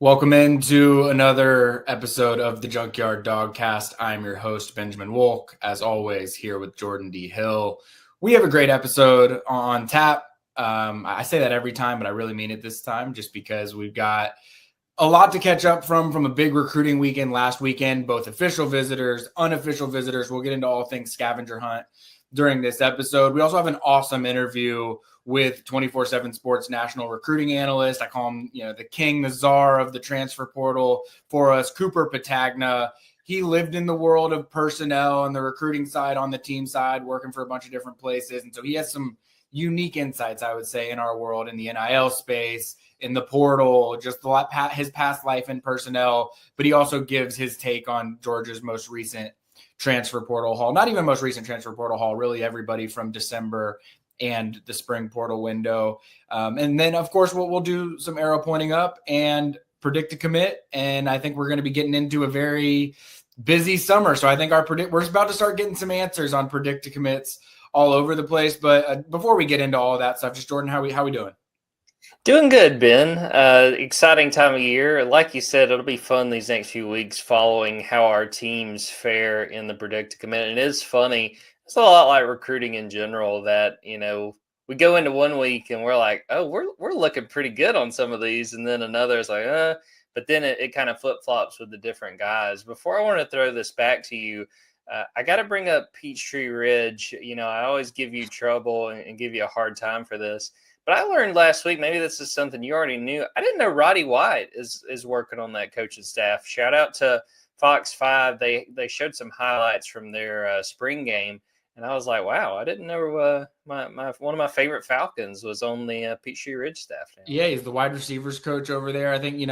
Welcome into another episode of the Junkyard Dawgcast. I'm your host, Benjamin Wolk, as always, here with Jordan D. Hill. We have a great episode on tap. I say that every time, but I really mean it this time, just because we've got a lot to catch up from a big recruiting weekend last weekend, both official visitors, unofficial visitors. We'll get into all things scavenger hunt during this episode. We also have an awesome interview with 24/7 Sports national recruiting analyst. I call him, the king, the czar of the transfer portal for us, Cooper Petagna. He lived in the world of personnel on the recruiting side, on the team side, working for a bunch of different places. And so he has some unique insights, I would say, in our world, in the NIL space, in the portal, just his past life in personnel. But he also gives his take on Georgia's most recent transfer portal haul, not even most recent transfer portal haul, really everybody from December and the spring portal window. And then, of course, we'll do some arrow pointing up and predict a commit. And I think we're going to be getting into a very busy summer. So I think we're about to start getting some answers on predict a commits all over the place. But before we get into all of that stuff, just Jordan, how we doing? Doing good, Ben. Exciting time of year. Like you said, it'll be fun these next few weeks following how our teams fare in the predict a commit. And it is funny. It's a lot like recruiting in general that, we go into one week and we're like, oh, we're looking pretty good on some of these. And then another is like, but then it kind of flip-flops with the different guys. Before I want to throw this back to you, I got to bring up Peachtree Ridge. I always give you trouble and give you a hard time for this. But I learned last week, maybe this is something you already knew. I didn't know Roddy White is working on that coaching staff. Shout out to Fox 5. They showed some highlights from their spring game. And I was like, wow, I didn't know my one of my favorite Falcons was on the Peachtree Ridge staff now. Yeah, he's the wide receivers coach over there. I think,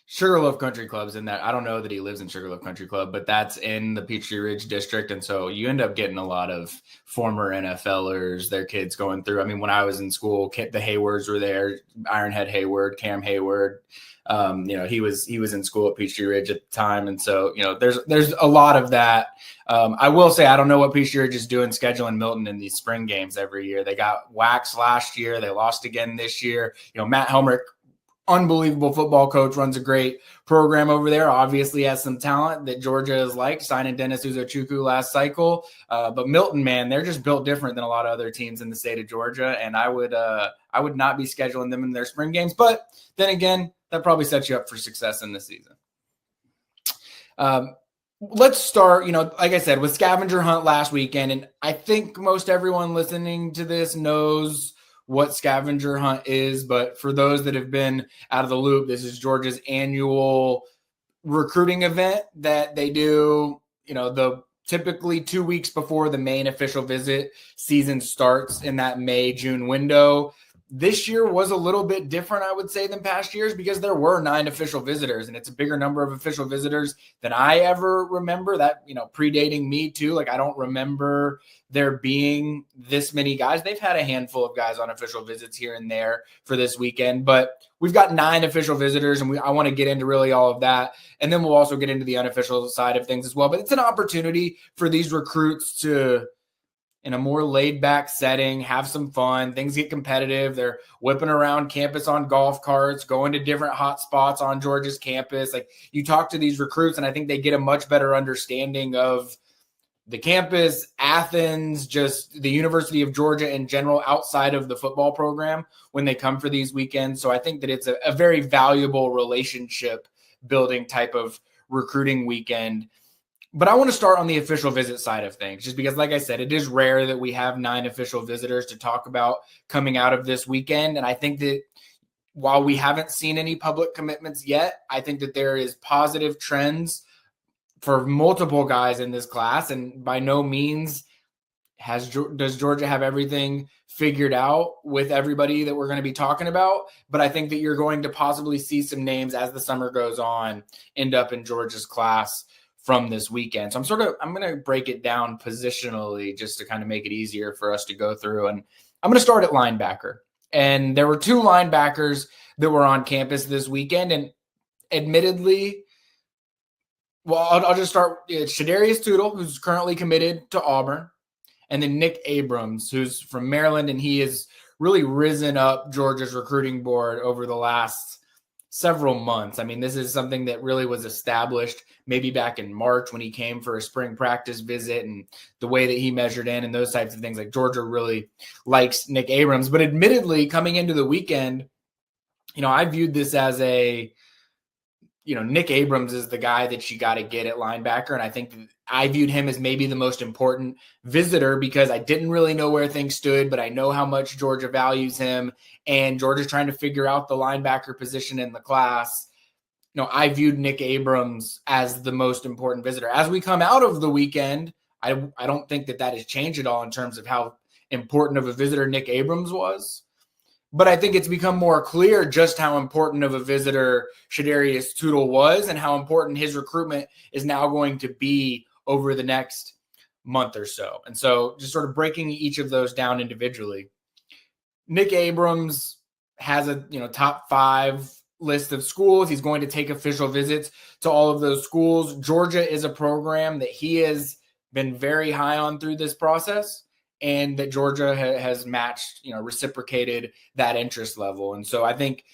Sugarloaf Country Club's in that. I don't know that he lives in Sugarloaf Country Club, but that's in the Peachtree Ridge district. And so you end up getting a lot of former NFLers, their kids going through. I mean, when I was in school, the Haywards were there, Ironhead Hayward, Cam Hayward. He was in school at Peachtree Ridge at the time. And so, there's a lot of that. I will say, I don't know what Peachtree Ridge is doing scheduling Milton in these spring games every year. They got waxed last year. They lost again this year. Matt Helmrich, unbelievable football coach, runs a great program over there, obviously has some talent that Georgia has liked, signing Dennis Uzochukwu last cycle. But Milton, man, they're just built different than a lot of other teams in the state of Georgia. And I would not be scheduling them in their spring games. But then again, that probably sets you up for success in the season. Let's start, like I said, with scavenger hunt last weekend. And I think most everyone listening to this knows what scavenger hunt is, but for those that have been out of the loop, this is Georgia's annual recruiting event that they do, the typically 2 weeks before the main official visit season starts in that May-June window. This year was a little bit different, I would say, than past years because there were 9 official visitors, and it's a bigger number of official visitors than I ever remember. That, predating me too. Like, I don't remember there being this many guys. They've had a handful of guys on official visits here and there for this weekend, but we've got 9 official visitors, and I want to get into really all of that. And then we'll also get into the unofficial side of things as well. But it's an opportunity for these recruits to, in a more laid-back setting, have some fun. Things get competitive. They're whipping around campus on golf carts, going to different hot spots on Georgia's campus. Like, you talk to these recruits, and I think they get a much better understanding of the campus, Athens, just the University of Georgia in general, outside of the football program when they come for these weekends. So I think that it's a very valuable relationship-building type of recruiting weekend. But I want to start on the official visit side of things, just because, like I said, it is rare that we have 9 official visitors to talk about coming out of this weekend. And I think that while we haven't seen any public commitments yet, I think that there is positive trends for multiple guys in this class. And by no means does Georgia have everything figured out with everybody that we're going to be talking about. But I think that you're going to possibly see some names as the summer goes on end up in Georgia's class from this weekend. So I'm going to break it down positionally just to kind of make it easier for us to go through. And I'm going to start at linebacker. And there were 2 linebackers that were on campus this weekend. And admittedly, well, I'll just start. It's Shadarius Tootle, who's currently committed to Auburn, and then Nick Abrams, who's from Maryland, and he has really risen up Georgia's recruiting board over the last several months. I mean, this is something that really was established maybe back in March when he came for a spring practice visit, and the way that he measured in and those types of things. Like, Georgia really likes Nick Abrams. But admittedly, coming into the weekend, I viewed this as Nick Abrams is the guy that you got to get at linebacker. And I think I viewed him as maybe the most important visitor because I didn't really know where things stood, but I know how much Georgia values him. And Georgia's trying to figure out the linebacker position in the class. I viewed Nick Abrams as the most important visitor. As we come out of the weekend, I don't think that has changed at all in terms of how important of a visitor Nick Abrams was. But I think it's become more clear just how important of a visitor Shadarius Tootle was and how important his recruitment is now going to be over the next month or so. And so just sort of breaking each of those down individually. Nick Abrams has a top 5 list of schools. He's going to take official visits to all of those schools. Georgia is a program that he has been very high on through this process, and that Georgia has matched, reciprocated that interest level. And so I think,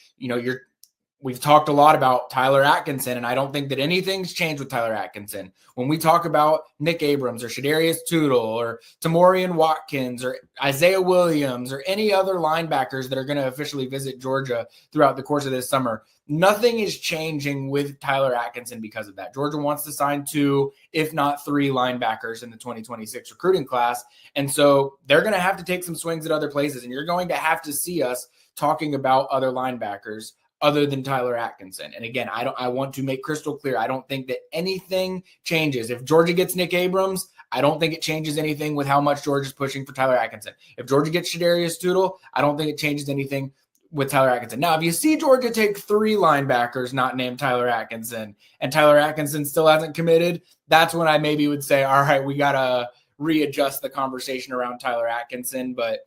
we've talked a lot about Tyler Atkinson, and I don't think that anything's changed with Tyler Atkinson. When we talk about Nick Abrams or Shadarius Tootle or Tamorian Watkins or Isaiah Williams or any other linebackers that are going to officially visit Georgia throughout the course of this summer, nothing is changing with Tyler Atkinson because of that. Georgia wants to sign 2, if not 3 linebackers in the 2026 recruiting class. And so they're going to have to take some swings at other places, and you're going to have to see us talking about other linebackers other than Tyler Atkinson. And again, I want to make crystal clear, I don't think that anything changes. If Georgia gets Nick Abrams, I don't think it changes anything with how much Georgia's pushing for Tyler Atkinson. If Georgia gets Shadarius Tootle, I don't think it changes anything with Tyler Atkinson. Now, if you see Georgia take 3 linebackers not named Tyler Atkinson, and Tyler Atkinson still hasn't committed, that's when I maybe would say, all right, we got to readjust the conversation around Tyler Atkinson. But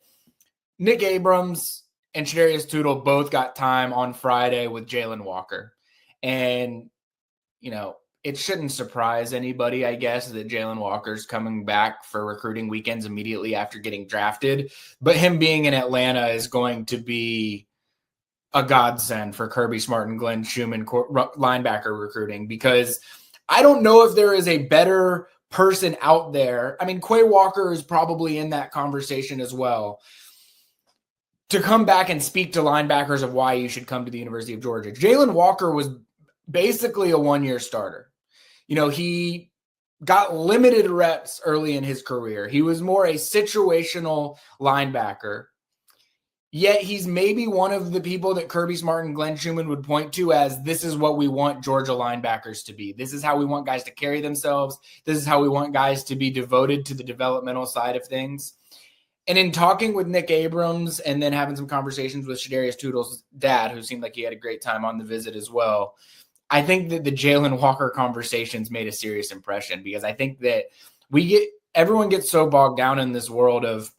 Nick Abrams and Shadarius Tootle both got time on Friday with Jalen Walker. And, it shouldn't surprise anybody, I guess, that Jalen Walker's coming back for recruiting weekends immediately after getting drafted. But him being in Atlanta is going to be a godsend for Kirby Smart and Glenn Schumann linebacker recruiting, because I don't know if there is a better person out there. I mean, Quay Walker is probably in that conversation as well, to come back and speak to linebackers of why you should come to the University of Georgia. Jalen Walker was basically a 1-year starter. He got limited reps early in his career. He was more a situational linebacker. Yet he's maybe one of the people that Kirby Smart and Glenn Schumann would point to as, this is what we want Georgia linebackers to be. This is how we want guys to carry themselves. This is how we want guys to be devoted to the developmental side of things. And in talking with Nick Abrams and then having some conversations with Shadarius Tootle's dad, who seemed like he had a great time on the visit as well, I think that the Jalen Walker conversations made a serious impression, because I think that everyone gets so bogged down in this world of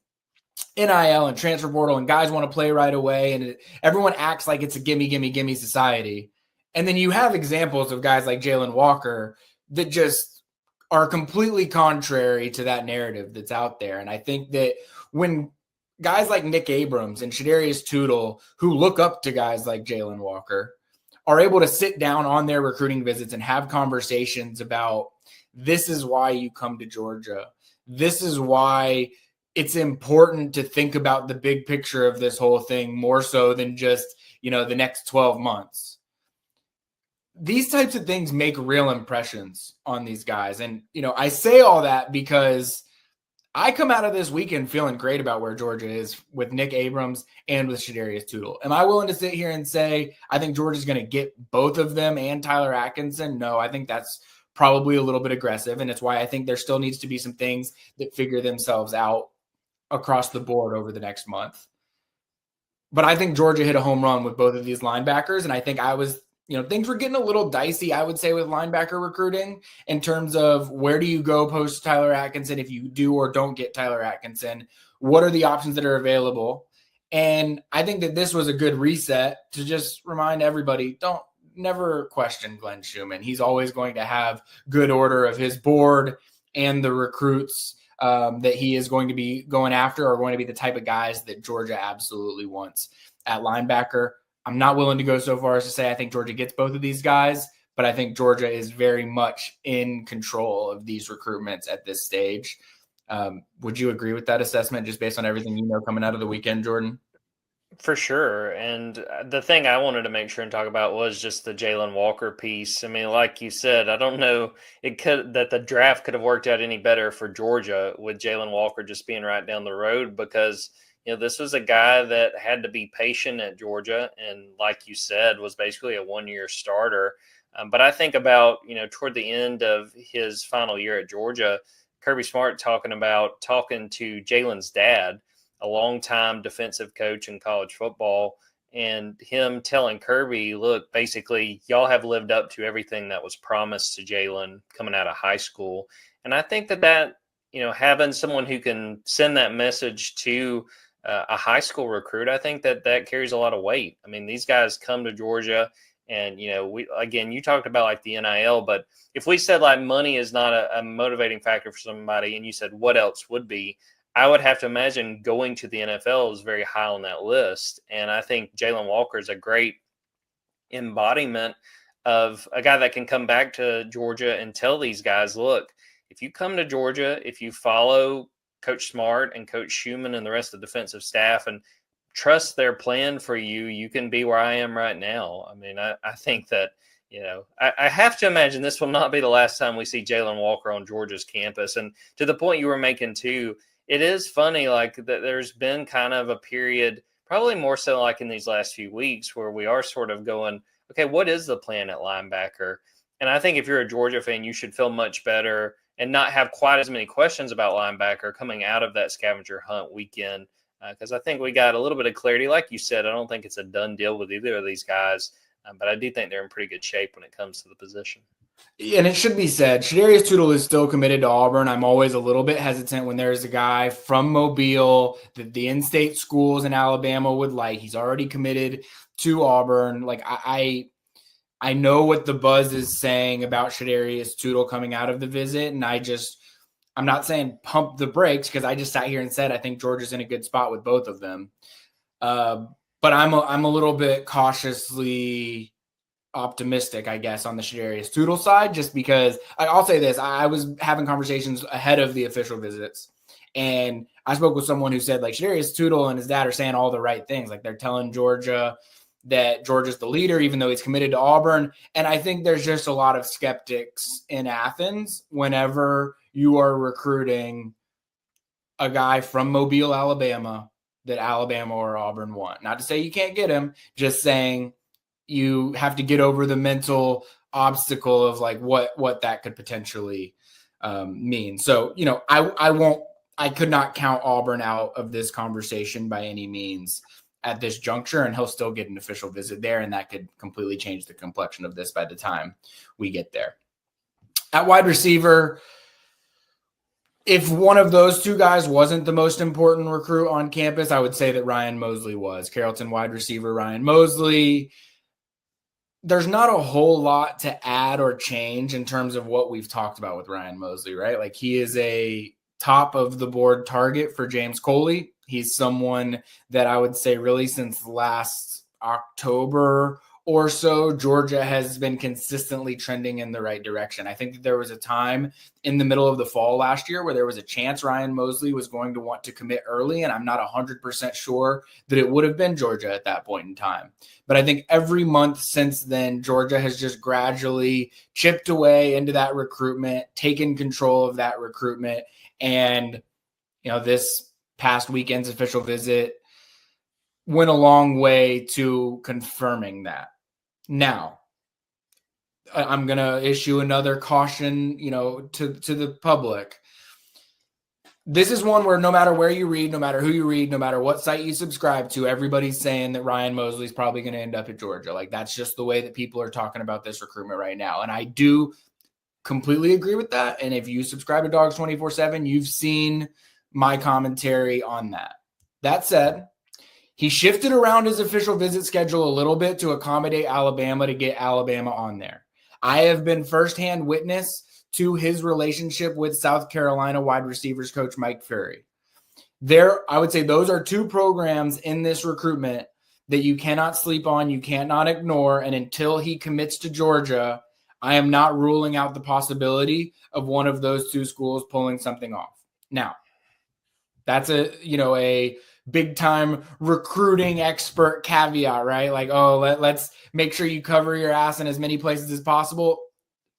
NIL and transfer portal, and guys want to play right away, and everyone acts like it's a gimme, gimme, gimme society. And then you have examples of guys like Jalen Walker that just are completely contrary to that narrative that's out there. And I think that when guys like Nick Abrams and Shadarius Tootle, who look up to guys like Jalen Walker, are able to sit down on their recruiting visits and have conversations about, this is why you come to Georgia. This is why it's important to think about the big picture of this whole thing more so than just, the next 12 months. These types of things make real impressions on these guys. And, I say all that because I come out of this weekend feeling great about where Georgia is with Nick Abrams and with Shadarius Tootle. Am I willing to sit here and say I think Georgia's going to get both of them and Tyler Atkinson? No, I think that's probably a little bit aggressive, and it's why I think there still needs to be some things that figure themselves out across the board over the next month. But I think Georgia hit a home run with both of these linebackers, and I think things were getting a little dicey, I would say, with linebacker recruiting in terms of, where do you go post Tyler Atkinson if you do or don't get Tyler Atkinson? What are the options that are available? And I think that this was a good reset to just remind everybody, never question Glenn Schumann. He's always going to have good order of his board, and the recruits that he is going to be going after are going to be the type of guys that Georgia absolutely wants at linebacker. I'm not willing to go so far as to say I think Georgia gets both of these guys, but I think Georgia is very much in control of these recruitments at this stage. Would you agree with that assessment just based on everything you know coming out of the weekend, Jordan? For sure. And the thing I wanted to make sure and talk about was just the Jalen Walker piece. I mean, like you said, I don't know that the draft could have worked out any better for Georgia with Jalen Walker just being right down the road, because this was a guy that had to be patient at Georgia, and like you said, was basically a one-year starter. But I think about toward the end of his final year at Georgia, Kirby Smart talking to Jalen's dad, a longtime defensive coach in college football, and him telling Kirby, look, basically, y'all have lived up to everything that was promised to Jalen coming out of high school. And I think that having someone who can send that message to a high school recruit, I think that carries a lot of weight. I mean, these guys come to Georgia, and you talked about like the NIL, but if we said like money is not a motivating factor for somebody, and you said what else would be, I would have to imagine going to the NFL is very high on that list. And I think Jalen Walker is a great embodiment of a guy that can come back to Georgia and tell these guys, look, if you come to Georgia, if you follow Coach Smart and Coach Schumann and the rest of the defensive staff and trust their plan for you, you can be where I am right now. I mean, I think that, I have to imagine this will not be the last time we see Jalen Walker on Georgia's campus. And to the point you were making too, it is funny, like that there's been kind of a period, probably more so like in these last few weeks, where we are sort of going, okay, what is the plan at linebacker? And I think if you're a Georgia fan, you should feel much better and not have quite as many questions about linebacker coming out of that scavenger hunt weekend, because I think we got a little bit of clarity. Like you said, I don't think it's a done deal with either of these guys, but I do think they're in pretty good shape when it comes to the position. And it should be said, Shadarius Tootle is still committed to Auburn. I'm always a little bit hesitant when there's a guy from Mobile that the in-state schools in Alabama would like. He's already committed to Auburn. Like I know what the buzz is saying about Shadarius Tootle coming out of the visit, and I'm not saying pump the brakes, because I just sat here and said I think Georgia's in a good spot with both of them. But I'm a little bit cautiously optimistic, I guess, on the Shadarius Tootle side, just because I'll say this. I was having conversations ahead of the official visits, and I spoke with someone who said like Shadarius Tootle and his dad are saying all the right things. Like they're telling Georgia that Georgia's the leader, even though he's committed to Auburn. And I think there's just a lot of skeptics in Athens whenever you are recruiting a guy from Mobile, Alabama, that Alabama or Auburn want. Not to say you can't get him, just saying you have to get over the mental obstacle of like what that could potentially mean. So, I could not count Auburn out of this conversation by any means at this juncture, and he'll still get an official visit there, and that could completely change the complexion of this by the time we get there. At wide receiver, if one of those two guys wasn't the most important recruit on campus, I would say that Ryan Mosley was. Carrollton wide receiver Ryan Mosley. There's not a whole lot to add or change in terms of what we've talked about with Ryan Mosley, right? Like he is a top of the board target for James Coley. He's someone that I would say really since last October or so, Georgia has been consistently trending in the right direction. I think that there was a time in the middle of the fall last year where there was a chance Ryan Mosley was going to want to commit early, and I'm not 100% sure that it would have been Georgia at that point in time. But I think every month since then, Georgia has just gradually chipped away into that recruitment, taken control of that recruitment, and this past weekend's official visit went a long way to confirming that. Now, I'm going to issue another caution, to the public. This is one where no matter where you read, no matter who you read, no matter what site you subscribe to, everybody's saying that Ryan Mosley is probably going to end up at Georgia. Like that's just the way that people are talking about this recruitment right now. And I do completely agree with that. And if you subscribe to Dogs 24/7, you've seen my commentary on that. That said, he shifted around his official visit schedule a little bit to accommodate Alabama to get Alabama on there. I have been firsthand witness to his relationship with South Carolina wide receivers coach Mike Fury. I would say those are two programs in this recruitment that you cannot sleep on, you cannot ignore. And until he commits to Georgia, I am not ruling out the possibility of one of those two schools pulling something off. Now, that's a big time recruiting expert caveat, right? Like, oh, let's make sure you cover your ass in as many places as possible.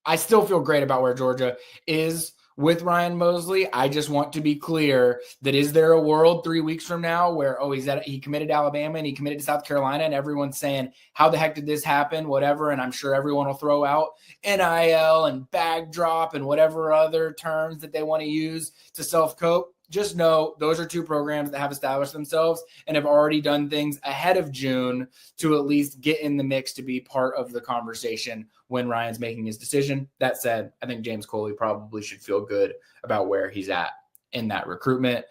I still feel great about where Georgia is with Ryan Mosley. I just want to be clear that is there a world 3 weeks from now where, he committed to Alabama and he committed to South Carolina and everyone's saying, how the heck did this happen? Whatever. And I'm sure everyone will throw out NIL and bag drop and whatever other terms that they want to use to self-cope. Just know those are two programs that have established themselves and have already done things ahead of June to at least get in the mix to be part of the conversation when Ryan's making his decision. That said, I think James Coley probably should feel good about where he's at in that recruitment.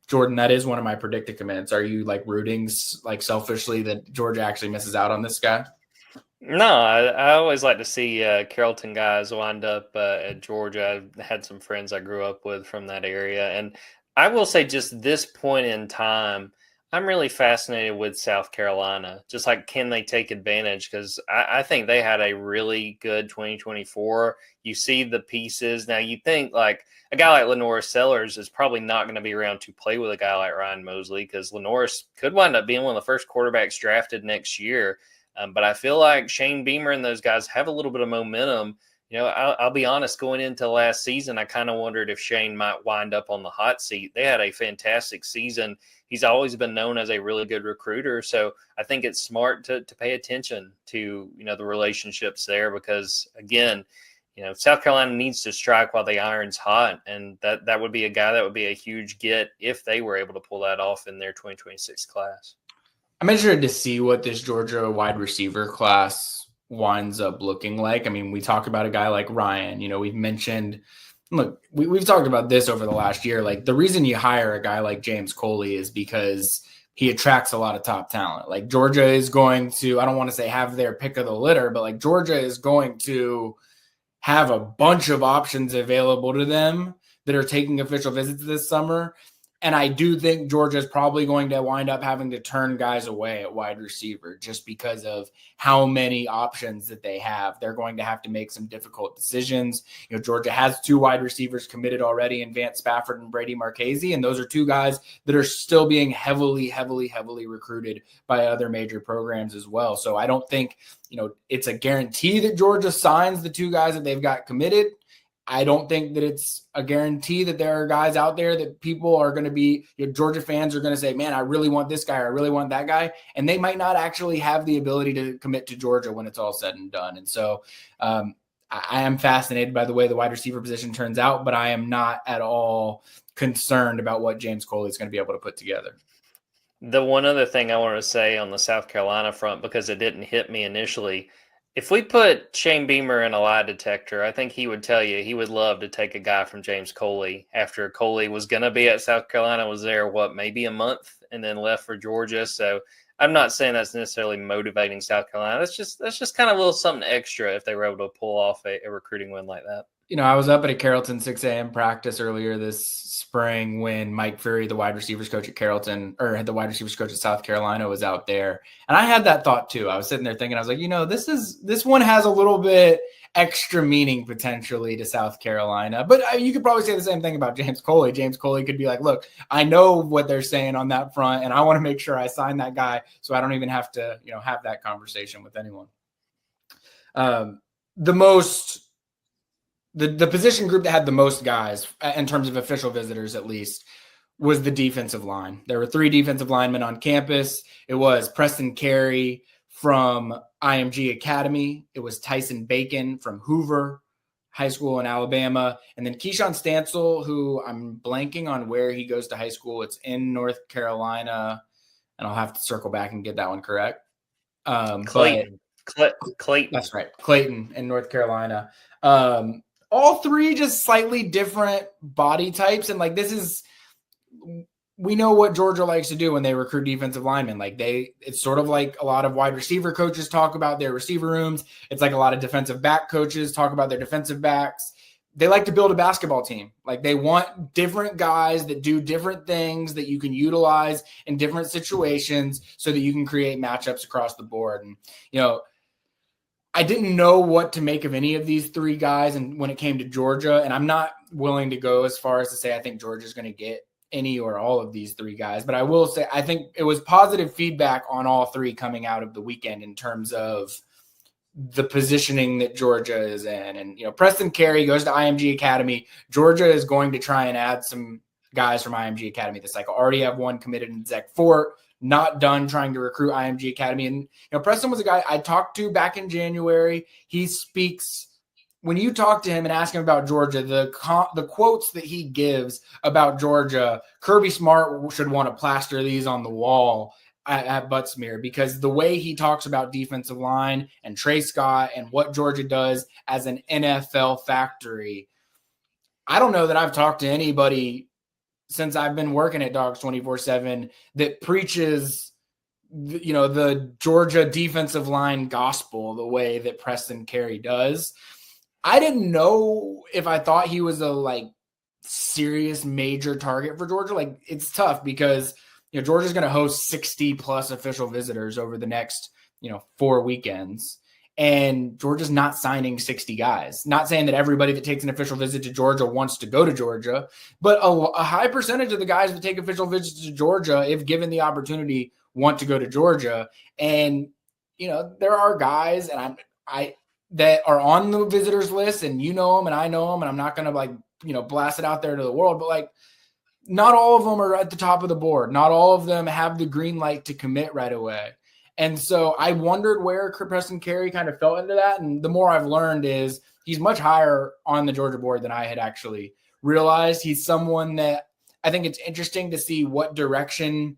Jordan, that is one of my predicted commits. Are you rooting selfishly that Georgia actually misses out on this guy? No, I always like to see Carrollton guys wind up at Georgia. I had some friends I grew up with from that area. And I will say just this point in time, I'm really fascinated with South Carolina. Just can they take advantage? Because I think they had a really good 2024. You see the pieces. Now, you think a guy like Lenora Sellers is probably not going to be around to play with a guy like Ryan Mosley because Lenora could wind up being one of the first quarterbacks drafted next year. But I feel like Shane Beamer and those guys have a little bit of momentum. I'll be honest, going into last season, I kind of wondered if Shane might wind up on the hot seat. They had a fantastic season. He's always been known as a really good recruiter. So I think it's smart to pay attention to, the relationships there because, again, South Carolina needs to strike while the iron's hot. And that would be a guy that would be a huge get if they were able to pull that off in their 2026 class. I'm interested to see what this Georgia wide receiver class winds up looking like. I mean, we talk about a guy like Ryan. We've mentioned, we've talked about this over the last year. The reason you hire a guy like James Coley is because he attracts a lot of top talent. Georgia is going to, I don't want to say have their pick of the litter, but Georgia is going to have a bunch of options available to them that are taking official visits this summer. And I do think Georgia is probably going to wind up having to turn guys away at wide receiver just because of how many options that they have. They're going to have to make some difficult decisions. Georgia has two wide receivers committed already in Vance Spafford and Brady Marchese, and those are two guys that are still being heavily recruited by other major programs as well. So I don't think, it's a guarantee that Georgia signs the two guys that they've got committed. I don't think that it's a guarantee that there are guys out there that people are going to be, Georgia fans are going to say, man, I really want this guy, or I really want that guy. And they might not actually have the ability to commit to Georgia when it's all said and done. And so I am fascinated by the way the wide receiver position turns out, but I am not at all concerned about what James Coley is going to be able to put together. The one other thing I want to say on the South Carolina front, because it didn't hit me initially, if we put Shane Beamer in a lie detector, I think he would tell you he would love to take a guy from James Coley after Coley was going to be at South Carolina, was there, maybe a month, and then left for Georgia. So I'm not saying that's necessarily motivating South Carolina. That's just kind of a little something extra if they were able to pull off a recruiting win like that. I was up at a Carrollton 6 a.m. practice earlier this spring when Mike Fury, the wide receivers coach at Carrollton, or the wide receivers coach at South Carolina, was out there. And I had that thought too. I was sitting there thinking, I was like, this one has a little bit extra meaning potentially to South Carolina. But you could probably say the same thing about James Coley. James Coley could be like, look, I know what they're saying on that front, and I want to make sure I sign that guy so I don't even have to, have that conversation with anyone. The position group that had the most guys in terms of official visitors, at least, was the defensive line. There were 3 defensive linemen on campus. It was Preston Carey from IMG Academy. It was Tyson Bacon from Hoover High School in Alabama. And then Keyshawn Stansel, who I'm blanking on where he goes to high school. It's in North Carolina, and I'll have to circle back and get that one correct. Clayton. That's right. Clayton in North Carolina. All 3 just slightly different body types. And we know what Georgia likes to do when they recruit defensive linemen. It's sort of like a lot of wide receiver coaches talk about their receiver rooms. It's like a lot of defensive back coaches talk about their defensive backs. they like to build a basketball team. Like they want different guys that do different things that you can utilize in different situations so that you can create matchups across the board. And, I didn't know what to make of any of these three guys. And when it came to Georgia, and I'm not willing to go as far as to say I think Georgia's going to get any or all of these three guys, but I will say I think it was positive feedback on all three coming out of the weekend in terms of the positioning that Georgia is in. And, Preston Carey goes to IMG Academy. Georgia is going to try and add some guys from IMG Academy this cycle. Already have one committed in Zach Fort, not done trying to recruit IMG Academy. And, Preston was a guy I talked to back in January. He speaks – when you talk to him and ask him about Georgia, the quotes that he gives about Georgia, Kirby Smart should want to plaster these on the wall at Buttsmere, because the way he talks about defensive line and Trey Scott and what Georgia does as an NFL factory, I don't know that I've talked to anybody since I've been working at Dogs 24/7 that preaches, the Georgia defensive line gospel the way that Preston Carey does. I didn't know if I thought he was a serious major target for Georgia. It's tough because Georgia's going to host 60 plus official visitors over the next, 4 weekends. And Georgia's not signing 60 guys. Not saying that everybody that takes an official visit to Georgia wants to go to Georgia, but a high percentage of the guys that take official visits to Georgia, if given the opportunity, want to go to Georgia. And, there are guys that are on the visitors list, and them and I know them, and I'm not going to blast it out there to the world, but not all of them are at the top of the board. Not all of them have the green light to commit right away. And so I wondered where Preston Carey kind of fell into that. And the more I've learned is he's much higher on the Georgia board than I had actually realized. He's someone that I think it's interesting to see what direction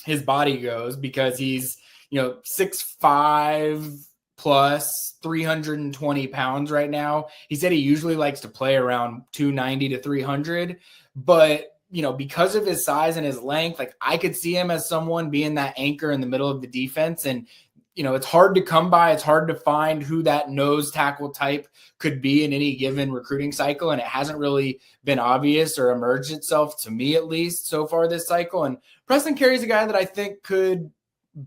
his body goes, because he's, 6'5" plus 320 pounds right now. He said he usually likes to play around 290 to 300, but because of his size and his length, I could see him as someone being that anchor in the middle of the defense. And, it's hard to come by. It's hard to find who that nose tackle type could be in any given recruiting cycle. And it hasn't really been obvious or emerged itself, to me at least, so far this cycle. And Preston Carey's a guy that I think could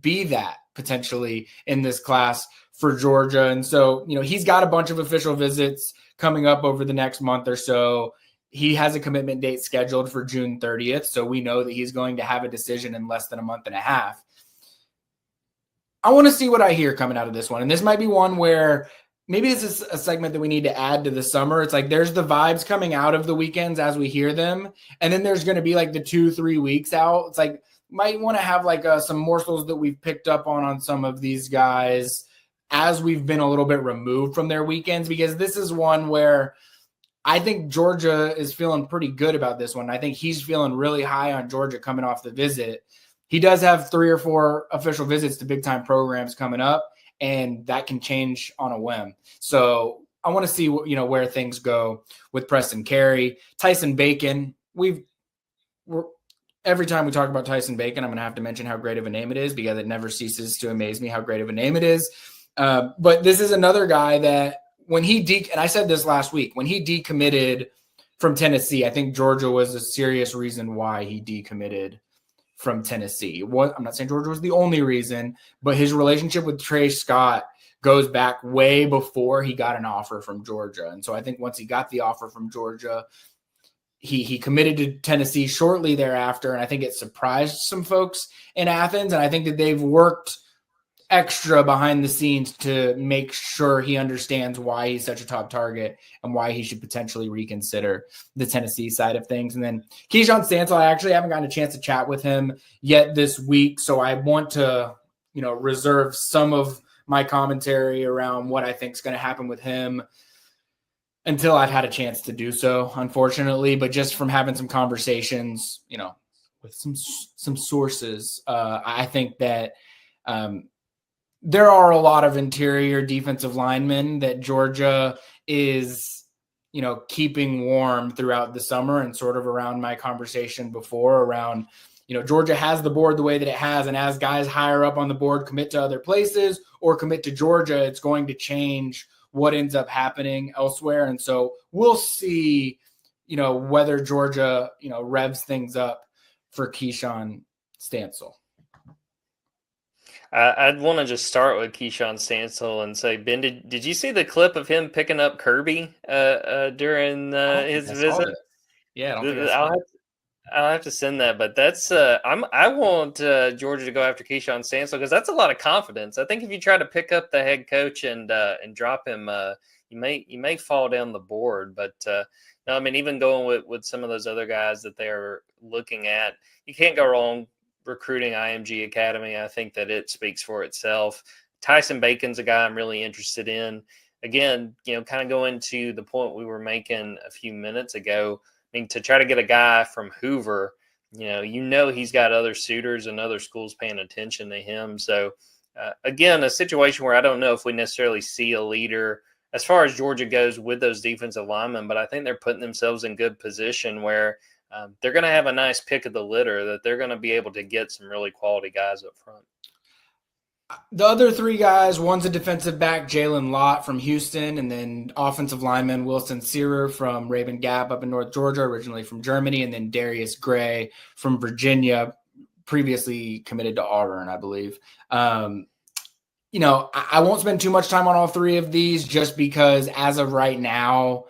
be that potentially in this class for Georgia. And so, he's got a bunch of official visits coming up over the next month or so. He has a commitment date scheduled for June 30th, so we know that he's going to have a decision in less than a month and a half. I want to see what I hear coming out of this one. And this might be one where maybe this is a segment that we need to add to the summer. It's there's the vibes coming out of the weekends as we hear them, and then there's going to be the 2-3 weeks out. It's might want to have some morsels that we've picked up on some of these guys as we've been a little bit removed from their weekends, because this is one where I think Georgia is feeling pretty good about this one. I think he's feeling really high on Georgia coming off the visit. He does have 3 or 4 official visits to big-time programs coming up, and that can change on a whim. So I want to see where things go with Preston Carey. Tyson Bacon, every time we talk about Tyson Bacon, I'm going to have to mention how great of a name it is, because it never ceases to amaze me how great of a name it is. But this is another guy that when and I said this last week, when he decommitted from Tennessee, I think Georgia was a serious reason why he decommitted from Tennessee. I'm not saying Georgia was the only reason, but his relationship with Trey Scott goes back way before he got an offer from Georgia. And so I think once he got the offer from Georgia, he committed to Tennessee shortly thereafter. And I think it surprised some folks in Athens. And I think that they've worked extra behind the scenes to make sure he understands why he's such a top target and why he should potentially reconsider the Tennessee side of things. And then Keyshawn Stansel, I actually haven't gotten a chance to chat with him yet this week, so I want to, reserve some of my commentary around what I think is going to happen with him until I've had a chance to do so, unfortunately. But just from having some conversations, with some sources, I think that there are a lot of interior defensive linemen that Georgia is, keeping warm throughout the summer, and sort of around my conversation before around, Georgia has the board the way that it has. And as guys higher up on the board commit to other places or commit to Georgia, it's going to change what ends up happening elsewhere. And so we'll see, whether Georgia, revs things up for Keyshawn Stansel. I'd want to just start with Keyshawn Stansel and say, Ben, did you see the clip of him picking up Kirby during his visit? Yeah, I don't think I saw it. I'll have to send that, but that's I want Georgia to go after Keyshawn Stansel because that's a lot of confidence. I think if you try to pick up the head coach and drop him, you may fall down the board. But no, I mean, even going with some of those other guys that they're looking at, you can't go wrong recruiting IMG Academy. I think that it speaks for itself. Tyson Bacon's a guy I'm really interested in. Again, kind of going to the point we were making a few minutes ago. I mean, to try to get a guy from Hoover, he's got other suitors and other schools paying attention to him. So, again, a situation where I don't know if we necessarily see a leader as far as Georgia goes with those defensive linemen, but I think they're putting themselves in good position where they're going to have a nice pick of the litter, that they're going to be able to get some really quality guys up front. The other three guys, one's a defensive back, Jalen Lott from Houston, and then offensive lineman Wilson Searer from Raven Gap up in North Georgia, originally from Germany, and then Darius Gray from Virginia, previously committed to Auburn, I believe. I won't spend too much time on all three of these just because as of right now,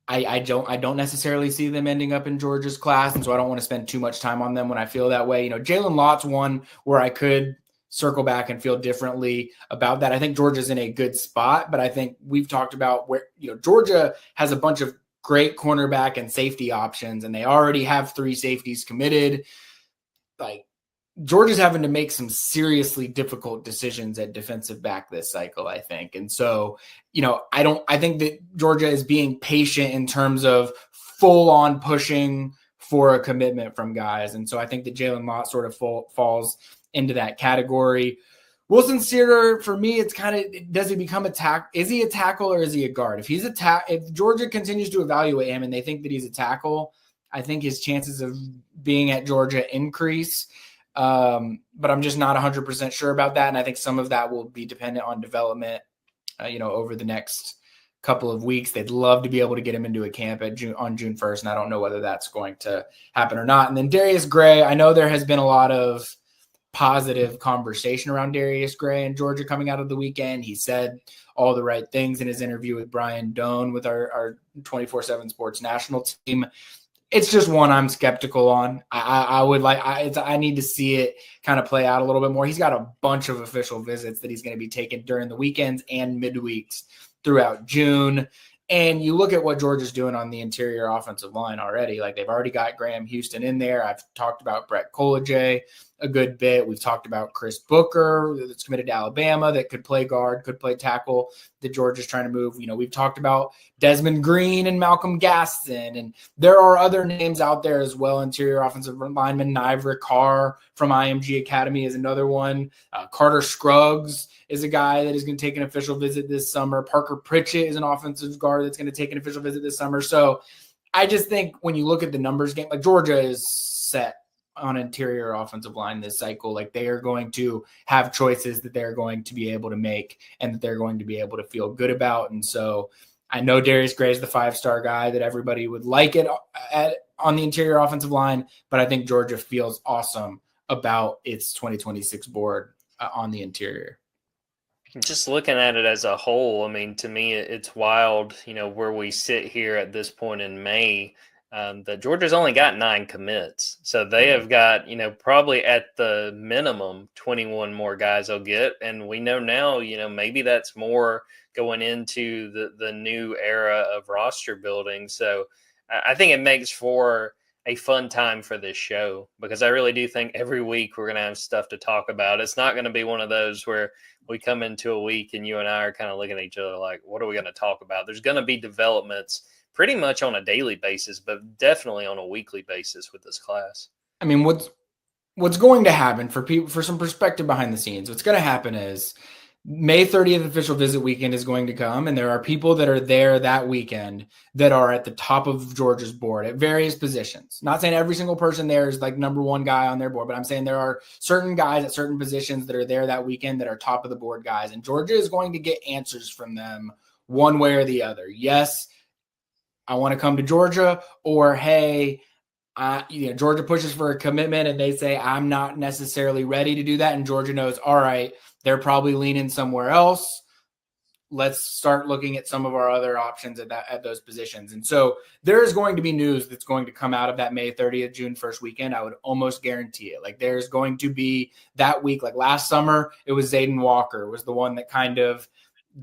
I don't necessarily see them ending up in Georgia's class, and so I don't want to spend too much time on them when I feel that way. Jalen Lott's one where I could circle back and feel differently about that. I think Georgia's in a good spot, but I think we've talked about where, Georgia has a bunch of great cornerback and safety options, and they already have 3 safeties committed. Like, Georgia's having to make some seriously difficult decisions at defensive back this cycle, I think. And so, I think that Georgia is being patient in terms of full on pushing for a commitment from guys. And so I think that Jalen Lott sort of falls into that category. Wilson Searer, for me, it's kind of, does he become a tackle? Is he a tackle or is he a guard? If Georgia continues to evaluate him and they think that he's a tackle, I think his chances of being at Georgia increase. But I'm just not 100% sure about that. And I think some of that will be dependent on development, over the next couple of weeks. They'd love to be able to get him into a camp on June 1st. And I don't know whether that's going to happen or not. And then Darius Gray, I know there has been a lot of positive conversation around Darius Gray in Georgia coming out of the weekend. He said all the right things in his interview with Brian Doan with our 24/7 Sports national team. It's just one I'm skeptical on. I need to see it kind of play out a little bit more. He's got a bunch of official visits that he's going to be taking during the weekends and midweeks throughout June. And you look at what Georgia's doing on the interior offensive line already. Like, they've already got Graham Houston in there. I've talked about Brett Colajay a good bit. We've talked about Chris Booker that's committed to Alabama that could play guard, could play tackle, that Georgia's trying to move. We've talked about Desmond Green and Malcolm Gaston, and there are other names out there as well. Interior offensive lineman Nivra Carr from IMG Academy is another one. Carter Scruggs is a guy that is going to take an official visit this summer. Parker Pritchett is an offensive guard that's going to take an official visit this summer. So I just think when you look at the numbers game, like, Georgia is set on interior offensive line this cycle. Like, they are going to have choices that they're going to be able to make and that they're going to be able to feel good about. And so I know Darius Gray is the 5-star guy that everybody would like it on the interior offensive line, but I think Georgia feels awesome about its 2026 board on the interior. Just looking at it as a whole, I mean, to me, it's wild, where we sit here at this point in May, that Georgia's only got 9 commits. So they have got, probably at the minimum 21 more guys they'll get. And we know now, maybe that's more going into the new era of roster building. So I think it makes for a fun time for this show, because I really do think every week we're going to have stuff to talk about. It's not going to be one of those where we come into a week and you and I are kind of looking at each other like, what are we going to talk about? There's going to be developments pretty much on a daily basis, but definitely on a weekly basis with this class. I mean, what's going to happen for people, for some perspective behind the scenes, what's going to happen is May 30th official visit weekend is going to come, and there are people that are there that weekend that are at the top of Georgia's board at various positions. Not saying every single person there is like number one guy on their board, but I'm saying there are certain guys at certain positions that are there that weekend that are top of the board guys, and Georgia is going to get answers from them one way or the other. Yes, I want to come to Georgia, or hey, Georgia pushes for a commitment and they say I'm not necessarily ready to do that, and Georgia knows, all right, they're probably leaning somewhere else. Let's start looking at some of our other options at those positions. And so there is going to be news that's going to come out of that May 30th, June 1st weekend. I would almost guarantee it. Like there's going to be that week, like last summer, it was Zayden Walker was the one that kind of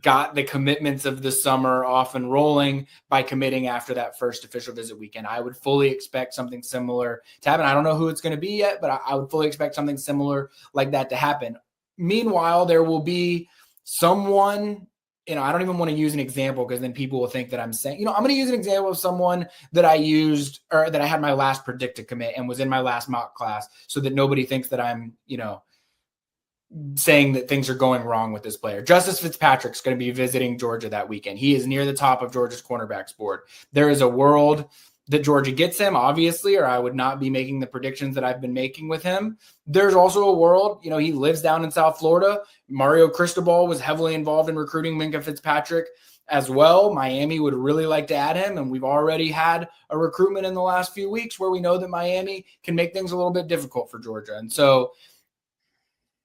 got the commitments of the summer off and rolling by committing after that first official visit weekend. I would fully expect something similar to happen. I don't know who it's going to be yet, but I would fully expect something similar like that to happen. Meanwhile, there will be someone, I don't even want to use an example because then people will think that I'm saying, I'm going to use an example of someone that I used or that I had my last predicted commit and was in my last mock class so that nobody thinks that I'm, saying that things are going wrong with this player. Justice Fitzpatrick's going to be visiting Georgia that weekend. He is near the top of Georgia's cornerbacks board. There is a world that Georgia gets him, obviously, or I would not be making the predictions that I've been making with him. There's also a world, he lives down in South Florida. Mario Cristobal was heavily involved in recruiting Minkah Fitzpatrick as well. Miami would really like to add him, and we've already had a recruitment in the last few weeks where we know that Miami can make things a little bit difficult for Georgia. And so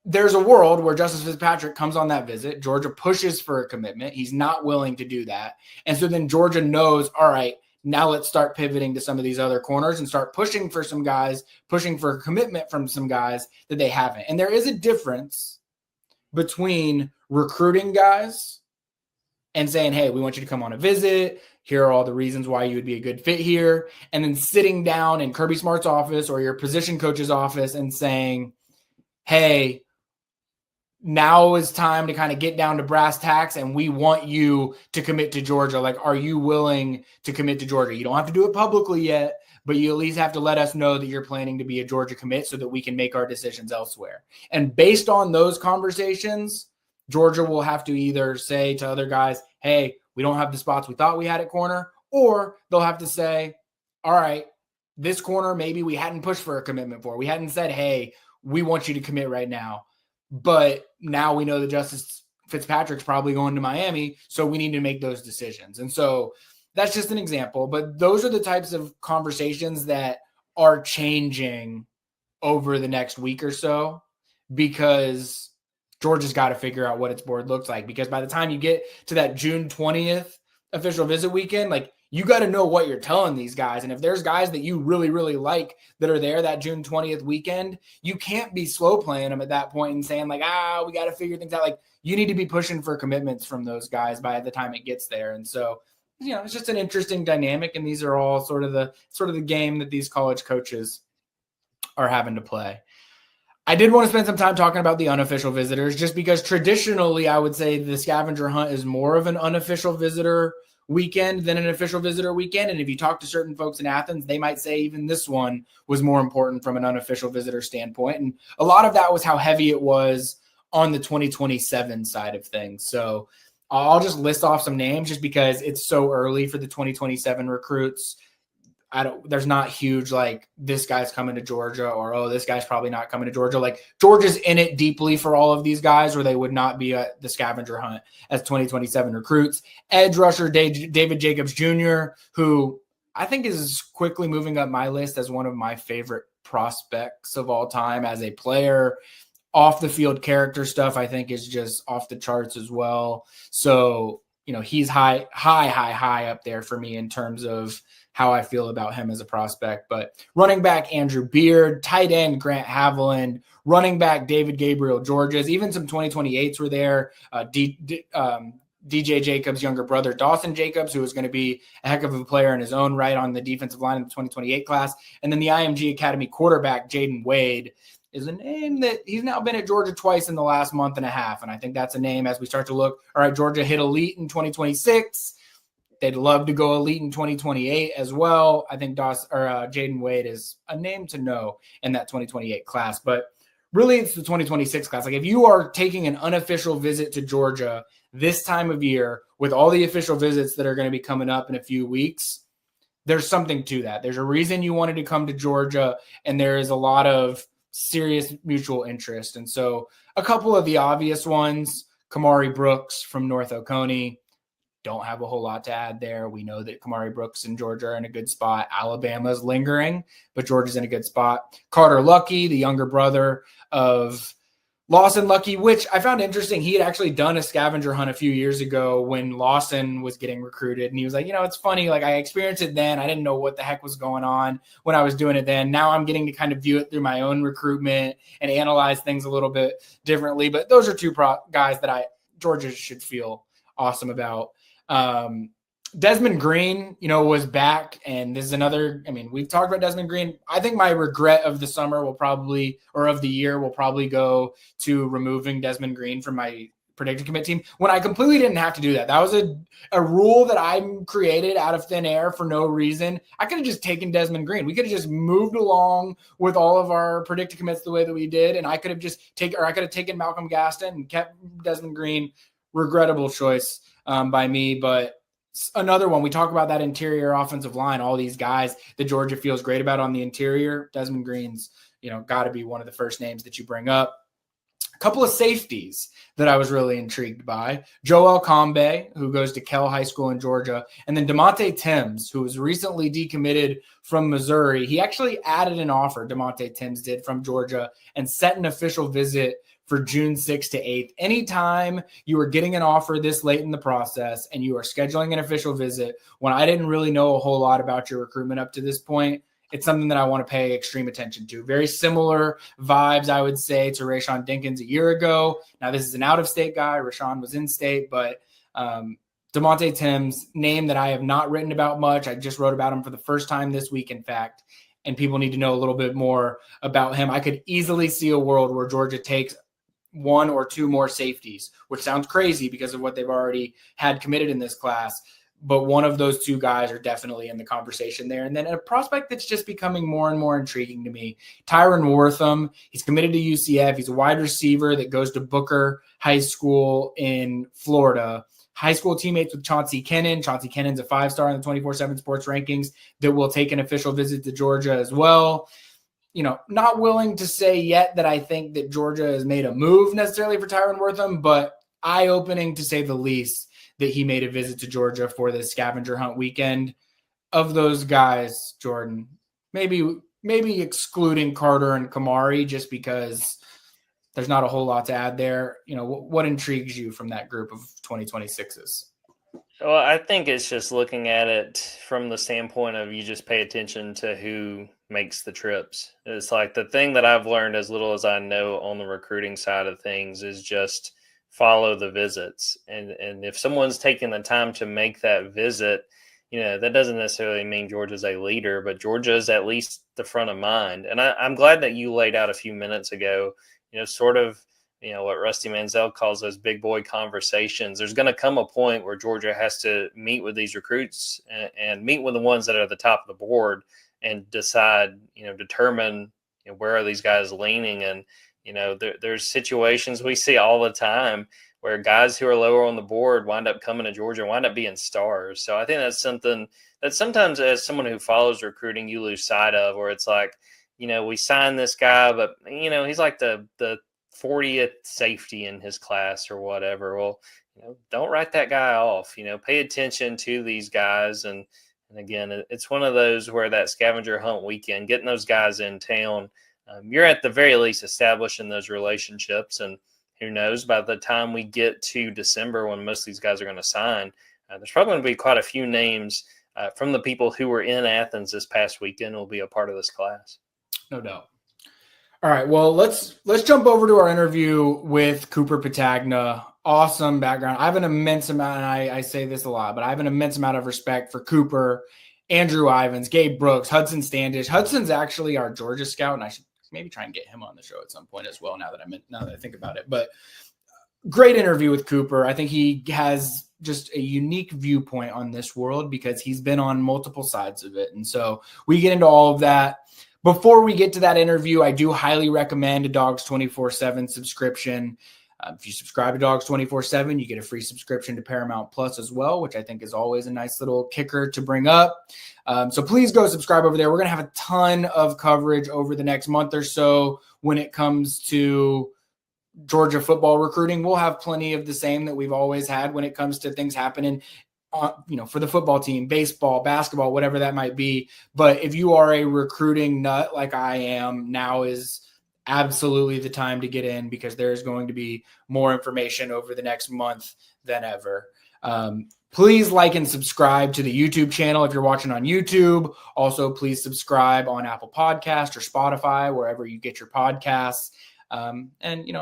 there's a world where Justice Fitzpatrick comes on that visit. Georgia pushes for a commitment. He's not willing to do that. And so then Georgia knows, all right, now let's start pivoting to some of these other corners and start pushing for some guys, pushing for a commitment from some guys that they haven't. And there is a difference between recruiting guys and saying, hey, we want you to come on a visit. Here are all the reasons why you would be a good fit here. And then sitting down in Kirby Smart's office or your position coach's office and saying, hey, now is time to kind of get down to brass tacks and we want you to commit to Georgia. Like, are you willing to commit to Georgia? You don't have to do it publicly yet, but you at least have to let us know that you're planning to be a Georgia commit so that we can make our decisions elsewhere. And based on those conversations, Georgia will have to either say to other guys, hey, we don't have the spots we thought we had at corner, or they'll have to say, all right, this corner, maybe we hadn't pushed for a commitment for. We hadn't said, hey, we want you to commit right now. But now we know that Justice Fitzpatrick's probably going to Miami, so we need to make those decisions. And so that's just an example. But those are the types of conversations that are changing over the next week or so because Georgia's got to figure out what its board looks like. Because by the time you get to that June 20th official visit weekend, like, you got to know what you're telling these guys. And if there's guys that you really, really like that are there that June 20th weekend, you can't be slow playing them at that point and saying like, we got to figure things out. Like, you need to be pushing for commitments from those guys by the time it gets there. And so, it's just an interesting dynamic. And these are all sort of the game that these college coaches are having to play. I did want to spend some time talking about the unofficial visitors, just because traditionally I would say the scavenger hunt is more of an unofficial visitor weekend than an official visitor weekend. And if you talk to certain folks in Athens, they might say even this one was more important from an unofficial visitor standpoint. And a lot of that was how heavy it was on the 2027 side of things. So I'll just list off some names just because it's so early for the 2027 recruits. There's not huge, like, this guy's coming to Georgia or, this guy's probably not coming to Georgia. Like, Georgia's in it deeply for all of these guys, or they would not be at the scavenger hunt as 2027 recruits. Edge rusher David Jacobs Jr., who I think is quickly moving up my list as one of my favorite prospects of all time as a player. Off the field character stuff, I think, is just off the charts as well. So, he's high up there for me in terms of how I feel about him as a prospect. But running back Andrew Beard, tight end Grant Haviland, running back David Gabriel Georges, even some 2028s were there. DJ Jacobs' younger brother Dawson Jacobs, who was going to be a heck of a player in his own right on the defensive line in the 2028 class. And then the IMG Academy quarterback Jaden Wade is a name that he's now been at Georgia twice in the last month and a half. And I think that's a name as we start to look, all right, Georgia hit elite in 2026. They'd love to go elite in 2028 as well. I think Jaden Wade is a name to know in that 2028 class. But really, it's the 2026 class. Like, if you are taking an unofficial visit to Georgia this time of year with all the official visits that are going to be coming up in a few weeks, there's something to that. There's a reason you wanted to come to Georgia, and there is a lot of serious mutual interest. And so a couple of the obvious ones, Kamari Brooks from North Oconee, don't have a whole lot to add there. We know that Kamari Brooks and Georgia are in a good spot. Alabama's lingering, but Georgia's in a good spot. Carter Lucky, the younger brother of Lawson Lucky, which I found interesting. He had actually done a scavenger hunt a few years ago when Lawson was getting recruited. And he was like, it's funny. Like, I experienced it then. I didn't know what the heck was going on when I was doing it then. Now I'm getting to kind of view it through my own recruitment and analyze things a little bit differently. But those are two guys that Georgia should feel awesome about. Desmond Green, was back, and this is another, we've talked about Desmond Green. I think my regret of the summer of the year will probably go to removing Desmond Green from my predicted commit team when I completely didn't have to do that. That was a rule that I created out of thin air for no reason. I could have just taken Desmond Green. We could have just moved along with all of our predicted commits the way that we did, and I could have taken Malcolm Gaston and kept Desmond Green. Regrettable choice by me, but another one. We talk about that interior offensive line, all these guys that Georgia feels great about on the interior. Desmond Green's, got to be one of the first names that you bring up. A couple of safeties that I was really intrigued by. Joel Combe, who goes to Kell High School in Georgia, and then DeMonte Timms, who was recently decommitted from Missouri. He actually added an offer, DeMonte Timms did, from Georgia, and set an official visit for June 6th to 8th. Anytime you are getting an offer this late in the process and you are scheduling an official visit, when I didn't really know a whole lot about your recruitment up to this point, it's something that I want to pay extreme attention to. Very similar vibes, I would say, to Rashawn Dinkins a year ago. Now, this is an out-of-state guy. Rashawn was in-state, but DeMonte Timms, name that I have not written about much. I just wrote about him for the first time this week, in fact, and people need to know a little bit more about him. I could easily see a world where Georgia takes one or two more safeties, which sounds crazy because of what they've already had committed in this class. But one of those two guys are definitely in the conversation there. And then a prospect that's just becoming more and more intriguing to me, Tyron Wortham. He's committed to UCF. He's a wide receiver that goes to Booker High School in Florida. High school teammates with Chauncey Kennan. Chauncey Kennan's a 5-star in the 24/7 sports rankings that will take an official visit to Georgia as well. Not willing to say yet that I think that Georgia has made a move necessarily for Tyron Wortham, but eye-opening to say the least that he made a visit to Georgia for this scavenger hunt weekend. Of those guys, Jordan, maybe excluding Carter and Kamari, just because there's not a whole lot to add there. What intrigues you from that group of 2026s? Well, I think it's just looking at it from the standpoint of you just pay attention to who makes the trips. It's like the thing that I've learned as little as I know on the recruiting side of things is just follow the visits. And if someone's taking the time to make that visit, that doesn't necessarily mean Georgia's a leader, but Georgia is at least the front of mind. And I'm glad that you laid out a few minutes ago, sort of, what Rusty Manziel calls those big boy conversations. There's going to come a point where Georgia has to meet with these recruits and meet with the ones that are at the top of the board and decide, determine where are these guys leaning. And, there's situations we see all the time where guys who are lower on the board wind up coming to Georgia and wind up being stars. So I think that's something that sometimes as someone who follows recruiting, you lose sight of, where it's like, we signed this guy, but, he's like the 40th safety in his class or whatever. Well, don't write that guy off. Pay attention to these guys. And again, it's one of those where that scavenger hunt weekend, getting those guys in town, you're at the very least establishing those relationships. And who knows, by the time we get to December, when most of these guys are going to sign, there's probably going to be quite a few names from the people who were in Athens this past weekend will be a part of this class. No doubt. All right, well, let's jump over to our interview with Cooper Petagna. Awesome background. I have an immense amount, and I say this a lot, but I have an immense amount of respect for Cooper, Andrew Ivins, Gabe Brooks, Hudson Standish. Hudson's actually our Georgia scout, and I should maybe try and get him on the show at some point as well, now that I think about it. But great interview with Cooper. I think he has just a unique viewpoint on this world because he's been on multiple sides of it. And so we get into all of that. Before we get to that interview, I do highly recommend a Dogs 24/7 subscription. If you subscribe to Dogs 24/7, you get a free subscription to Paramount Plus as well, which I think is always a nice little kicker to bring up. So please go subscribe over there. We're going to have a ton of coverage over the next month or so when it comes to Georgia football recruiting. We'll have plenty of the same that we've always had when it comes to things happening for the football team, baseball, basketball, whatever that might be. But if you are a recruiting nut like I am, now is absolutely the time to get in, because there's going to be more information over the next month than ever. Please like and subscribe to the YouTube channel if you're watching on YouTube. Also, please subscribe on Apple Podcast or Spotify, wherever you get your podcasts. And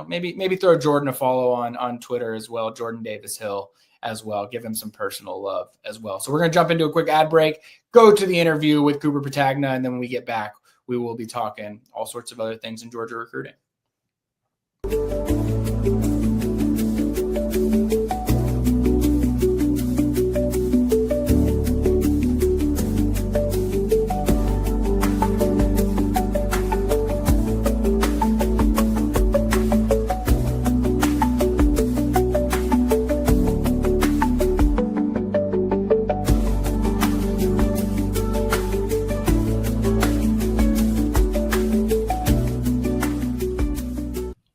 maybe throw Jordan a follow on Twitter as well, Jordan Davis Hill as well. Give him some personal love as well. So we're going to jump into a quick ad break, go to the interview with Cooper Patagna, and then when we get back, we will be talking all sorts of other things in Georgia recruiting.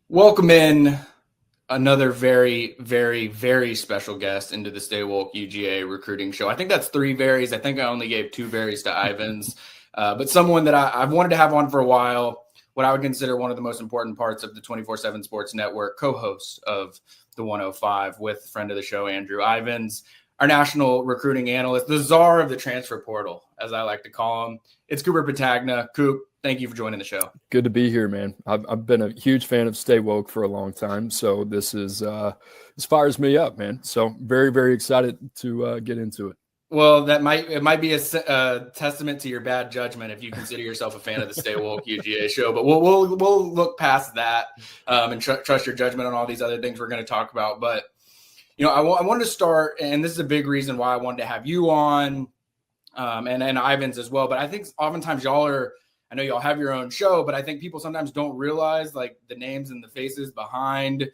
Welcome in another very, very, very special guest into the Stay Wolk UGA recruiting show. I think that's 3 varies. I think I only gave 2 varies to Ivans, but someone that I've wanted to have on for a while, what I would consider one of the most important parts of the 24/7 Sports Network, co-host of the 105 with friend of the show, Andrew Ivans, our national recruiting analyst, the czar of the transfer portal, as I like to call him. It's Cooper Petagna. Coop, thank you for joining the show. Good to be here, man. I've been a huge fan of Stay Wolk for a long time, so this fires me up, man. So very, very excited to get into it. Well, it might be a testament to your bad judgment if you consider yourself a fan of the Stay Wolk UGA show. But we'll look past that and trust your judgment on all these other things we're going to talk about. But I wanted to start, and this is a big reason why I wanted to have you on, and Ivans as well. But I think oftentimes I know y'all have your own show, but I think people sometimes don't realize like the names and the faces behind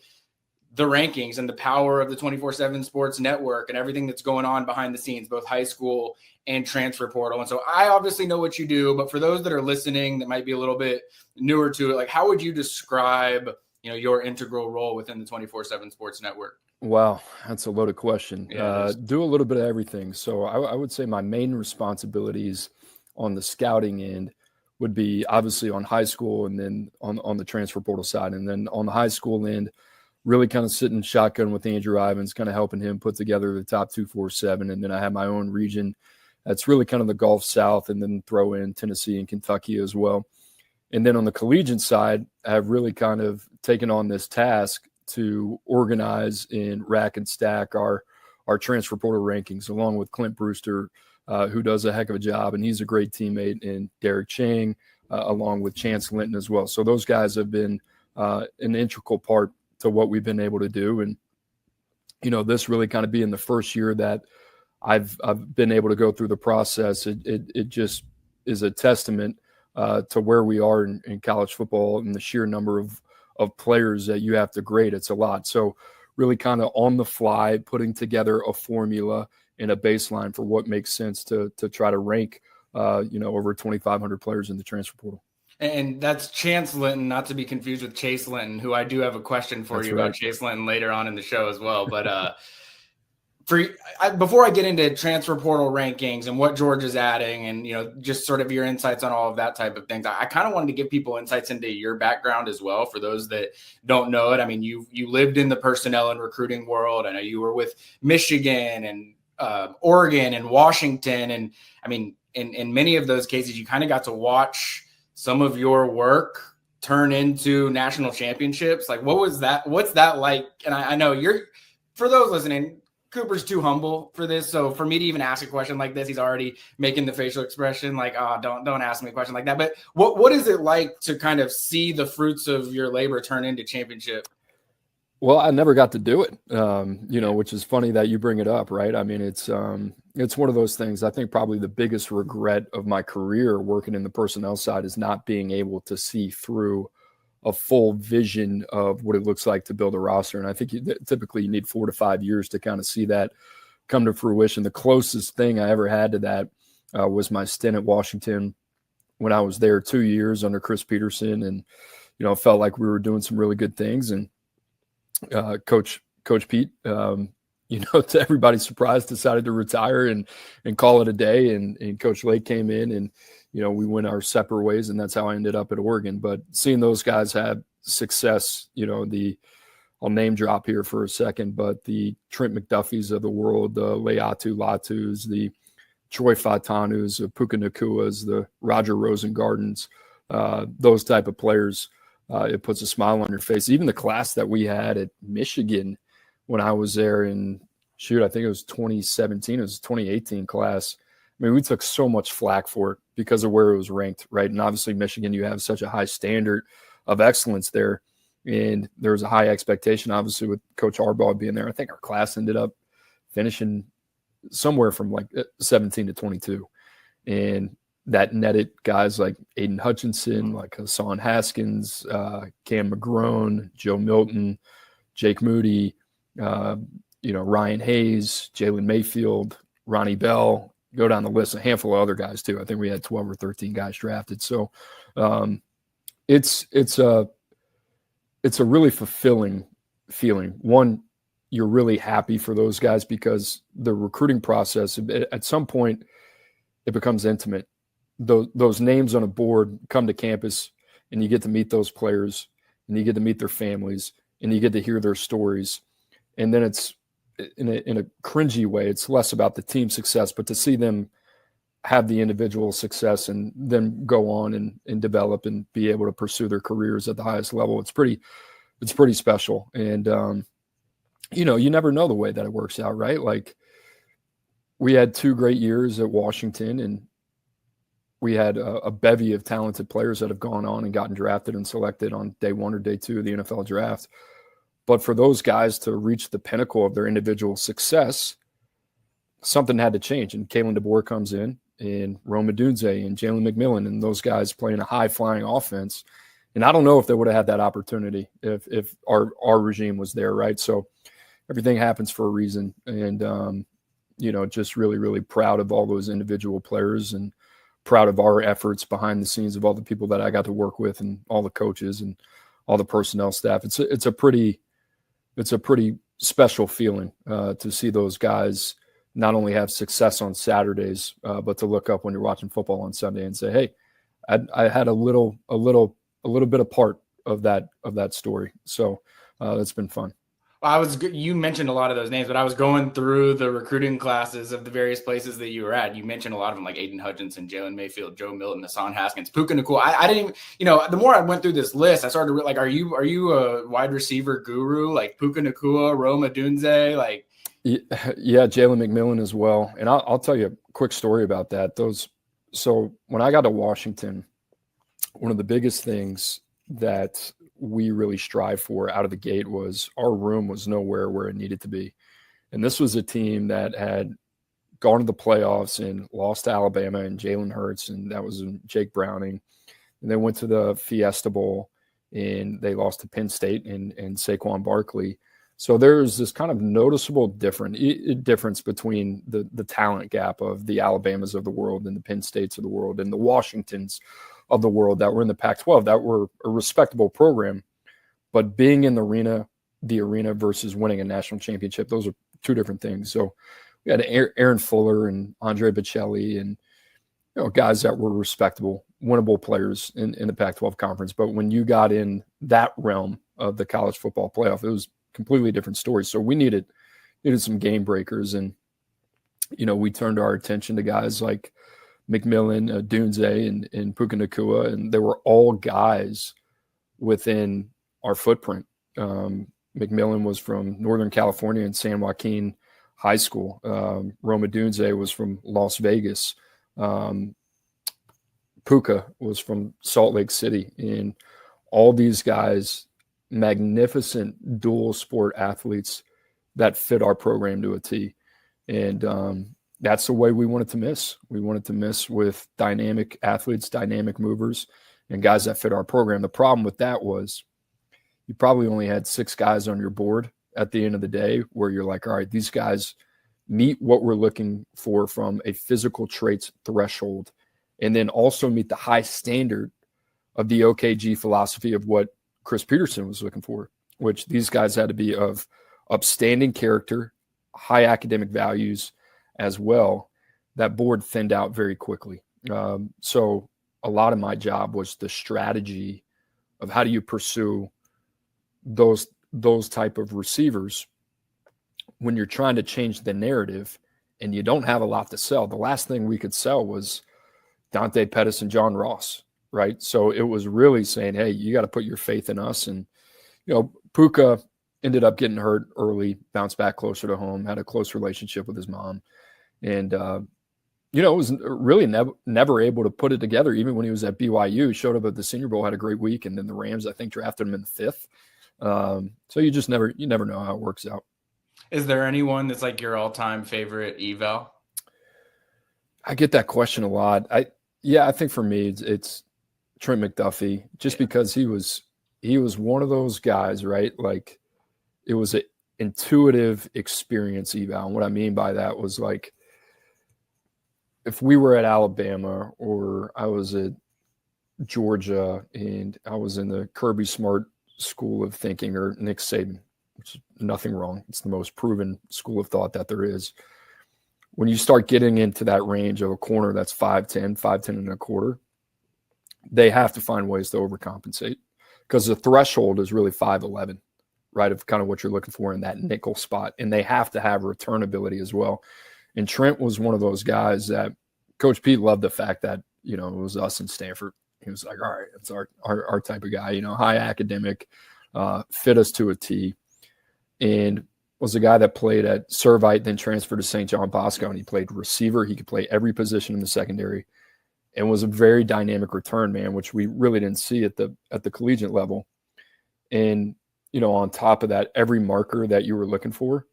the rankings and the power of the 24/7 Sports Network and everything that's going on behind the scenes, both high school and transfer portal. And so I obviously know what you do, but for those that are listening that might be a little bit newer to it, like how would you describe, your integral role within the 24/7 Sports Network? Wow, that's a loaded question. Yeah, do a little bit of everything. So I would say my main responsibilities on the scouting end would be obviously on high school and then on the transfer portal side. And then on the high school end, really kind of sitting shotgun with Andrew Ivans, kind of helping him put together the top 247. And then I have my own region that's really kind of the Gulf South, and then throw in Tennessee and Kentucky as well. And then on the collegiate side, I have really kind of taken on this task to organize and rack and stack our transfer portal rankings, along with Clint Brewster, who does a heck of a job, and he's a great teammate, and Derek Chang, along with Chance Linton as well. So those guys have been an integral part to what we've been able to do. And, this really kind of being the first year that I've been able to go through the process, it just is a testament to where we are in college football and the sheer number of players that you have to grade. It's a lot. So really kind of on the fly, putting together a formula and a baseline for what makes sense to try to rank, over 2,500 players in the transfer portal. And that's Chance Linton, not to be confused with Chase Linton, who I do have a question for you about Chase Linton later on in the show as well. But before I get into transfer portal rankings and what Georgia's adding and, just sort of your insights on all of that type of things, I kind of wanted to give people insights into your background as well. For those that don't know it, I mean, you lived in the personnel and recruiting world. I know you were with Michigan and Oregon and Washington. And I mean, in many of those cases, you kind of got to watch some of your work turn into national championships. Like, what was that? What's that like? And I know for those listening, Cooper's too humble for this. So for me to even ask a question like this, he's already making the facial expression like, oh, don't ask me a question like that. But what is it like to kind of see the fruits of your labor turn into championship? Well, I never got to do it, which is funny that you bring it up, right? I mean, it's one of those things. I think probably the biggest regret of my career working in the personnel side is not being able to see through a full vision of what it looks like to build a roster. And I think typically you need 4 to 5 years to kind of see that come to fruition. The closest thing I ever had to that was my stint at Washington when I was there 2 years under Chris Peterson, and felt like we were doing some really good things. And Coach Pete to everybody's surprise, decided to retire and call it a day. And Coach Lake came in, and, we went our separate ways, and that's how I ended up at Oregon. But seeing those guys have success, I'll name drop here for a second, but the Trent McDuffies of the world, the Leatu Latus, the Troy Faitanus, the Puka Nakuas, the Roger Rosengardens, those type of players, it puts a smile on your face. Even the class that we had at Michigan when I was there in, I think it was 2017, it was 2018 class. I mean, we took so much flack for it because of where it was ranked, right? And obviously Michigan, you have such a high standard of excellence there. And there was a high expectation, obviously, with Coach Harbaugh being there. I think our class ended up finishing somewhere from like 17 to 22. And that netted guys like Aiden Hutchinson, like Hassan Haskins, Cam McGrone, Joe Milton, Jake Moody, Ryan Hayes, Jalen Mayfield, Ronnie Bell, go down the list, a handful of other guys too. I think we had 12 or 13 guys drafted. So it's a really fulfilling feeling. One, you're really happy for those guys because the recruiting process, at some point, it becomes intimate. Those names on a board come to campus, and you get to meet those players, and you get to meet their families, and you get to hear their stories. And then it's in a cringy way. It's less about the team success, but to see them have the individual success and then go on and develop and be able to pursue their careers at the highest level. It's pretty special. And, you never know the way that it works out, right? Like we had 2 great years at Washington, and we had a bevy of talented players that have gone on and gotten drafted and selected on day 1 or day 2 of the NFL draft. But for those guys to reach the pinnacle of their individual success, something had to change. And Kalen DeBoer comes in, and Rome Odunze and Jalen McMillan, and those guys playing a high-flying offense. And I don't know if they would have had that opportunity if our regime was there, right? So everything happens for a reason. And, just really, really proud of all those individual players and proud of our efforts behind the scenes of all the people that I got to work with and all the coaches and all the personnel staff. It's a pretty special feeling to see those guys not only have success on Saturdays, but to look up when you're watching football on Sunday and say, "Hey, I had a little bit of part of that story." So that's been fun. You mentioned a lot of those names, but I was going through the recruiting classes of the various places that you were at. You mentioned a lot of them, like Aiden Hutchinson, Jalen Mayfield, Joe Milton, Hassan Haskins, Puka Nakua. I didn't even, the more I went through this list, I started to like, are you a wide receiver guru? Like Puka Nakua, Rome Odunze, like. Yeah, Jalen McMillan as well. And I'll tell you a quick story about that. So when I got to Washington, one of the biggest things that we really strive for out of the gate was our room was nowhere where it needed to be. And this was a team that had gone to the playoffs and lost to Alabama and Jalen Hurts, and that was in Jake Browning. And they went to the Fiesta Bowl, and they lost to Penn State and Saquon Barkley. So there's this kind of noticeable difference between the talent gap of the Alabamas of the world and the Penn States of the world and the Washingtons of the world that were in the Pac-12, that were a respectable program. But being in the arena versus winning a national championship, those are 2 different things. So we had Aaron Fuller and Andre Bocelli and guys that were respectable, winnable players in the Pac-12 conference. But when you got in that realm of the college football playoff, it was completely different story. So we needed some game breakers, and we turned our attention to guys like McMillan, Dunze, and Puka Nakua, and they were all guys within our footprint. McMillan was from Northern California and San Joaquin High School. Roma Dunze was from Las Vegas. Puka was from Salt Lake City, and all these guys, magnificent dual sport athletes that fit our program to a T. And that's the way we wanted to miss. We wanted to miss with dynamic athletes, dynamic movers, and guys that fit our program. The problem with that was you probably only had 6 guys on your board at the end of the day where you're like, all right, these guys meet what we're looking for from a physical traits threshold, and then also meet the high standard of the OKG philosophy of what Chris Peterson was looking for, which these guys had to be of upstanding character, high academic values as well, that board thinned out very quickly. So a lot of my job was the strategy of how do you pursue those type of receivers when you're trying to change the narrative and you don't have a lot to sell. The last thing we could sell was Dante Pettis and John Ross, right? So it was really saying, hey, you got to put your faith in us. And, Puka ended up getting hurt early, bounced back closer to home, had a close relationship with his mom. And, was really never able to put it together. Even when he was at BYU, showed up at the Senior Bowl, had a great week. And then the Rams, I think, drafted him in the 5th. So you just never know how it works out. Is there anyone that's like your all-time favorite eval? I get that question a lot. I think for me it's Trent McDuffie, just because he was one of those guys, right? Like, it was an intuitive experience eval. And what I mean by that was, like, if we were at Alabama or I was at Georgia and I was in the Kirby Smart school of thinking, or Nick Saban, which is nothing wrong. It's the most proven school of thought that there is. When you start getting into that range of a corner that's 5'10 and a quarter, they have to find ways to overcompensate, because the threshold is really 5'11, right, of kind of what you're looking for in that nickel spot. And they have to have return ability as well. And Trent was one of those guys that Coach Pete loved the fact that, it was us and Stanford. He was like, all right, it's our type of guy, high academic, fit us to a T. And was a guy that played at Servite, then transferred to St. John Bosco, and he played receiver. He could play every position in the secondary, and was a very dynamic return man, which we really didn't see at the collegiate level. And, on top of that, every marker that you were looking for,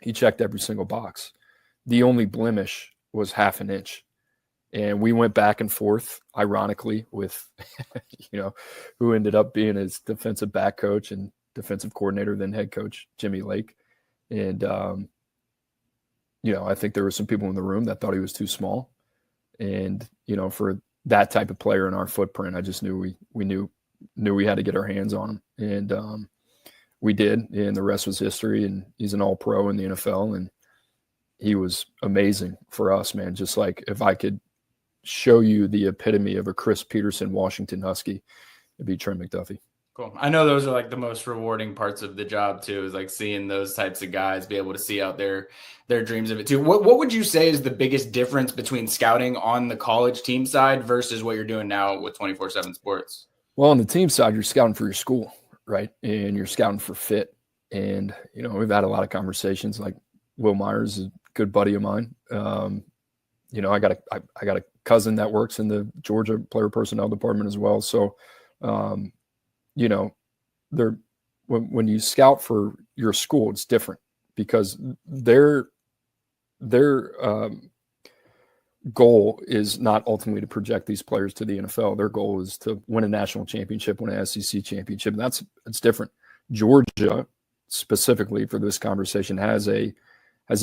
he checked every single box. The only blemish was half an inch. And we went back and forth, ironically, with, who ended up being his defensive back coach and defensive coordinator, then head coach, Jimmy Lake. And, I think there were some people in the room that thought he was too small. And, for that type of player in our footprint, I just knew we knew we had to get our hands on him. And we did, and the rest was history. And he's an all-pro in the NFL, and he was amazing for us, man. Just like, if I could show you the epitome of a Chris Peterson Washington Husky, it'd be Trent McDuffie. Cool. I know those are like the most rewarding parts of the job too, is like seeing those types of guys be able to see out their dreams of it too. What would you say is the biggest difference between scouting on the college team side versus what you're doing now with 24/7 Sports? Well, on the team side, you're scouting for your school, right? And you're scouting for fit. And, we've had a lot of conversations. Like, Will Myers is a good buddy of mine. I got a cousin that works in the Georgia player personnel department as well. So, when you scout for your school, it's different, because their goal is not ultimately to project these players to the NFL. Their goal is to win a national championship, win an SEC championship. And it's different. Georgia, specifically for this conversation, has a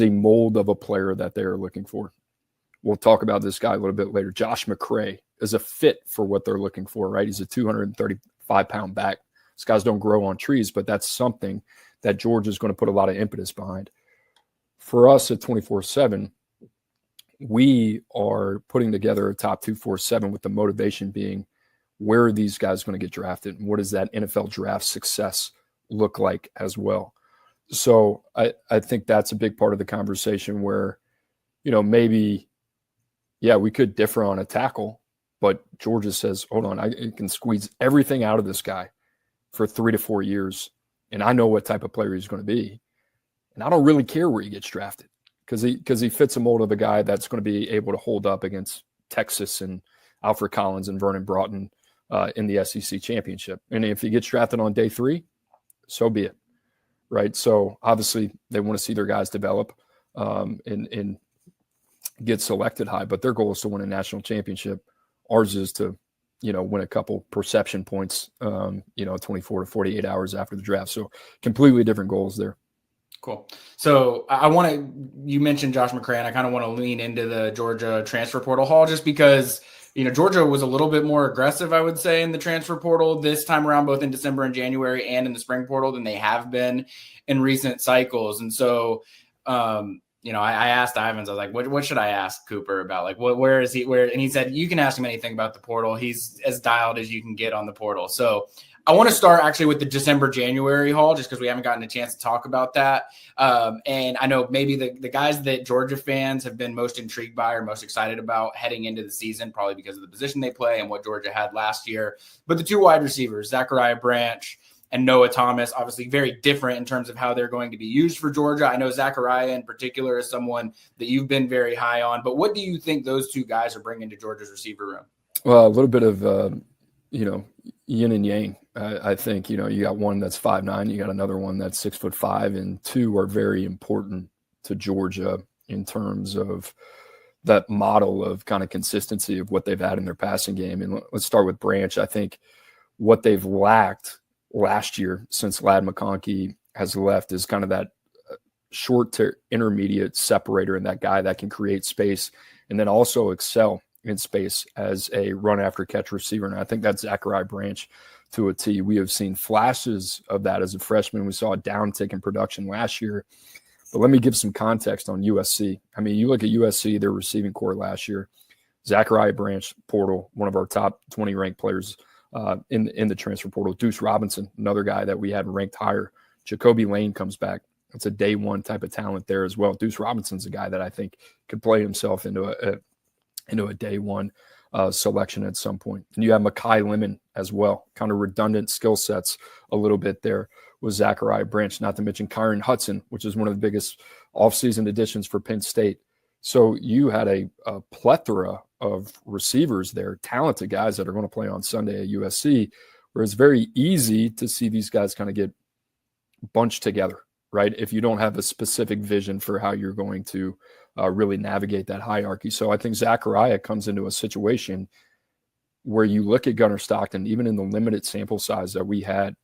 mold of a player that they are looking for. We'll talk about this guy a little bit later. Josh McCray is a fit for what they're looking for, right? He's a 235-pound back. These guys don't grow on trees, but that's something that Georgia is going to put a lot of impetus behind. For us at 24/7, we are putting together a top 247 with the motivation being, where are these guys going to get drafted? And what does that NFL draft success look like as well? So I think that's a big part of the conversation where, maybe, we could differ on a tackle, but Georgia says, hold on, I can squeeze everything out of this guy for 3 to 4 years, and I know what type of player he's going to be. And I don't really care where he gets drafted, because he fits a mold of a guy that's going to be able to hold up against Texas and Alfred Collins and Vernon Broughton in the SEC championship. And if he gets drafted on day 3, so be it, right? So obviously they want to see their guys develop and get selected high, but their goal is to win a national championship. Ours is to, win a couple perception points, 24 to 48 hours after the draft. So completely different goals there. Cool. So you mentioned Josh McCray, and I kind of want to lean into the Georgia transfer portal haul, just because, Georgia was a little bit more aggressive, I would say, in the transfer portal this time around, both in December and January and in the spring portal, than they have been in recent cycles. And so I asked Ivans, I was like, what should I ask Cooper about? Like, where is he? And he said, you can ask him anything about the portal. He's as dialed as you can get on the portal. So I want to start actually with the December-January haul, just because we haven't gotten a chance to talk about that. And I know maybe the guys that Georgia fans have been most intrigued by or most excited about heading into the season, probably because of the position they play and what Georgia had last year. But the two wide receivers, Zachariah Branch and Noah Thomas, obviously very different in terms of how they're going to be used for Georgia. I know Zachariah in particular is someone that you've been very high on, but what do you think those two guys are bringing to Georgia's receiver room? Well, a little bit of, yin and yang. I think, you got one that's 5'9", you got another one that's 6'5", and two are very important to Georgia in terms of that model of kind of consistency of what they've had in their passing game. And let's start with Branch. I think what they've lacked last year since Ladd McConkey has left is kind of that short to intermediate separator and that guy that can create space and then also excel in space as a run after catch receiver. And I think that's Zachariah Branch to a T. We have seen flashes of that as a freshman. We saw a downtick in production last year. But let me give some context on USC. I mean, you look at USC, their receiving core last year, Zachariah Branch, portal, one of our top 20 ranked players in the transfer portal. Deuce Robinson, another guy that we had ranked higher. Jacoby Lane comes back. It's a day one type of talent there as well. Deuce Robinson's a guy that I think could play himself into a day one selection at some point. And you have Mekhi Lemon as well, kind of redundant skill sets a little bit there with Zachariah Branch, not to mention Kyron Hudson, which is one of the biggest offseason additions for Penn State. So you had a plethora of receivers there, talented guys that are going to play on Sunday at USC, where it's very easy to see these guys kind of get bunched together, right? If you don't have a specific vision for how you're going to really navigate that hierarchy. So I think Zachariah comes into a situation where you look at Gunnar Stockton, even in the limited sample size that we had,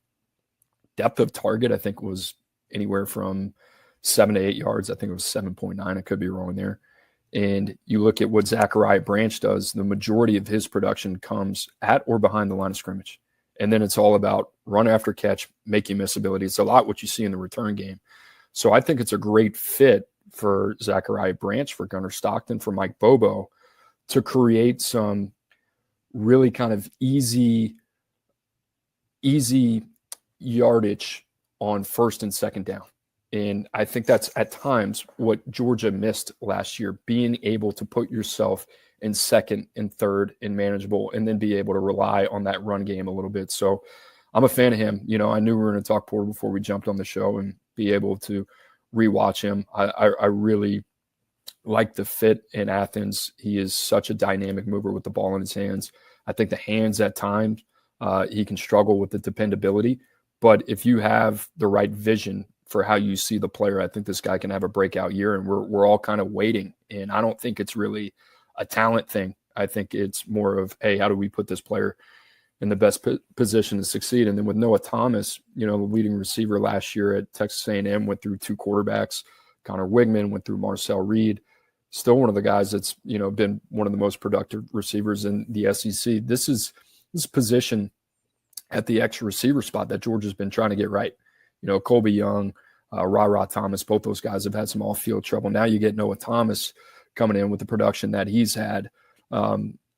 depth of target, I think, was anywhere from 7 to 8 yards. I think it was 7.9. I could be wrong there. And you look at what Zachariah Branch does, the majority of his production comes at or behind the line of scrimmage. And then it's all about run after catch, make you miss ability. It's a lot what you see in the return game. So I think it's a great fit for Zachariah Branch, for Gunnar Stockton, for Mike Bobo to create some really kind of easy yardage on first and second down. And I think that's at times what Georgia missed last year, being able to put yourself in second and third and manageable, and then be able to rely on that run game a little bit. So I'm a fan of him. I knew we were going to talk portal before we jumped on the show and be able to rewatch him. I really like the fit in Athens. He is such a dynamic mover with the ball in his hands. I think the hands at times, he can struggle with the dependability. But if you have the right vision for how you see the player, I think this guy can have a breakout year, and we're all kind of waiting. And I don't think it's really a talent thing. I think it's more of, hey, how do we put this player in the best position to succeed? And then with Noah Thomas, the leading receiver last year at Texas A&M, went through two quarterbacks. Connor Wigman went through Marcel Reed. Still one of the guys that's, been one of the most productive receivers in the SEC. This position at the extra receiver spot that Georgia's been trying to get right. Colby Young, Ra Thomas, both those guys have had some off-field trouble. Now you get Noah Thomas coming in with the production that he's had.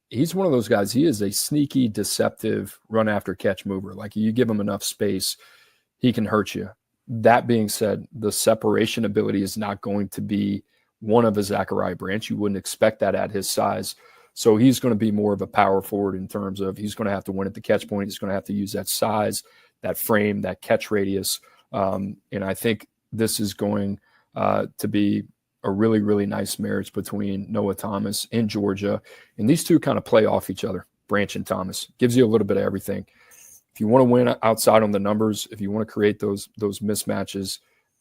He's one of those guys. He is a sneaky, deceptive run-after-catch mover. Like, you give him enough space, he can hurt you. That being said, the separation ability is not going to be one of a Zachariah Branch. You wouldn't expect that at his size. So he's going to be more of a power forward in terms of he's going to have to win at the catch point. He's going to have to use that size, that frame, that catch radius. And I think this is going to be a really, really nice marriage between Noah Thomas and Georgia. And these two kind of play off each other, Branch and Thomas. Gives you a little bit of everything. If you want to win outside on the numbers, if you want to create those mismatches,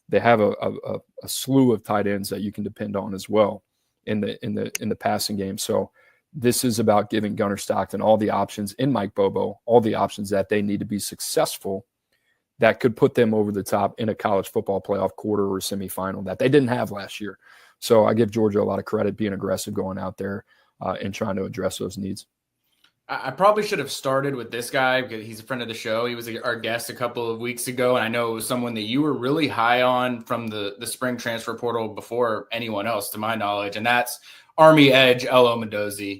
they have a slew of tight ends that you can depend on as well in the passing game. So this is about giving Gunnar Stockton all the options, and Mike Bobo all the options that they need to be successful, that could put them over the top in a college football playoff quarter or semifinal that they didn't have last year. So I give Georgia a lot of credit being aggressive going out there and trying to address those needs. I probably should have started with this guy because he's a friend of the show. He was our guest a couple of weeks ago, and I know it was someone that you were really high on from the spring transfer portal before anyone else, to my knowledge, and that's Army Edge Elo Mendoza.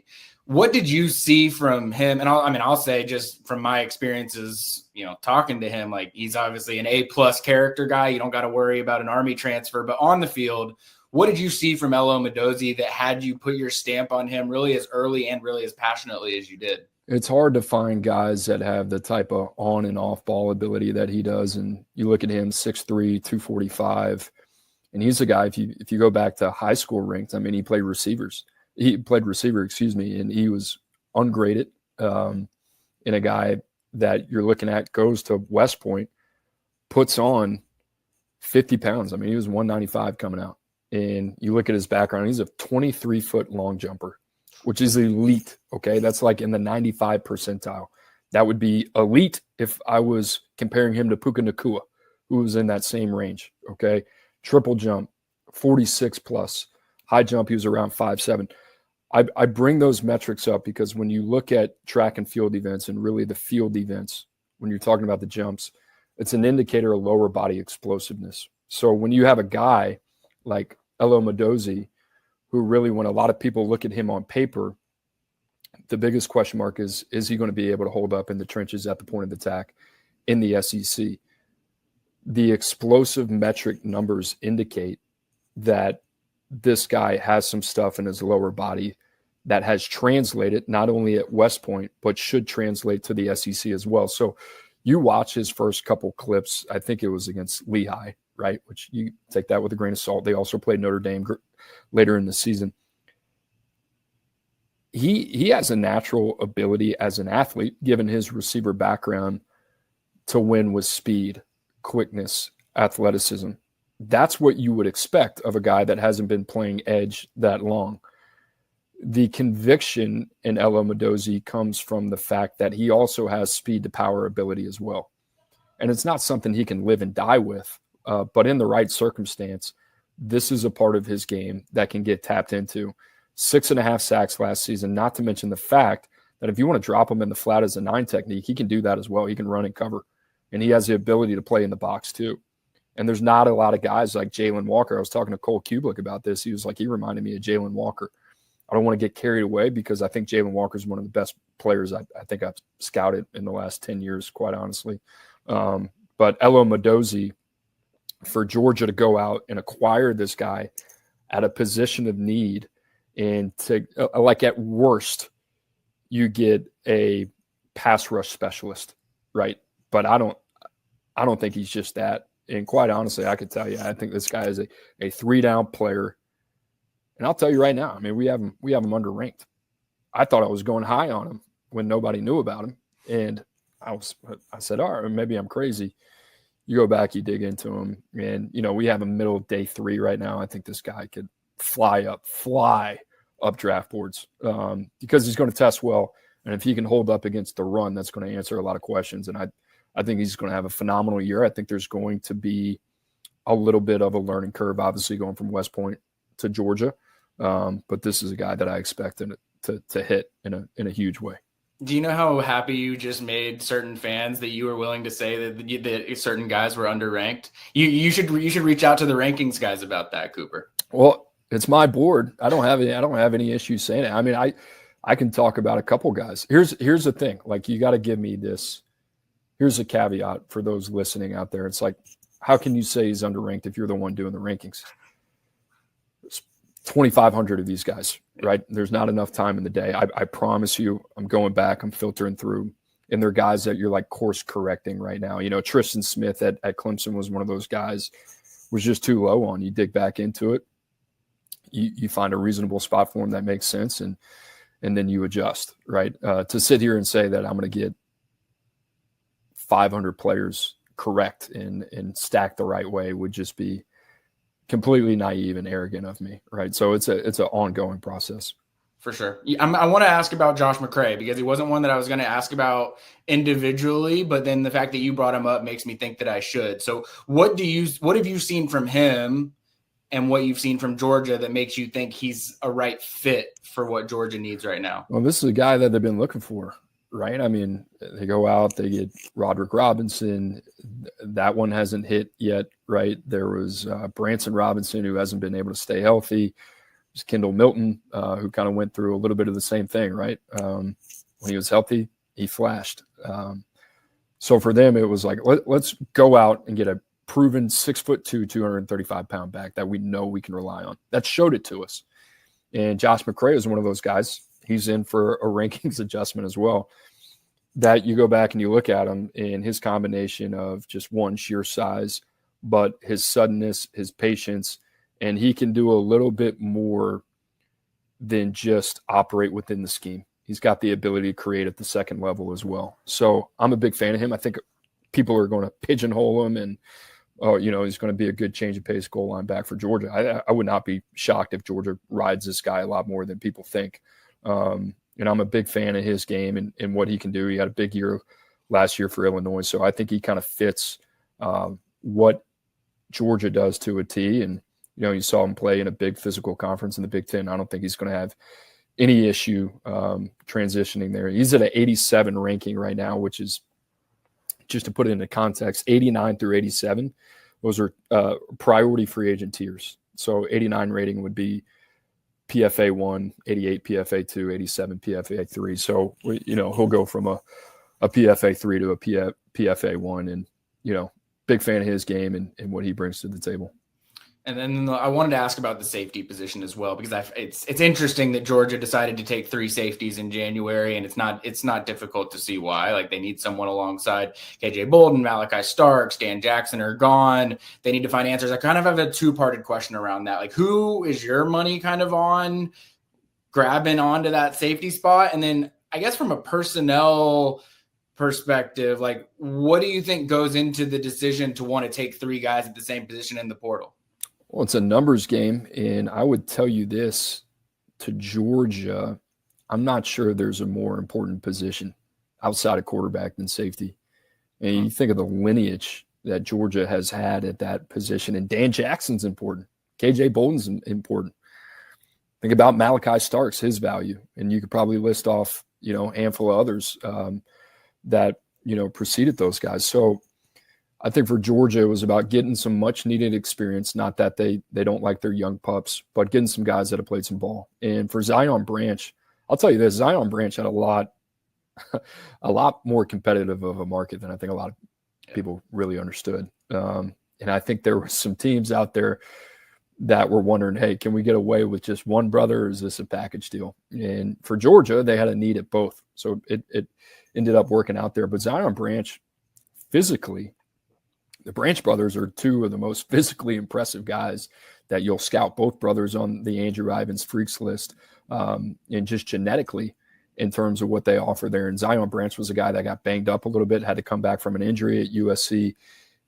What did you see from him? And I'll say just from my experiences, talking to him, like he's obviously an A+ character guy. You don't got to worry about an Army transfer, but on the field, what did you see from Elo Mendoza that had you put your stamp on him really as early and really as passionately as you did? It's hard to find guys that have the type of on and off ball ability that he does. And you look at him, 6'3", 245, and he's a guy, if you go back to high school ranked, he played receiver, and he was ungraded. And a guy that you're looking at goes to West Point, puts on 50 pounds. He was 195 coming out. And you look at his background, he's a 23-foot long jumper, which is elite, okay? That's like in the 95 percentile. That would be elite if I was comparing him to Puka Nacua, who was in that same range, okay? Triple jump, 46 plus. High jump, he was around 5'7". I bring those metrics up because when you look at track and field events and really the field events, when you're talking about the jumps, it's an indicator of lower body explosiveness. So when you have a guy like Elo Mendoza, who really, when a lot of people look at him on paper, the biggest question mark is he going to be able to hold up in the trenches at the point of attack in the SEC? The explosive metric numbers indicate that this guy has some stuff in his lower body that has translated not only at West Point, but should translate to the SEC as well. So you watch his first couple clips, I think it was against Lehigh, right? Which you take that with a grain of salt. They also played Notre Dame later in the season. He has a natural ability as an athlete, given his receiver background, to win with speed, quickness, athleticism. That's what you would expect of a guy that hasn't been playing edge that long. The conviction in Elo Mendoza comes from the fact that he also has speed to power ability as well. And it's not something he can live and die with. But in the right circumstance, this is a part of his game that can get tapped into. 6.5 sacks last season, not to mention the fact that if you want to drop him in the flat as a 9 technique, he can do that as well. He can run and cover. And he has the ability to play in the box too. And there's not a lot of guys like Jalen Walker. I was talking to Cole Kublik about this. He was like, he reminded me of Jalen Walker. I don't want to get carried away because I think Jalen Walker is one of the best players I think I've scouted in the last 10 years, quite honestly. But Elo Mendoza, for Georgia to go out and acquire this guy at a position of need, and to like at worst, you get a pass rush specialist, right? But I don't think he's just that. And quite honestly, I could tell you, I think this guy is a 3-down player. And I'll tell you right now, we have him underranked. I thought I was going high on him when nobody knew about him, and I said, all right, maybe I'm crazy. You go back, you dig into him, and, we have him middle of day 3 right now. I think this guy could fly up draft boards because he's going to test well. And if he can hold up against the run, that's going to answer a lot of questions. And I think he's going to have a phenomenal year. I think there's going to be a little bit of a learning curve, obviously, going from West Point to Georgia. But this is a guy that I expect to hit in a huge way. Do you know how happy you just made certain fans that you were willing to say that certain guys were underranked? You should reach out to the rankings guys about that, Cooper. Well, it's my board. I don't have any issues saying it. I can talk about a couple guys. Here's the thing. Like, you got to give me this. Here's a caveat for those listening out there. It's like, how can you say he's underranked if you're the one doing the rankings? 2,500 of these guys, right? There's not enough time in the day. I promise you, I'm going back, I'm filtering through, and they're guys that you're like course correcting right now. Tristan Smith at Clemson was one of those guys, was just too low on. You dig back into it, you find a reasonable spot for him that makes sense, and then you adjust, right? To sit here and say that I'm going to get 500 players correct and stacked the right way would just be completely naive and arrogant of me, right? So it's an ongoing process. For sure. I want to ask about Josh McCray because he wasn't one that I was going to ask about individually, but then the fact that you brought him up makes me think that I should. So what have you seen from him and what you've seen from Georgia that makes you think he's a right fit for what Georgia needs right now? Well, this is a guy that they've been looking for, right? I mean, they go out, they get Roderick Robinson. That one hasn't hit yet, right? There was Branson Robinson, who hasn't been able to stay healthy. There's Kendall Milton, who kind of went through a little bit of the same thing, right? When he was healthy, he flashed. So for them, it was like, let's go out and get a proven 6'2", 235-pound back that we know we can rely on. That showed it to us. And Josh McCray is one of those guys. He's in for a rankings adjustment as well. That you go back and you look at him and his combination of just one, sheer size, but his suddenness, his patience, and he can do a little bit more than just operate within the scheme. He's got the ability to create at the second level as well. So I'm a big fan of him. I think people are going to pigeonhole him and, he's going to be a good change of pace goal line back for Georgia. I would not be shocked if Georgia rides this guy a lot more than people think. And I'm a big fan of his game and what he can do. He had a big year last year for Illinois. So I think he kind of fits what Georgia does to a T. And, you saw him play in a big physical conference in the Big Ten. I don't think he's going to have any issue transitioning there. He's at an 87 ranking right now, which is, just to put it into context, 89 through 87, those are priority free agent tiers. So 89 rating would be PFA 1, 88 PFA 2, 87 PFA 3. So, he'll go from a PFA 3 to a PFA 1 and, big fan of his game and what he brings to the table. And then I wanted to ask about the safety position as well, because it's interesting that Georgia decided to take 3 safeties in January, and it's not difficult to see why. Like, they need someone alongside KJ Bolden, Malachi Starks, Dan Jackson are gone. They need to find answers. I kind of have a 2-parted question around that. Like, who is your money kind of on grabbing onto that safety spot? And then I guess from a personnel perspective, like, what do you think goes into the decision to want to take 3 guys at the same position in the portal? Well, it's a numbers game, and I would tell you this, to Georgia, I'm not sure there's a more important position outside of quarterback than safety. And you think of the lineage that Georgia has had at that position, and Dan Jackson's important. KJ Bolden's important. Think about Malachi Starks, his value, and you could probably list off, a handful of others that, preceded those guys. So I think for Georgia, it was about getting some much-needed experience, not that they don't like their young pups, but getting some guys that have played some ball. And for Zion Branch, I'll tell you this, Zion Branch had a lot more competitive of a market than I think a lot of people really understood. And I think there were some teams out there that were wondering, hey, can we get away with just one brother, or is this a package deal? And for Georgia, they had a need at both. So it ended up working out there. But Zion Branch, physically, the Branch brothers are 2 of the most physically impressive guys that you'll scout. Both brothers on the Andrew Ivins Freaks list, and just genetically in terms of what they offer there. And Zion Branch was a guy that got banged up a little bit, had to come back from an injury at USC.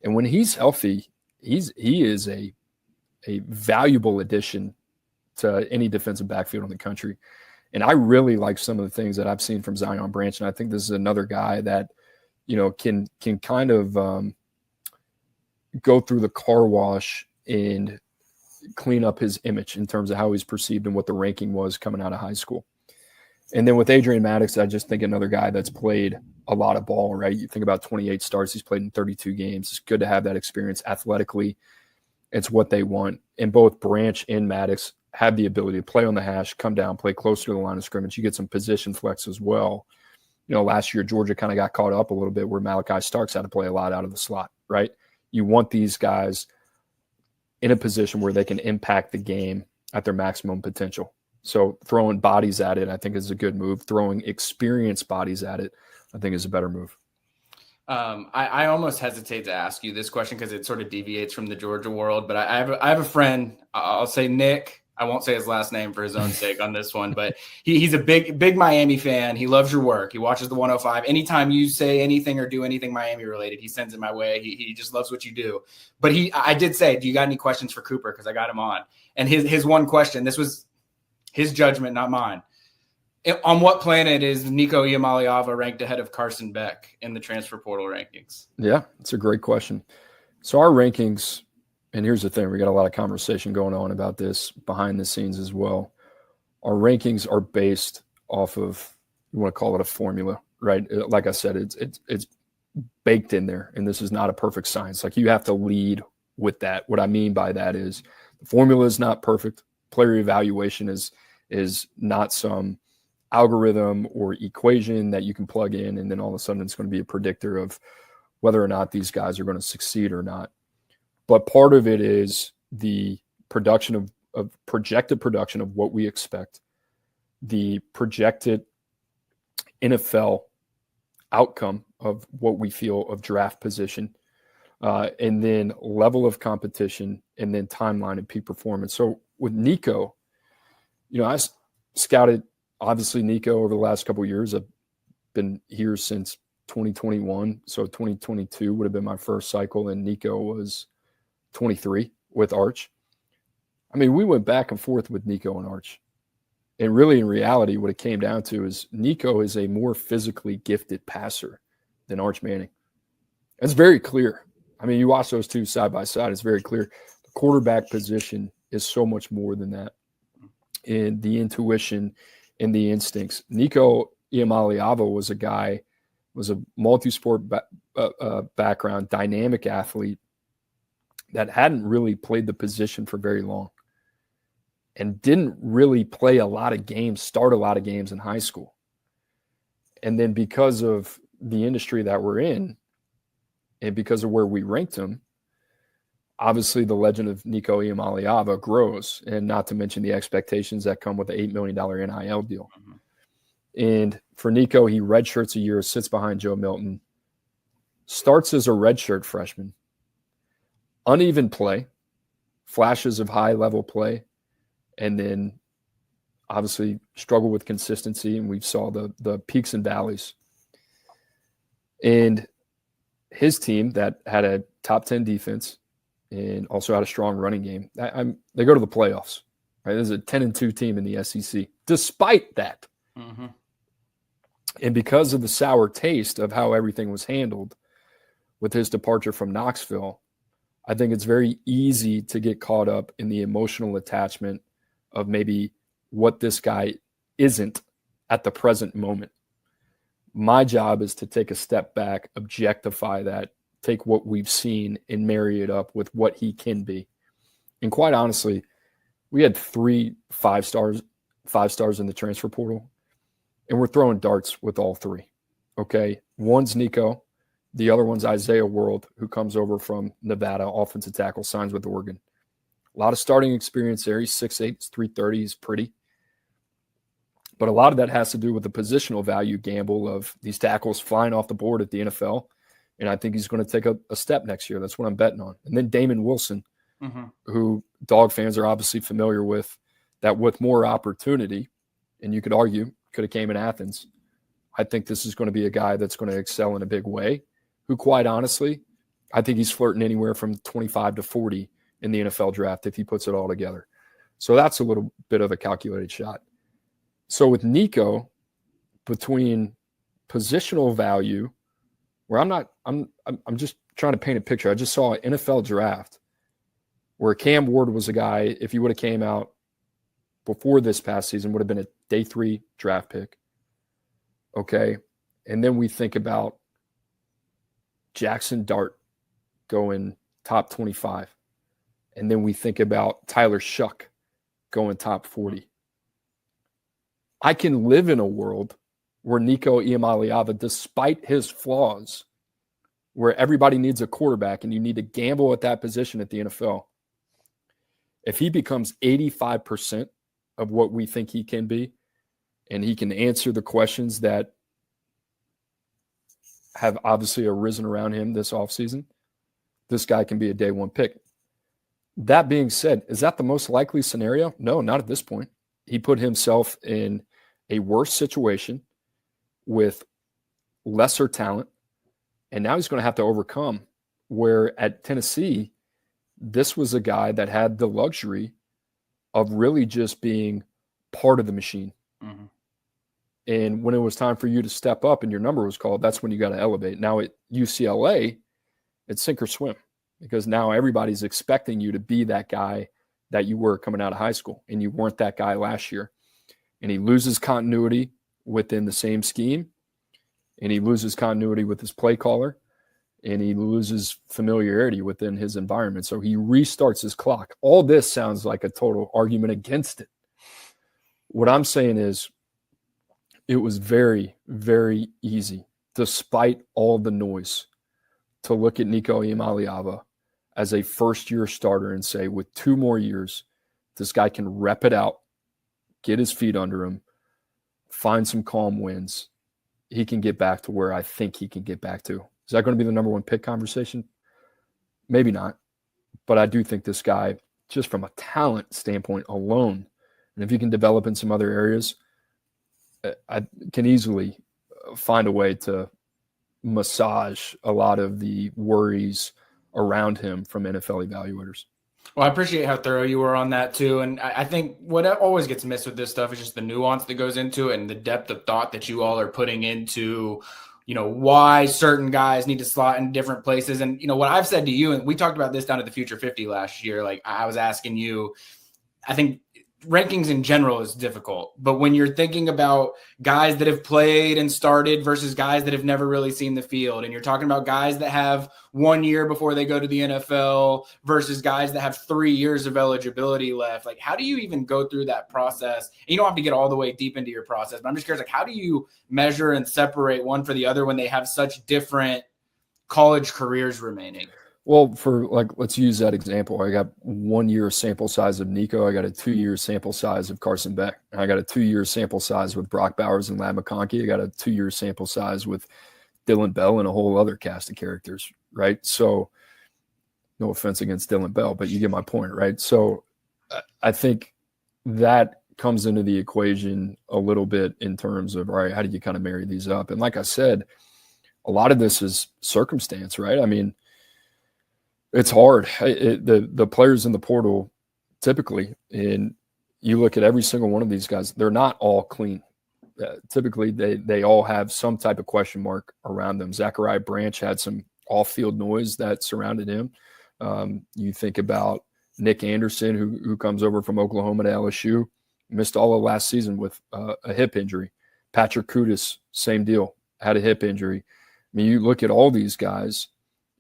And when he's healthy, he is a valuable addition to any defensive backfield in the country. And I really like some of the things that I've seen from Zion Branch. And I think this is another guy that, can kind of go through the car wash and clean up his image in terms of how he's perceived and what the ranking was coming out of high school. And then with Adrian Maddox, I just think another guy that's played a lot of ball, right? You think about 28 starts. He's played in 32 games. It's good to have that experience athletically. It's what they want. And both Branch and Maddox have the ability to play on the hash, come down, play closer to the line of scrimmage. You get some position flex as well. Last year, Georgia kind of got caught up a little bit where Malachi Starks had to play a lot out of the slot, right? You want these guys in a position where they can impact the game at their maximum potential. So throwing bodies at it, I think, is a good move. Throwing experienced bodies at it, I think, is a better move. I almost hesitate to ask you this question because it sort of deviates from the Georgia world, but I have a friend, I'll say Nick. I won't say his last name for his own sake on this one, but he's a big Miami fan. He loves your work. He watches the 105. Anytime you say anything or do anything Miami related, he sends it my way. He just loves what you do. But I did say, do you got any questions for Cooper? Because I got him on. And his one question, this was his judgment, not mine. On what planet is Nico Iamaleava ranked ahead of Carson Beck in the transfer portal rankings? Yeah, it's a great question. So our rankings and here's the thing, we got a lot of conversation going on about this behind the scenes as well. Our rankings are based off of, you want to call it a formula, right? Like I said, it's baked in there, and this is not a perfect science. Like, you have to lead with that. What I mean by that is the formula is not perfect. Player evaluation is not some algorithm or equation that you can plug in and then all of a sudden it's going to be a predictor of whether or not these guys are going to succeed or not. But part of it is the production of projected production of what we expect, the projected NFL outcome of what we feel of draft position, and then level of competition, and then timeline and peak performance. So with Nico, I scouted, obviously, Nico over the last couple of years. I've been here since 2021. So 2022 would have been my first cycle, and Nico was 23 with Arch. I mean, we went back and forth with Nico and Arch. And really, in reality, what it came down to is Nico is a more physically gifted passer than Arch Manning. It's very clear. I mean, you watch those two side by side, it's very clear. The quarterback position is so much more than that. And the intuition and the instincts. Nico Iamaleava was a multi-sport background, dynamic athlete that hadn't really played the position for very long and didn't really play a lot of games, start a lot of games in high school. And then because of the industry that we're in and because of where we ranked him, obviously the legend of Nico Iamaleava grows, and not to mention the expectations that come with the $8 million NIL deal. Mm-hmm. And for Nico, he redshirts a year, sits behind Joe Milton, starts as a redshirt freshman, uneven play, flashes of high-level play, and then obviously struggle with consistency, and we saw the peaks and valleys. And his team that had a top 10 defense and also had a strong running game, they go to the playoffs. Right? There's a 10-2 team in the SEC. Despite that, mm-hmm. And because of the sour taste of how everything was handled with his departure from Knoxville, I think it's very easy to get caught up in the emotional attachment of maybe what this guy isn't at the present moment. My job is to take a step back, objectify that, take what we've seen and marry it up with what he can be. And quite honestly, we had 3 5 stars in the transfer portal, and we're throwing darts with all 3. Okay. One's Nico. The other one's Isaiah World, who comes over from Nevada, offensive tackle, signs with Oregon. A lot of starting experience there. He's 6'8", 330. He's pretty. But a lot of that has to do with the positional value gamble of these tackles flying off the board at the NFL. And I think he's going to take a step next year. That's what I'm betting on. And then Damon Wilson, mm-hmm. who Dog fans are obviously familiar with, that with more opportunity, and you could argue could have came in Athens, I think this is going to be a guy that's going to excel in a big way, who quite honestly, I think he's flirting anywhere from 25 to 40 in the NFL draft if he puts it all together. So that's a little bit of a calculated shot. So with Nico, between positional value, where I'm just trying to paint a picture. I just saw an NFL draft where Cam Ward was a guy, if he would have came out before this past season, would have been a day 3 draft pick. Okay. And then we think about Jackson Dart going top 25. And then we think about Tyler Shuck going top 40. I can live in a world where Nico Iamaleava, despite his flaws, where everybody needs a quarterback and you need to gamble at that position at the NFL, if he becomes 85% of what we think he can be, and he can answer the questions that have obviously arisen around him this offseason, this guy can be a day 1 pick. That being said, is that the most likely scenario? No, not at this point. He put himself in a worse situation with lesser talent, and now he's going to have to overcome where at Tennessee, this was a guy that had the luxury of really just being part of the machine. Mm-hmm. And when it was time for you to step up and your number was called, that's when you got to elevate. Now at UCLA, it's sink or swim. because now everybody's expecting you to be that guy that you were coming out of high school, and you weren't that guy last year. And he loses continuity within the same scheme, and he loses continuity with his play caller, and he loses familiarity within his environment. So he restarts his clock. All this sounds like a total argument against it. What I'm saying is it was very, very easy, despite all the noise, to look at Nico Iamaleava as a first-year starter and say, with 2 more years, this guy can rep it out, get his feet under him, find some calm wins. He can get back to where I think he can get back to. Is that going to be the number 1 pick conversation? Maybe not. But I do think this guy, just from a talent standpoint alone, and if he can develop in some other areas, I can easily find a way to massage a lot of the worries around him from NFL evaluators. Well, I appreciate how thorough you were on that too. And I think what always gets missed with this stuff is just the nuance that goes into it and the depth of thought that you all are putting into, why certain guys need to slot in different places. And, what I've said to you, and we talked about this down at the Future 50 last year, like I was asking you, I think rankings in general is difficult, but when you're thinking about guys that have played and started versus guys that have never really seen the field, and you're talking about guys that have 1 year before they go to the NFL versus guys that have 3 years of eligibility left, like how do you even go through that process? And you don't have to get all the way deep into your process, but I'm just curious, like how do you measure and separate one for the other when they have such different college careers remaining? Well, let's use that example. I got 1 year sample size of Nico. I got a 2 year sample size of Carson Beck. I got a 2 year sample size with Brock Bowers and Ladd McConkey. I got a 2 year sample size with Dylan Bell and a whole other cast of characters, right? So no offense against Dylan Bell, but you get my point, right? So I think that comes into the equation a little bit in terms of, all right, how do you kind of marry these up? And like I said, a lot of this is circumstance, right? I mean, it's hard. The players in the portal typically, and you look at every single one of these guys, they're not all clean. Typically, they all have some type of question mark around them. Zachariah Branch had some off-field noise that surrounded him. You think about Nick Anderson, who comes over from Oklahoma to LSU, missed all of last season with a hip injury. Patrick Kudus, same deal, had a hip injury. I mean, you look at all these guys,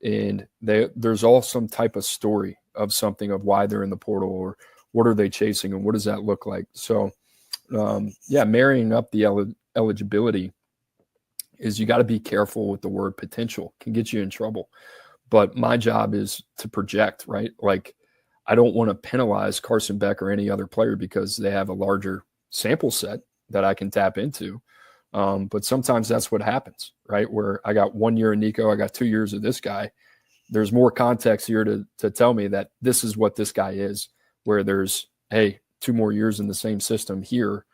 and there's all some type of story of something of why they're in the portal or what are they chasing and what does that look like. So, marrying up the eligibility is you got to be careful with the word potential. It can get you in trouble. But my job is to project, right? Like I don't want to penalize Carson Beck or any other player because they have a larger sample set that I can tap into. But sometimes that's what happens, right? Where I got 1 year of Nico, I got 2 years of this guy. There's more context here to tell me that this is what this guy is, where there's, hey, 2 more years in the same system here.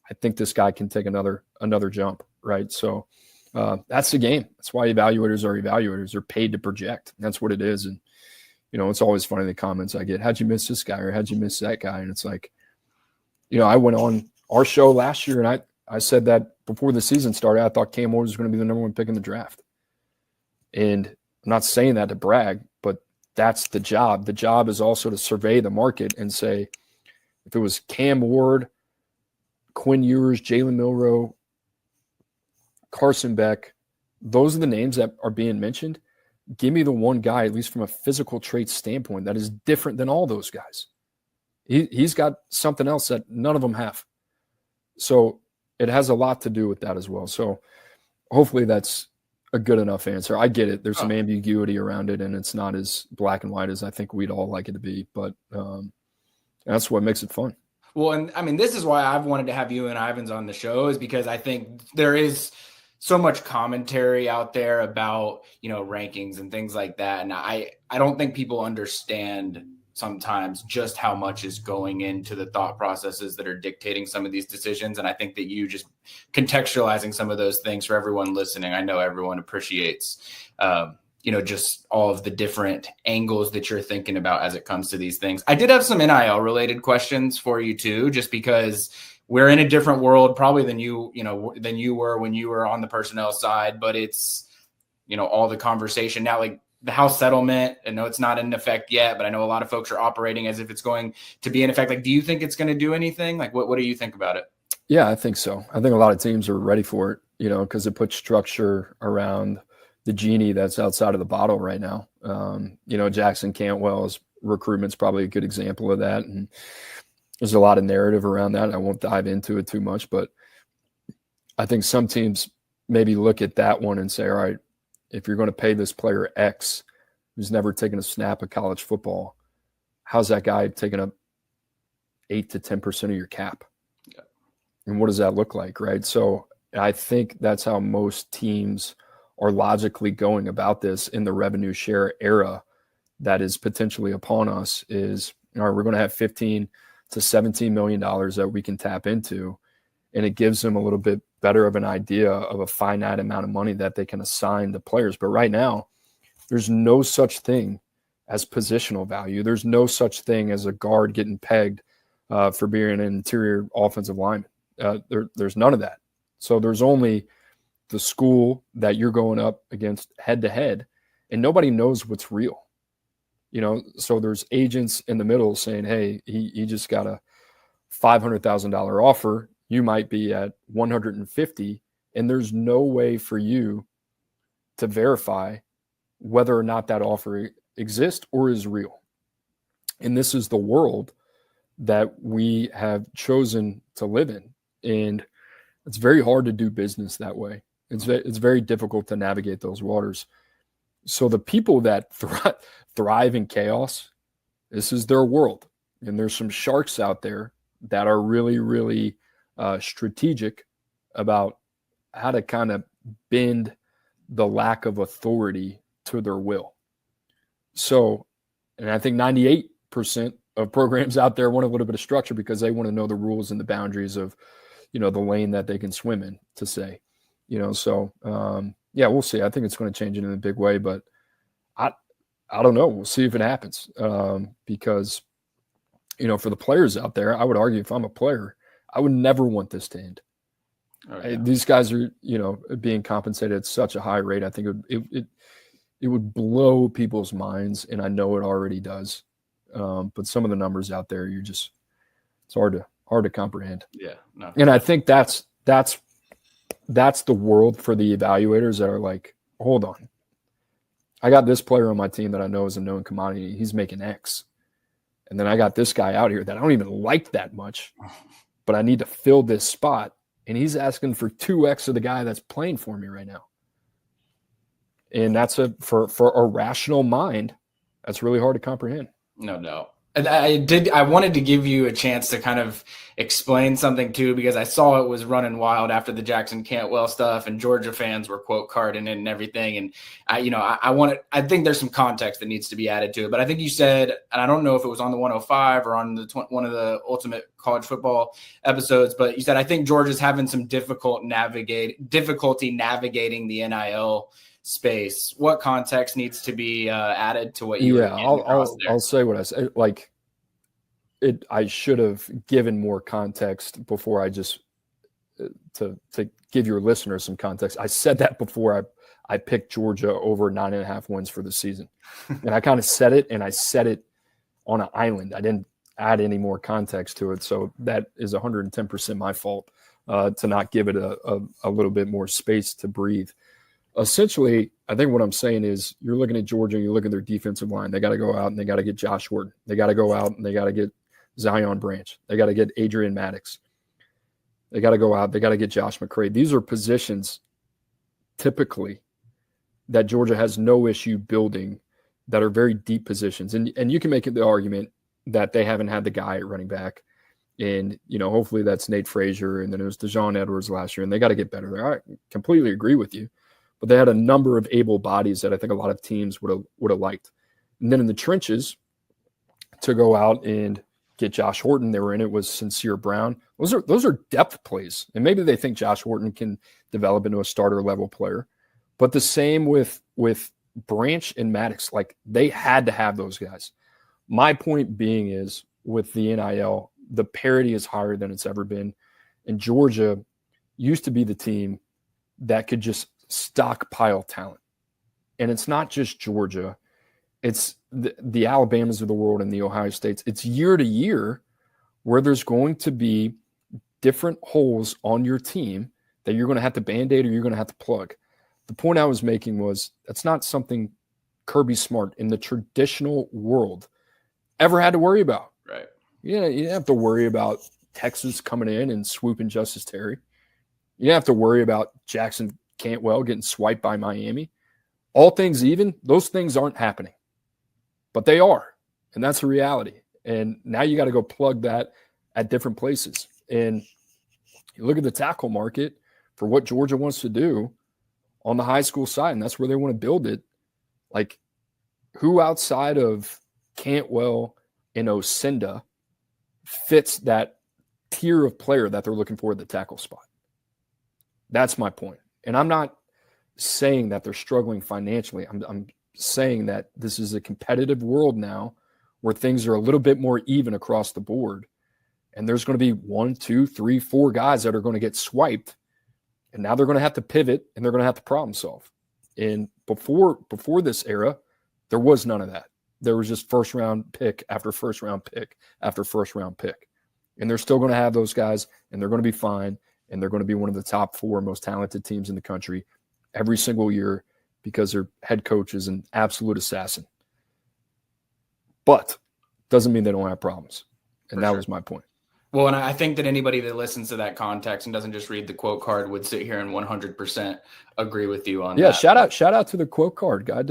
I think this guy can take another jump, right? So that's the game. That's why evaluators are evaluators. They're paid to project. That's what it is. And, it's always funny the comments I get, how'd you miss this guy or how'd you miss that guy? And it's like, I went on our show last year and I said that before the season started, I thought Cam Ward was going to be the number 1 pick in the draft. And I'm not saying that to brag, but that's the job. The job is also to survey the market and say, if it was Cam Ward, Quinn Ewers, Jalen Milroe, Carson Beck, those are the names that are being mentioned. Give me the one guy, at least from a physical trait standpoint, that is different than all those guys. He's got something else that none of them have. So it has a lot to do with that as well. So hopefully that's a good enough answer. I get it. There's some ambiguity around it, and it's not as black and white as I think we'd all like it to be. But that's what makes it fun. Well, and I mean, this is why I've wanted to have you and Ivans on the show, is because I think there is so much commentary out there about, rankings and things like that. And I don't think people understand sometimes just how much is going into the thought processes that are dictating some of these decisions. And I think that you just contextualizing some of those things for everyone listening, I know everyone appreciates, just all of the different angles that you're thinking about as it comes to these things. I did have some NIL related questions for you too, just because we're in a different world probably than you were when you were on the personnel side, but it's, all the conversation now, like the House settlement. I know it's not in effect yet, but I know a lot of folks are operating as if it's going to be in effect. Like, do you think it's going to do anything? Like, what do you think about it? Yeah, I think so. I think a lot of teams are ready for it, because it puts structure around the genie that's outside of the bottle right now. Jackson Cantwell's recruitment's probably a good example of that. And there's a lot of narrative around that. I won't dive into it too much, but I think some teams maybe look at that one and say, all right, if you're going to pay this player X who's never taken a snap of college football, how's that guy taking up 8 to 10% of your cap? Yeah. And what does that look like, right? So I think that's how most teams are logically going about this in the revenue share era that is potentially upon us is, all right, we're going to have $15 to $17 million that we can tap into. And it gives them a little bit better of an idea of a finite amount of money that they can assign to players. But right now, there's no such thing as positional value. There's no such thing as a guard getting pegged for being an interior offensive lineman. There's none of that. So there's only the school that you're going up against head to head, and nobody knows what's real. So there's agents in the middle saying, hey, he just got a $500,000 offer. You might be at 150, and there's no way for you to verify whether or not that offer exists or is real. And this is the world that we have chosen to live in. And it's very hard to do business that way. It's very difficult to navigate those waters. So the people that thrive in chaos, this is their world. And there's some sharks out there that are really, really strategic about how to kind of bend the lack of authority to their will. So, and I think 98% of programs out there want a little bit of structure because they want to know the rules and the boundaries of, the lane that they can swim in, to say, so we'll see. I think it's going to change it in a big way, but I don't know. We'll see if it happens because, for the players out there, I would argue if I'm a player, I would never want this to end. Oh, yeah. These guys are, being compensated at such a high rate. I think it would blow people's minds, and I know it already does. But some of the numbers out there, it's hard to comprehend. Yeah. No. And I think that's the world for the evaluators that are like, hold on. I got this player on my team that I know is a known commodity. He's making X. And then I got this guy out here that I don't even like that much, but I need to fill this spot. And he's asking for 2X of the guy that's playing for me right now. And that's for a rational mind, that's really hard to comprehend. No doubt. I wanted to give you a chance to kind of explain something too, because I saw it was running wild after the Jackson Cantwell stuff, and Georgia fans were quote carding it and everything. And I think there's some context that needs to be added to it. But I think you said, and I don't know if it was on the 105 or on one of the Ultimate College Football episodes, but you said, I think Georgia's having some difficulty navigating the NIL space. What context needs to be added to what you were getting across there? I'll say what I said. Like I should have given more context before I just to give your listeners some context. I said that before I picked Georgia over 9.5 wins for the season. And I kind of said it, and I said it on an island. I didn't add any more context to it. So that is 110% my fault to not give it a little bit more space to breathe. Essentially, I think what I'm saying is you're looking at Georgia, you look at their defensive line. They got to go out and they got to get Josh Horton. They got to go out and they got to get Zion Branch. They got to get Adrian Maddox. They got to go out. They got to get Josh McCray. These are positions typically that Georgia has no issue building that are very deep positions. And you can make the argument that they haven't had the guy at running back. And, hopefully that's Nate Frazier. And then it was DeJohn Edwards last year. And they got to get better there. I completely agree with you. But they had a number of able bodies that I think a lot of teams would have liked. And then in the trenches, to go out and get Josh Horton, they were in it with Sincere Brown. Those are depth plays. And maybe they think Josh Horton can develop into a starter level player. But the same with Branch and Maddox. Like, they had to have those guys. My point being is, with the NIL, the parity is higher than it's ever been. And Georgia used to be the team that could just stockpile talent. and it's not just Georgia. It's the Alabamas of the world and the Ohio States. It's year to year where there's going to be different holes on your team that you're going to have to Band-Aid or you're going to have to plug. The point I was making was that's not something Kirby Smart in the traditional world ever had to worry about. Right. Yeah, you didn't have to worry about Texas coming in and swooping Justice Terry. You didn't have to worry about Jackson Cantwell getting swiped by Miami. All things even, those things aren't happening. But they are, and that's a reality. And now you got to go plug that at different places. And you look at the tackle market for what Georgia wants to do on the high school side, and that's where they want to build it. Like, who outside of Cantwell and Osenda fits that tier of player that they're looking for at the tackle spot? That's my point. And I'm not saying that they're struggling financially. I'm saying that this is a competitive world now where things are a little bit more even across the board. And there's going to be 1, 2, 3, 4 guys that are going to get swiped. And now they're going to have to pivot and they're going to have to problem solve. And before this era, there was none of that. There was just first round pick after first round pick after first round pick. And they're still going to have those guys, and they're going to be fine. And they're going to be one of the top 4 most talented teams in the country every single year because their head coach is an absolute assassin. But doesn't mean they don't have problems. And that was my point. Well, and I think that anybody that listens to that context and doesn't just read the quote card would sit here and 100% agree with you on that. Yeah, shout out to the quote card guy.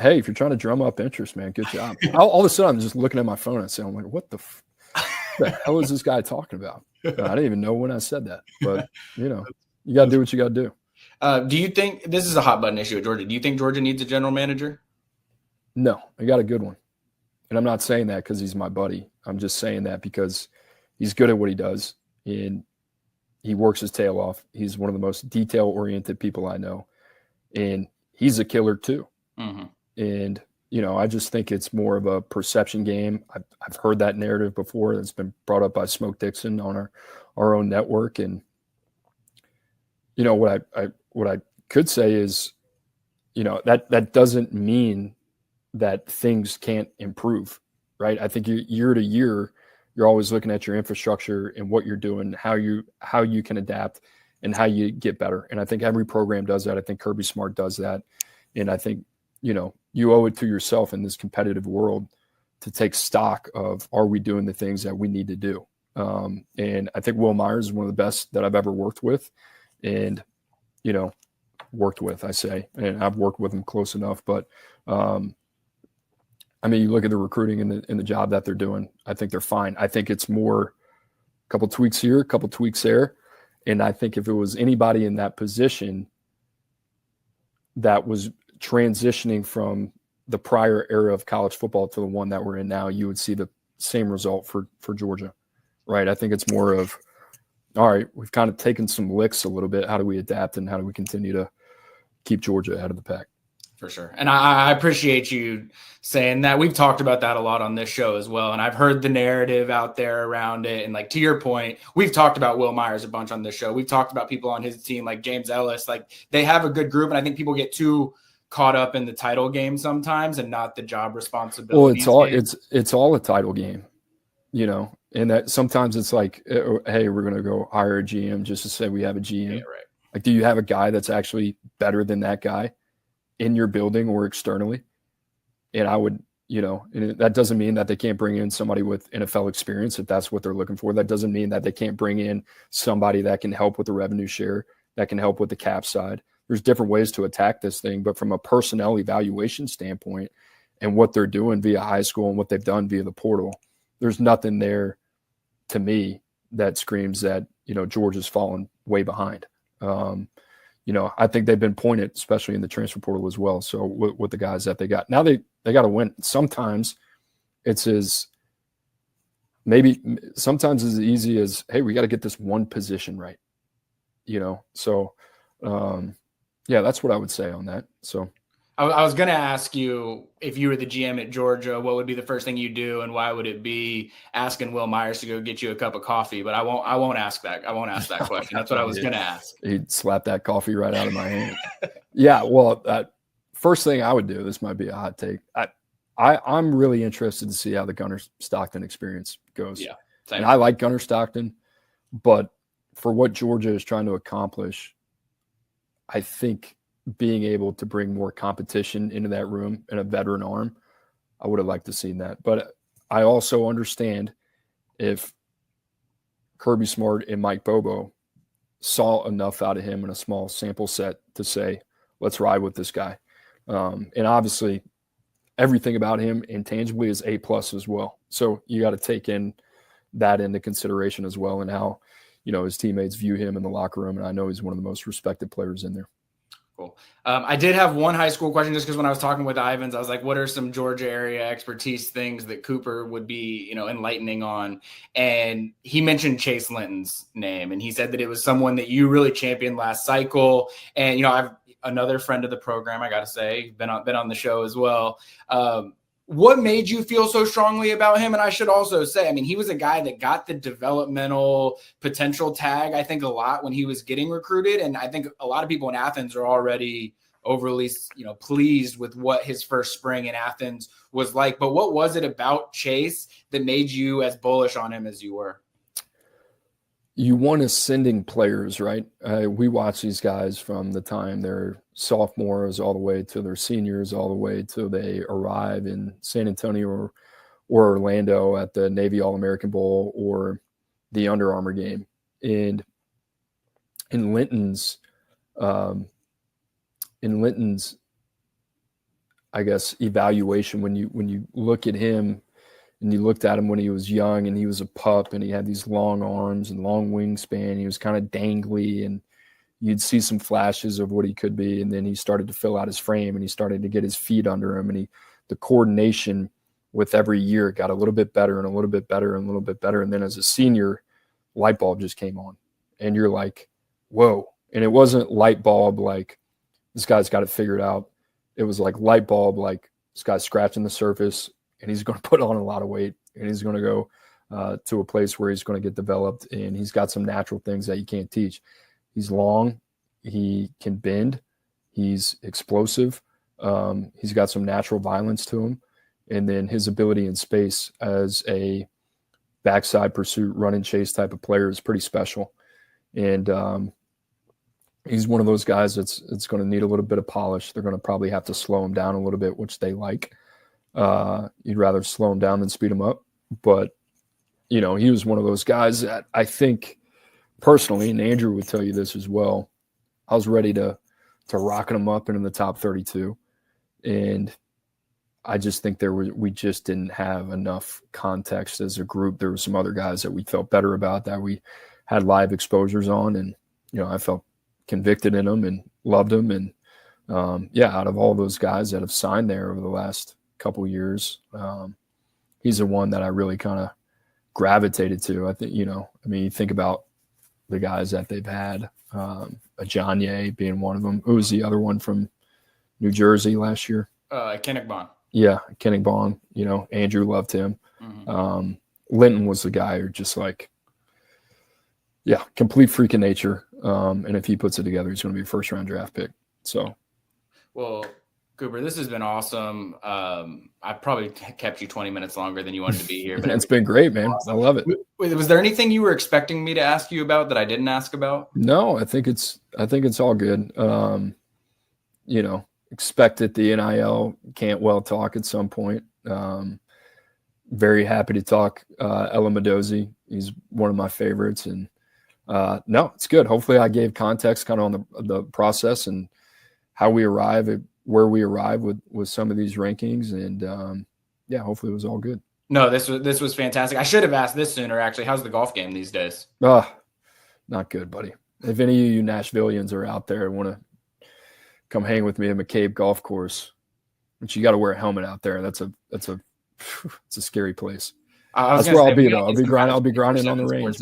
Hey, if you're trying to drum up interest, man, good job. all of a sudden, I'm just looking at my phone and saying, I'm like, what the hell is this guy talking about? I didn't even know when I said that. But, you got to do what you got to do. Do you think this is a hot button issue at Georgia? Do you think Georgia needs a general manager? No, I got a good one. And I'm not saying that because he's my buddy. I'm just saying that because he's good at what he does, and he works his tail off. He's one of the most detail-oriented people I know, and he's a killer too. Mm-hmm. And, I just think it's more of a perception game. I've heard that narrative before. That's been brought up by Smoke Dixon on our own network. And, what I could say is, that doesn't mean that things can't improve, right? I think year to year, you're always looking at your infrastructure and what you're doing, how you can adapt and how you get better. And I think every program does that. I think Kirby Smart does that. And I think, you owe it to yourself in this competitive world to take stock of, are we doing the things that we need to do? And I think Will Myers is one of the best that I've ever worked with. And, I say, and I've worked with him close enough, but, you look at the recruiting and the job that they're doing. I think they're fine. I think it's more a couple tweaks here, a couple tweaks there. And I think if it was anybody in that position that was transitioning from the prior era of college football to the one that we're in now, you would see the same result for Georgia, right? I think it's more of, all right, we've kind of taken some licks a little bit. How do we adapt and how do we continue to keep Georgia ahead of the pack? For sure. And I appreciate you saying that. We've talked about that a lot on this show as well. And I've heard the narrative out there around it. And like, to your point, we've talked about Will Myers a bunch on this show. We've talked about people on his team, like James Ellis, like they have a good group. And I think people get too caught up in the title game sometimes and not the job responsibility. Well, it's all a title game, and that sometimes it's like, hey, we're going to go hire a GM just to say we have a GM. Yeah, right. Like, do you have a guy that's actually better than that guy in your building or externally? And I would, and that doesn't mean that they can't bring in somebody with NFL experience if that's what they're looking for. That doesn't mean that they can't bring in somebody that can help with the revenue share, that can help with the cap side. There's different ways to attack this thing, but from a personnel evaluation standpoint and what they're doing via high school and what they've done via the portal, there's nothing there to me that screams that, Georgia's fallen way behind. I think they've been pointed, especially in the transfer portal as well. So with the guys that they got now, they got to win. Sometimes sometimes as easy as, hey, we got to get this one position right, So, yeah, that's what I would say on that. So I was going to ask you, if you were the GM at Georgia, what would be the first thing you do, and why would it be asking Will Myers to go get you a cup of coffee? But I won't ask that. I won't ask that question. That's what I was going to ask. He'd slap that coffee right out of my hand. Yeah, well, first thing I would do, this might be a hot take. I'm really interested to see how the Gunnar Stockton experience goes. Yeah. And I like Gunnar Stockton, but for what Georgia is trying to accomplish, I think being able to bring more competition into that room and a veteran arm, I would have liked to see that. But I also understand if Kirby Smart and Mike Bobo saw enough out of him in a small sample set to say, let's ride with this guy. And obviously everything about him intangibly is A+ as well. So you got to take that into consideration as well, and how, his teammates view him in the locker room. And I know he's one of the most respected players in there. Cool. I did have one high school question, just because when I was talking with Ivans, I was like, what are some Georgia area expertise things that Cooper would be, enlightening on? And he mentioned Chase Linton's name, and he said that it was someone that you really championed last cycle. And, I've another friend of the program, I got to say, been on the show as well. What made you feel so strongly about him? And I should also say, he was a guy that got the developmental potential tag, I think, a lot when he was getting recruited. And I think a lot of people in Athens are already overly, pleased with what his first spring in Athens was like. But what was it about Chase that made you as bullish on him as you were? You want ascending players, right? We watch these guys from the time they're sophomores all the way to their seniors, all the way till they arrive in San Antonio or Orlando at the Navy All-American Bowl or the Under Armour game. And in Linton's, I guess, evaluation, when you look at him, and you looked at him when he was young and he was a pup and he had these long arms and long wingspan. He was kind of dangly, and you'd see some flashes of what he could be. And then he started to fill out his frame and he started to get his feet under him. And the coordination with every year got a little bit better and a little bit better and a little bit better. And then as a senior, light bulb just came on and you're like, whoa. And it wasn't light bulb like this guy's got it figured out. It was like light bulb, like this guy's scratching the surface, and he's going to put on a lot of weight, and he's going to go to a place where he's going to get developed, and he's got some natural things that you can't teach. He's long. He can bend. He's explosive. He's got some natural violence to him. And then his ability in space as a backside pursuit, run and chase type of player is pretty special. And he's one of those guys that's going to need a little bit of polish. They're going to probably have to slow him down a little bit, which they like. You'd rather slow him down than speed him up. But, he was one of those guys that I think personally, and Andrew would tell you this as well, I was ready to rocket him up into the top 32. And I just think we just didn't have enough context as a group. There were some other guys that we felt better about that we had live exposures on. And, I felt convicted in them and loved them. And, out of all those guys that have signed there over the last couple years, he's the one that I really kind of gravitated to. I think, you think about the guys that they've had, Ajanye being one of them. Who was the other one from New Jersey last year? Kennick Bond. Yeah, Kennick Bond. Andrew loved him. Mm-hmm. Linton was the guy who just complete freak of nature. And if he puts it together, he's going to be a first-round draft pick. So, well, Cooper, this has been awesome. I probably kept you 20 minutes longer than you wanted to be here. But it's been great, man. Awesome. I love it. Was there anything you were expecting me to ask you about that I didn't ask about? No, I think it's all good. Expect that the NIL can't well talk at some point. Very happy to talk Ella Mendoza. He's one of my favorites. And no, it's good. Hopefully I gave context kind of on the process and how we arrive at where we arrive with some of these rankings. And hopefully it was all good. No, this was fantastic. I should have asked this sooner, actually. How's the golf game these days? Not good, buddy. If any of you Nashvillians are out there and want to come hang with me at McCabe Golf Course, but you got to wear a helmet out there. It's a scary place. That's where I'll be, though. I'll be grinding on the range.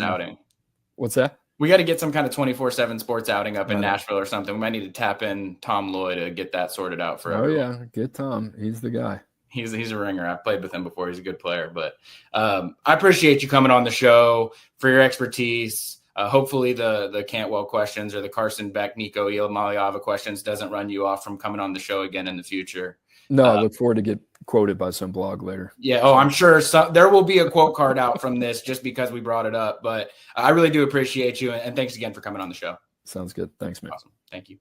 What's that? We got to get some kind of 24/7 sports outing up in Nashville or something. We might need to tap in Tom Loy to get that sorted out for everyone. Oh yeah, get Tom. He's the guy. He's a ringer. I've played with him before. He's a good player. But I appreciate you coming on the show for your expertise. hopefully the Cantwell questions or the Carson Beck, Nico Iamaleava questions doesn't run you off from coming on the show again in the future. No, I look forward to get quoted by some blog later. Yeah. Oh, I'm sure there will be a quote card out from this just because we brought it up. But I really do appreciate you. And thanks again for coming on the show. Sounds good. Thanks, man. Awesome. Thank you.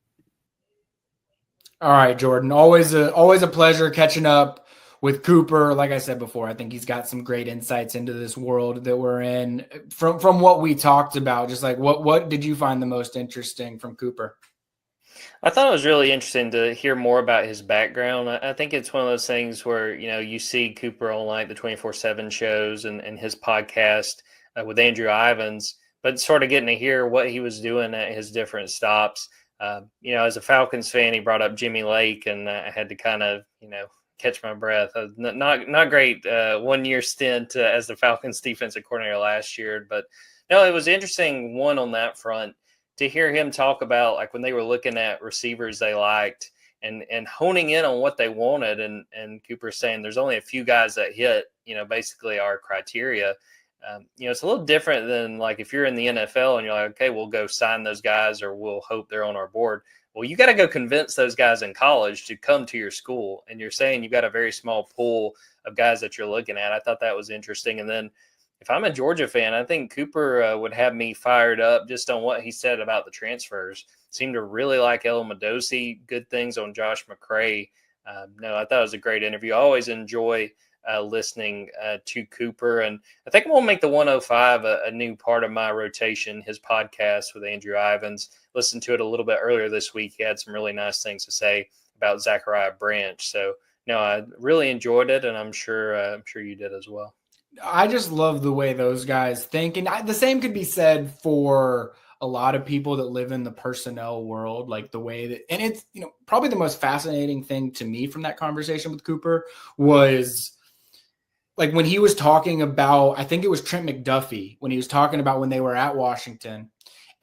All right, Jordan. Always a pleasure catching up with Cooper. Like I said before, I think he's got some great insights into this world that we're in. From what we talked about, just like what did you find the most interesting from Cooper? I thought it was really interesting to hear more about his background. I think it's one of those things where, you see Cooper on like the 24/7 shows and his podcast with Andrew Ivins, but sort of getting to hear what he was doing at his different stops. As a Falcons fan, he brought up Jimmy Lake, and I had to kind of, catch my breath. Not great 1 year stint as the Falcons defensive coordinator last year, but no, it was interesting on that front to hear him talk about like when they were looking at receivers they liked and honing in on what they wanted. And Cooper saying there's only a few guys that hit, basically our criteria. It's a little different than like if you're in the NFL and you're like, okay, we'll go sign those guys or we'll hope they're on our board. Well, you got to go convince those guys in college to come to your school. And you're saying you've got a very small pool of guys that you're looking at. I thought that was interesting. And then if I'm a Georgia fan, I think Cooper would have me fired up just on what he said about the transfers. Seemed to really like El Mendoza, good things on Josh McCray. I thought it was a great interview. I always enjoy listening to Cooper. And I think I'm going to make the 105 a new part of my rotation, his podcast with Andrew Ivins. Listened to it a little bit earlier this week. He had some really nice things to say about Zachariah Branch. So, I really enjoyed it, and I'm sure you did as well. I just love the way those guys think. And the same could be said for a lot of people that live in the personnel world, like the way that, and it's, probably the most fascinating thing to me from that conversation with Cooper was like when he was talking about, I think it was Trent McDuffie, when he was talking about when they were at Washington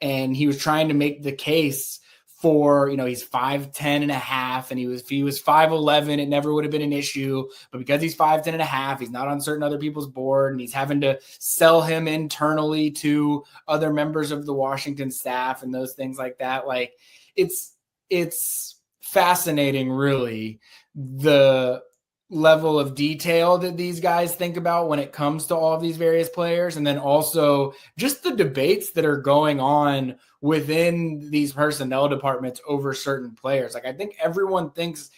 and he was trying to make the case for, he's 5'10" and a half, and if he was 5'11", it never would have been an issue. But because he's 5'10" and a half, he's not on certain other people's board, and he's having to sell him internally to other members of the Washington staff and those things like that. Like it's fascinating, really, the level of detail that these guys think about when it comes to all of these various players. And then also just the debates that are going on within these personnel departments over certain players. Like I think everyone thinks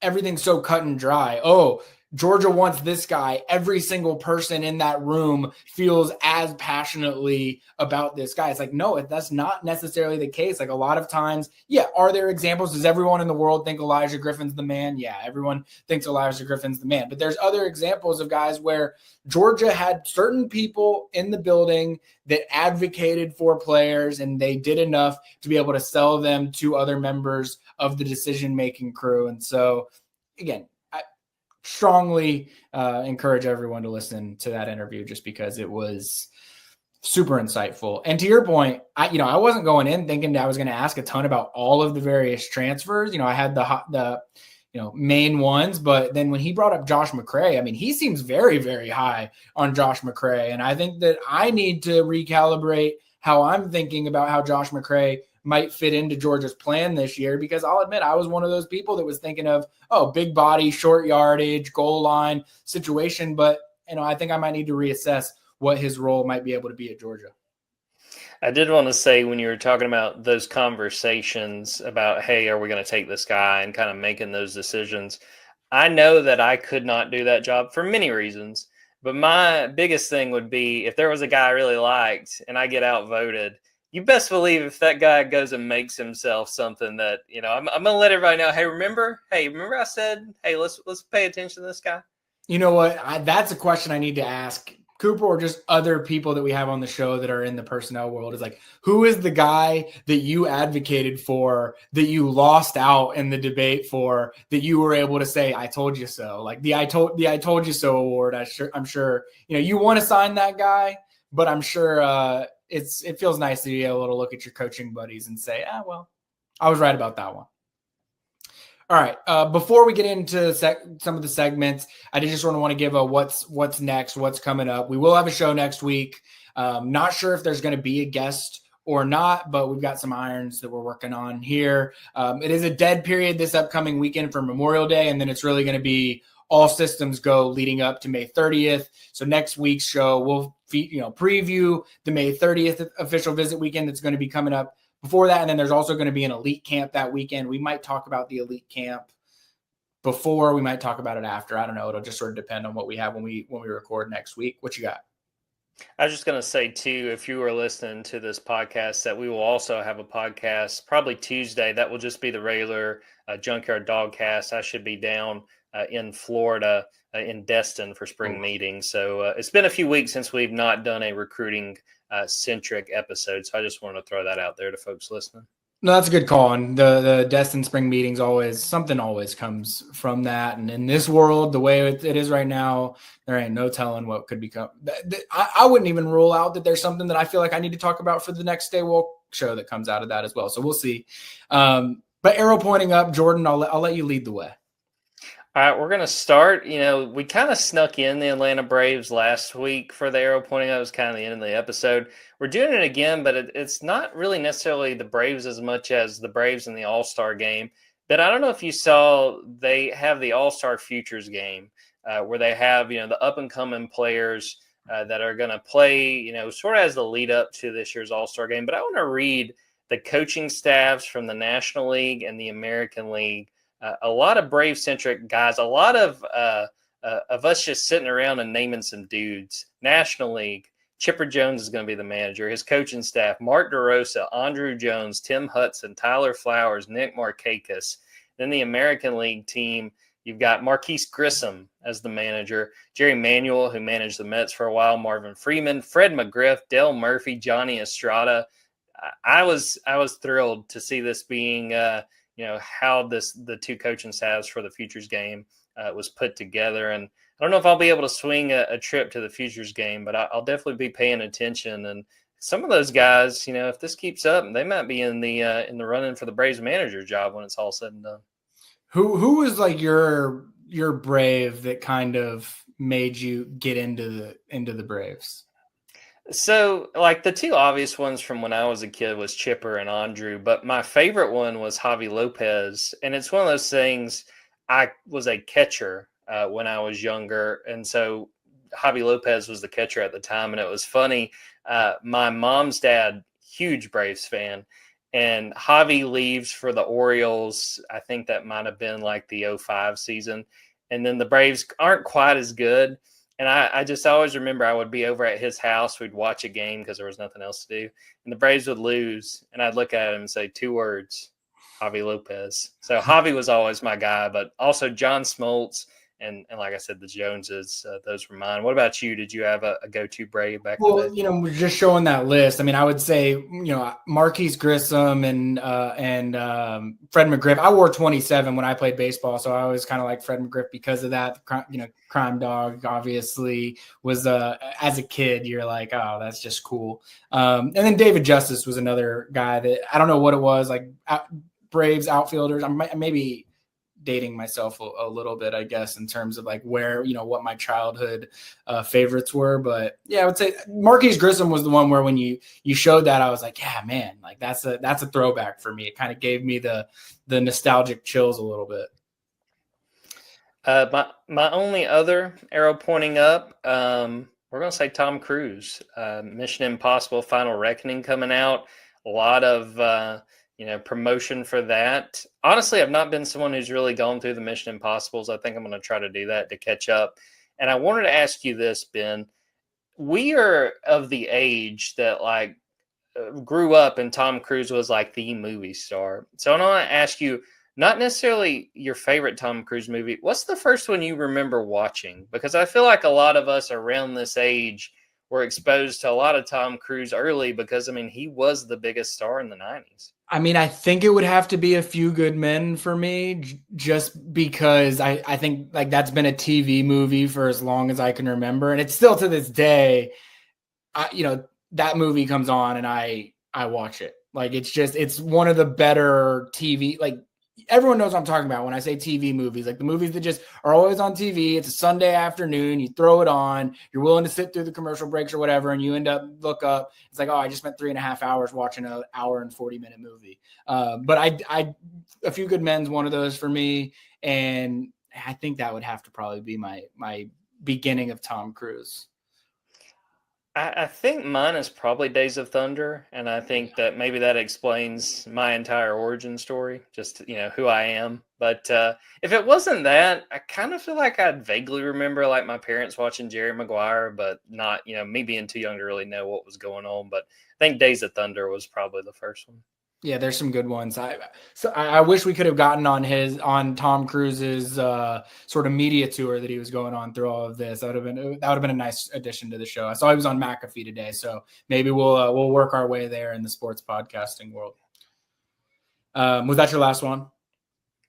everything's so cut and dry. Oh, Georgia wants this guy. Every single person in that room feels as passionately about this guy. It's like, no, that's not necessarily the case. Like a lot of times, are there examples? Does everyone in the world think Elijah Griffin's the man? Yeah, everyone thinks Elijah Griffin's the man. But there's other examples of guys where Georgia had certain people in the building that advocated for players, and they did enough to be able to sell them to other members of the decision-making crew. And so, again, strongly encourage everyone to listen to that interview just because it was super insightful. And to your point, I wasn't going in thinking that I was going to ask a ton about all of the various transfers. I had the main ones, but then when he brought up Josh McCray, I mean, he seems very, very high on Josh McCray. And I think that I need to recalibrate how I'm thinking about how Josh McCray might fit into Georgia's plan this year, because I'll admit I was one of those people that was thinking of, big body, short yardage, goal line situation. But, I think I might need to reassess what his role might be able to be at Georgia. I did want to say when you were talking about those conversations about, hey, are we going to take this guy, and kind of making those decisions, I know that I could not do that job for many reasons. But my biggest thing would be if there was a guy I really liked and I get outvoted, you best believe if that guy goes and makes himself something that, I'm going to let everybody know, hey, remember I said, hey, let's pay attention to this guy? You know what? That's a question I need to ask Cooper or just other people that we have on the show that are in the personnel world. Is like, who is the guy that you advocated for, that you lost out in the debate for, that you were able to say, I told you so? Like the I told you so award. I'm sure, you want to sign that guy, but I'm sure it feels nice to be able to look at your coaching buddies and say, well, I was right about that one. All right. Before we get into some of the segments, I just want to give a what's next, what's coming up. We will have a show next week. Not sure if there's going to be a guest or not, but we've got some irons that we're working on here. It is a dead period this upcoming weekend for Memorial Day, and then it's really going to be all systems go leading up to May 30th. So next week's show, we'll preview the May 30th official visit weekend that's going to be coming up before that. And then there's also going to be an elite camp that weekend. We might talk about the elite camp before, we might talk about it after. I don't know. It'll just sort of depend on what we have when we record next week. What you got? I was just going to say, too, if you were listening to this podcast, that we will also have a podcast probably Tuesday. That will just be the regular Junkyard Dawgcast. I should be down in Florida, in Destin for spring meetings. So it's been a few weeks since we've not done a recruiting centric episode. So I just wanted to throw that out there to folks listening. No, that's a good call. And the Destin spring meetings something always comes from that. And in this world, the way it is right now, there ain't no telling what could become. I wouldn't even rule out that there's something that I feel like I need to talk about for the next Stay Wolk show that comes out of that as well. So we'll see. But arrow pointing up, Jordan, I'll let you lead the way. All right, we're going to start. We kind of snuck in the Atlanta Braves last week for the arrow pointing up. It was kind of the end of the episode. We're doing it again, but it's not really necessarily the Braves as much as the Braves in the All-Star game. But I don't know if you saw, they have the All-Star Futures game where they have, the up-and-coming players that are going to play, sort of as the lead up to this year's All-Star game. But I want to read the coaching staffs from the National League and the American League. A lot of Brave-centric guys, a lot of us just sitting around and naming some dudes. National League, Chipper Jones is going to be the manager. His coaching staff, Mark DeRosa, Andrew Jones, Tim Hudson, Tyler Flowers, Nick Markakis. Then the American League team, you've got Marquise Grissom as the manager, Jerry Manuel, who managed the Mets for a while, Marvin Freeman, Fred McGriff, Dale Murphy, Johnny Estrada. I was thrilled to see this being how the two coaching staffs for the Futures game was put together. And I don't know if I'll be able to swing a trip to the Futures game, but I'll definitely be paying attention. And some of those guys, if this keeps up, they might be in the running for the Braves manager job when it's all said and done. Who was like your Brave that kind of made you get into the Braves? So, like, the two obvious ones from when I was a kid was Chipper and Andrew, but my favorite one was Javi Lopez. And it's one of those things, I was a catcher when I was younger, and so Javi Lopez was the catcher at the time, and it was funny. My mom's dad, huge Braves fan, and Javi leaves for the Orioles. I think that might have been like the 2005 season, and then the Braves aren't quite as good. And I just always remember I would be over at his house. We'd watch a game because there was nothing else to do. And the Braves would lose. And I'd look at him and say 2 words, Javi Lopez. So Javi was always my guy, but also John Smoltz. And like I said, the Joneses, those were mine. What about you? Did you have a go-to Brave back then? Well, we're just showing that list. I mean, I would say, Marquise Grissom and Fred McGriff. I wore 27 when I played baseball, so I always kind of like Fred McGriff because of that. Crime Dog obviously was as a kid, you're like, oh, that's just cool. And then David Justice was another guy that I don't know what it was, like Braves outfielders. I'm maybe dating myself a little bit, I guess, in terms of like where, what my childhood favorites were. But yeah, I would say Marquise Grissom was the one where when you showed that, I was like, yeah, man, like that's a throwback for me. It kind of gave me the nostalgic chills a little bit. My only other arrow pointing up, we're going to say Tom Cruise, Mission Impossible Final Reckoning coming out. A lot of, promotion for that. Honestly, I've not been someone who's really gone through the Mission Impossibles. I think I'm going to try to do that to catch up. And I wanted to ask you this, Ben. We are of the age that grew up and Tom Cruise was like the movie star. So I want to ask you, not necessarily your favorite Tom Cruise movie. What's the first one you remember watching? Because I feel like a lot of us around this age were exposed to a lot of Tom Cruise early because, he was the biggest star in the 90s. I think it would have to be A Few Good Men for me, just because I think like that's been a TV movie for as long as I can remember. And it's still to this day, that movie comes on and I watch it. Like, it's one of the better TV, like everyone knows what I'm talking about when I say TV movies, like the movies that just are always on TV. It's a Sunday afternoon. You throw it on. You're willing to sit through the commercial breaks or whatever, and you end up look up. It's like, oh, I just spent 3.5 hours watching an hour and 40-minute movie. But I A Few Good Men's one of those for me, and I think that would have to probably be my beginning of Tom Cruise. I think mine is probably Days of Thunder, and I think that maybe that explains my entire origin story, just who I am. But if it wasn't that, I kind of feel like I'd vaguely remember like my parents watching Jerry Maguire, but not me being too young to really know what was going on. But I think Days of Thunder was probably the first one. Yeah, there's some good ones. I wish we could have gotten on Tom Cruise's sort of media tour that he was going on through all of this. That would have been a nice addition to the show. I saw he was on McAfee today, so maybe we'll work our way there in the sports podcasting world. Was that your last one?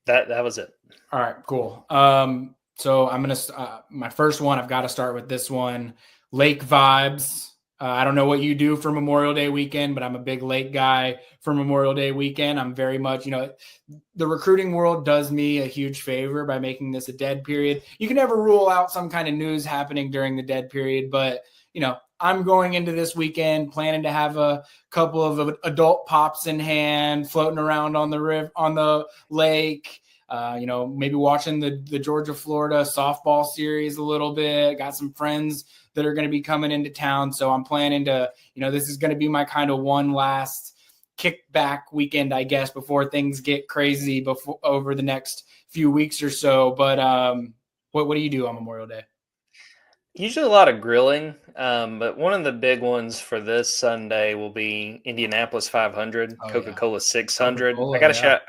That was it. All right, cool. So I'm gonna my first one. I've got to start with this one. Lake vibes. I don't know what you do for Memorial Day weekend, but I'm a big lake guy for Memorial Day weekend. I'm very much, the recruiting world does me a huge favor by making this a dead period. You can never rule out some kind of news happening during the dead period, but, I'm going into this weekend planning to have a couple of adult pops in hand, floating around on the lake. Maybe watching the Georgia-Florida softball series a little bit. Got some friends that are going to be coming into town. So I'm planning to, this is going to be my kind of one last kickback weekend, I guess, before things get crazy over the next few weeks or so. But what do you do on Memorial Day? Usually a lot of grilling, but one of the big ones for this Sunday will be Indianapolis 500, Coca-Cola 600. Coca-Cola,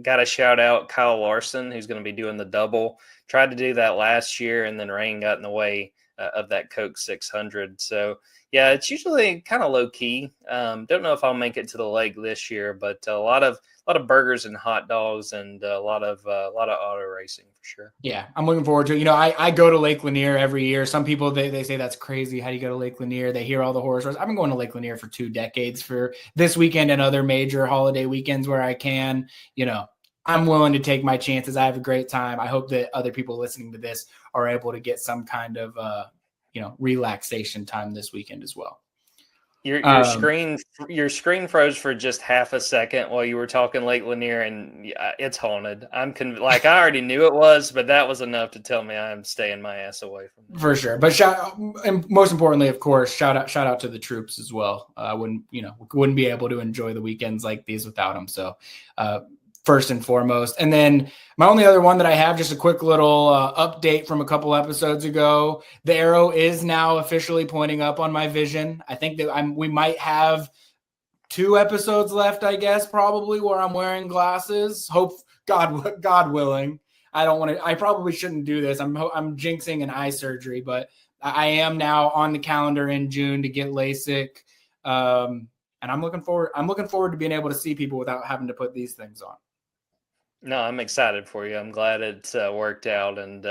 Got to shout out Kyle Larson, who's going to be doing the double. Tried to do that last year, and then rain got in the way of that Coke 600. So, yeah, it's usually kind of low key. Don't know if I'll make it to the lake this year, but a lot of burgers and hot dogs, and a lot of auto racing for sure. Yeah, I'm looking forward to it. I go to Lake Lanier every year. Some people they say that's crazy. How do you go to Lake Lanier? They hear all the horror stories. I've been going to Lake Lanier for 2 decades for this weekend and other major holiday weekends where I can. I'm willing to take my chances. I have a great time. I hope that other people listening to this are able to get some kind of relaxation time this weekend as well. Your screen froze for just half a second while you were talking Lake Lanier, and it's haunted. I already knew it was, but that was enough to tell me I'm staying my ass away from it. For sure. But and most importantly, of course, shout out to the troops as well. Wouldn't be able to enjoy the weekends like these without them. So first and foremost. And then my only other one that I have, just a quick little update from a couple episodes ago. The arrow is now officially pointing up on my vision. I think that we might have 2 episodes left, I guess, probably, where I'm wearing glasses. Hope God willing. I probably shouldn't do this. I'm jinxing an eye surgery, but I am now on the calendar in June to get LASIK. And I'm looking forward to being able to see people without having to put these things on. No, I'm excited for you. I'm glad it's worked out. And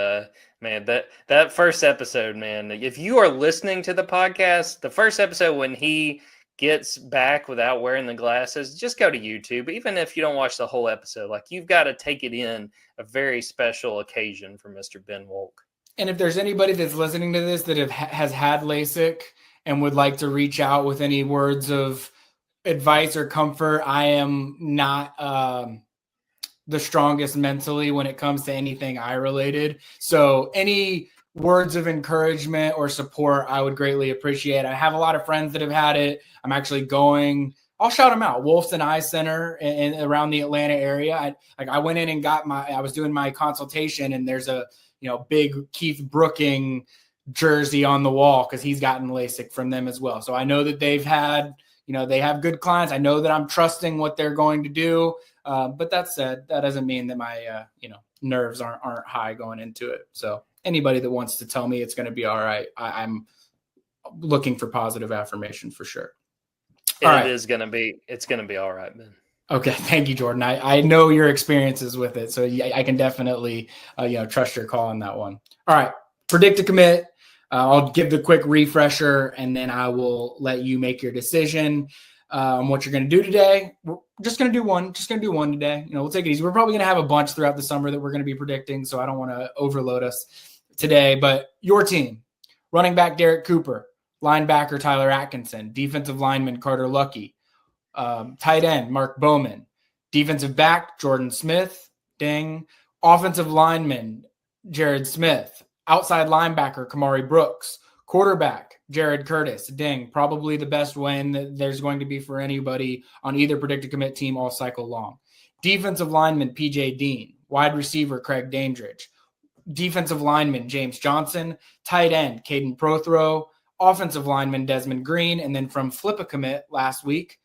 man, that first episode, man, if you are listening to the podcast, the first episode when he gets back without wearing the glasses, just go to YouTube. Even if you don't watch the whole episode, you've got to take it in, a very special occasion for Mr. Ben Wolk. And if there's anybody that's listening to this that has had LASIK and would like to reach out with any words of advice or comfort, I am not the strongest mentally when it comes to anything eye related. So any words of encouragement or support, I would greatly appreciate. I have a lot of friends that have had it. I'm actually I'll shout them out. Wolfson Eye Center and around the Atlanta area. I went in and I was doing my consultation, and there's a, big Keith Brooking jersey on the wall because he's gotten LASIK from them as well. So I know that they have good clients. I know that I'm trusting what they're going to do. But that said, that doesn't mean that my, nerves aren't high going into it. So anybody that wants to tell me it's going to be all right, I'm looking for positive affirmation for sure. It's going to be all right, man. Okay. Thank you, Jordan. I know your experiences with it, so I can definitely, trust your call on that one. All right. Predict to commit. I'll give the quick refresher, and then I will let you make your decision on what you're going to do today. just going to do one. Just going to do one today. We'll take it easy. We're probably going to have a bunch throughout the summer that we're going to be predicting, so I don't want to overload us today. But your team, running back Derek Cooper, linebacker Tyler Atkinson, defensive lineman Carter Lucky, tight end Mark Bowman, defensive back Jordan Smith, ding, offensive lineman Jared Smith, outside linebacker Kamari Brooks, quarterback Jared Curtis, ding, probably the best win that there's going to be for anybody on either predicted commit team all cycle long. Defensive lineman PJ Dean, wide receiver Craig Dandridge, defensive lineman James Johnson, tight end Caden Prothrow, offensive lineman Desmond Green, and then from flip a commit last week,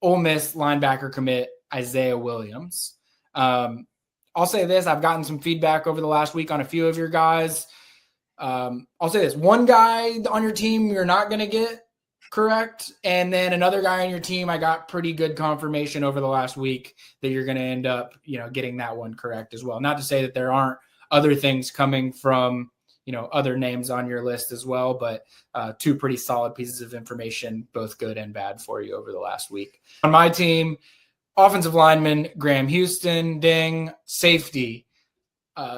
Ole Miss linebacker commit Isaiah Williams. I'll say this, I've gotten some feedback over the last week on a few of your guys. I'll say this, one guy on your team you're not going to get correct, and then another guy on your team I got pretty good confirmation over the last week that you're going to end up getting that one correct as well. Not to say that there aren't other things coming from other names on your list as well, but two pretty solid pieces of information, both good and bad for you over the last week. On my team, offensive lineman Graham Houston, ding, safety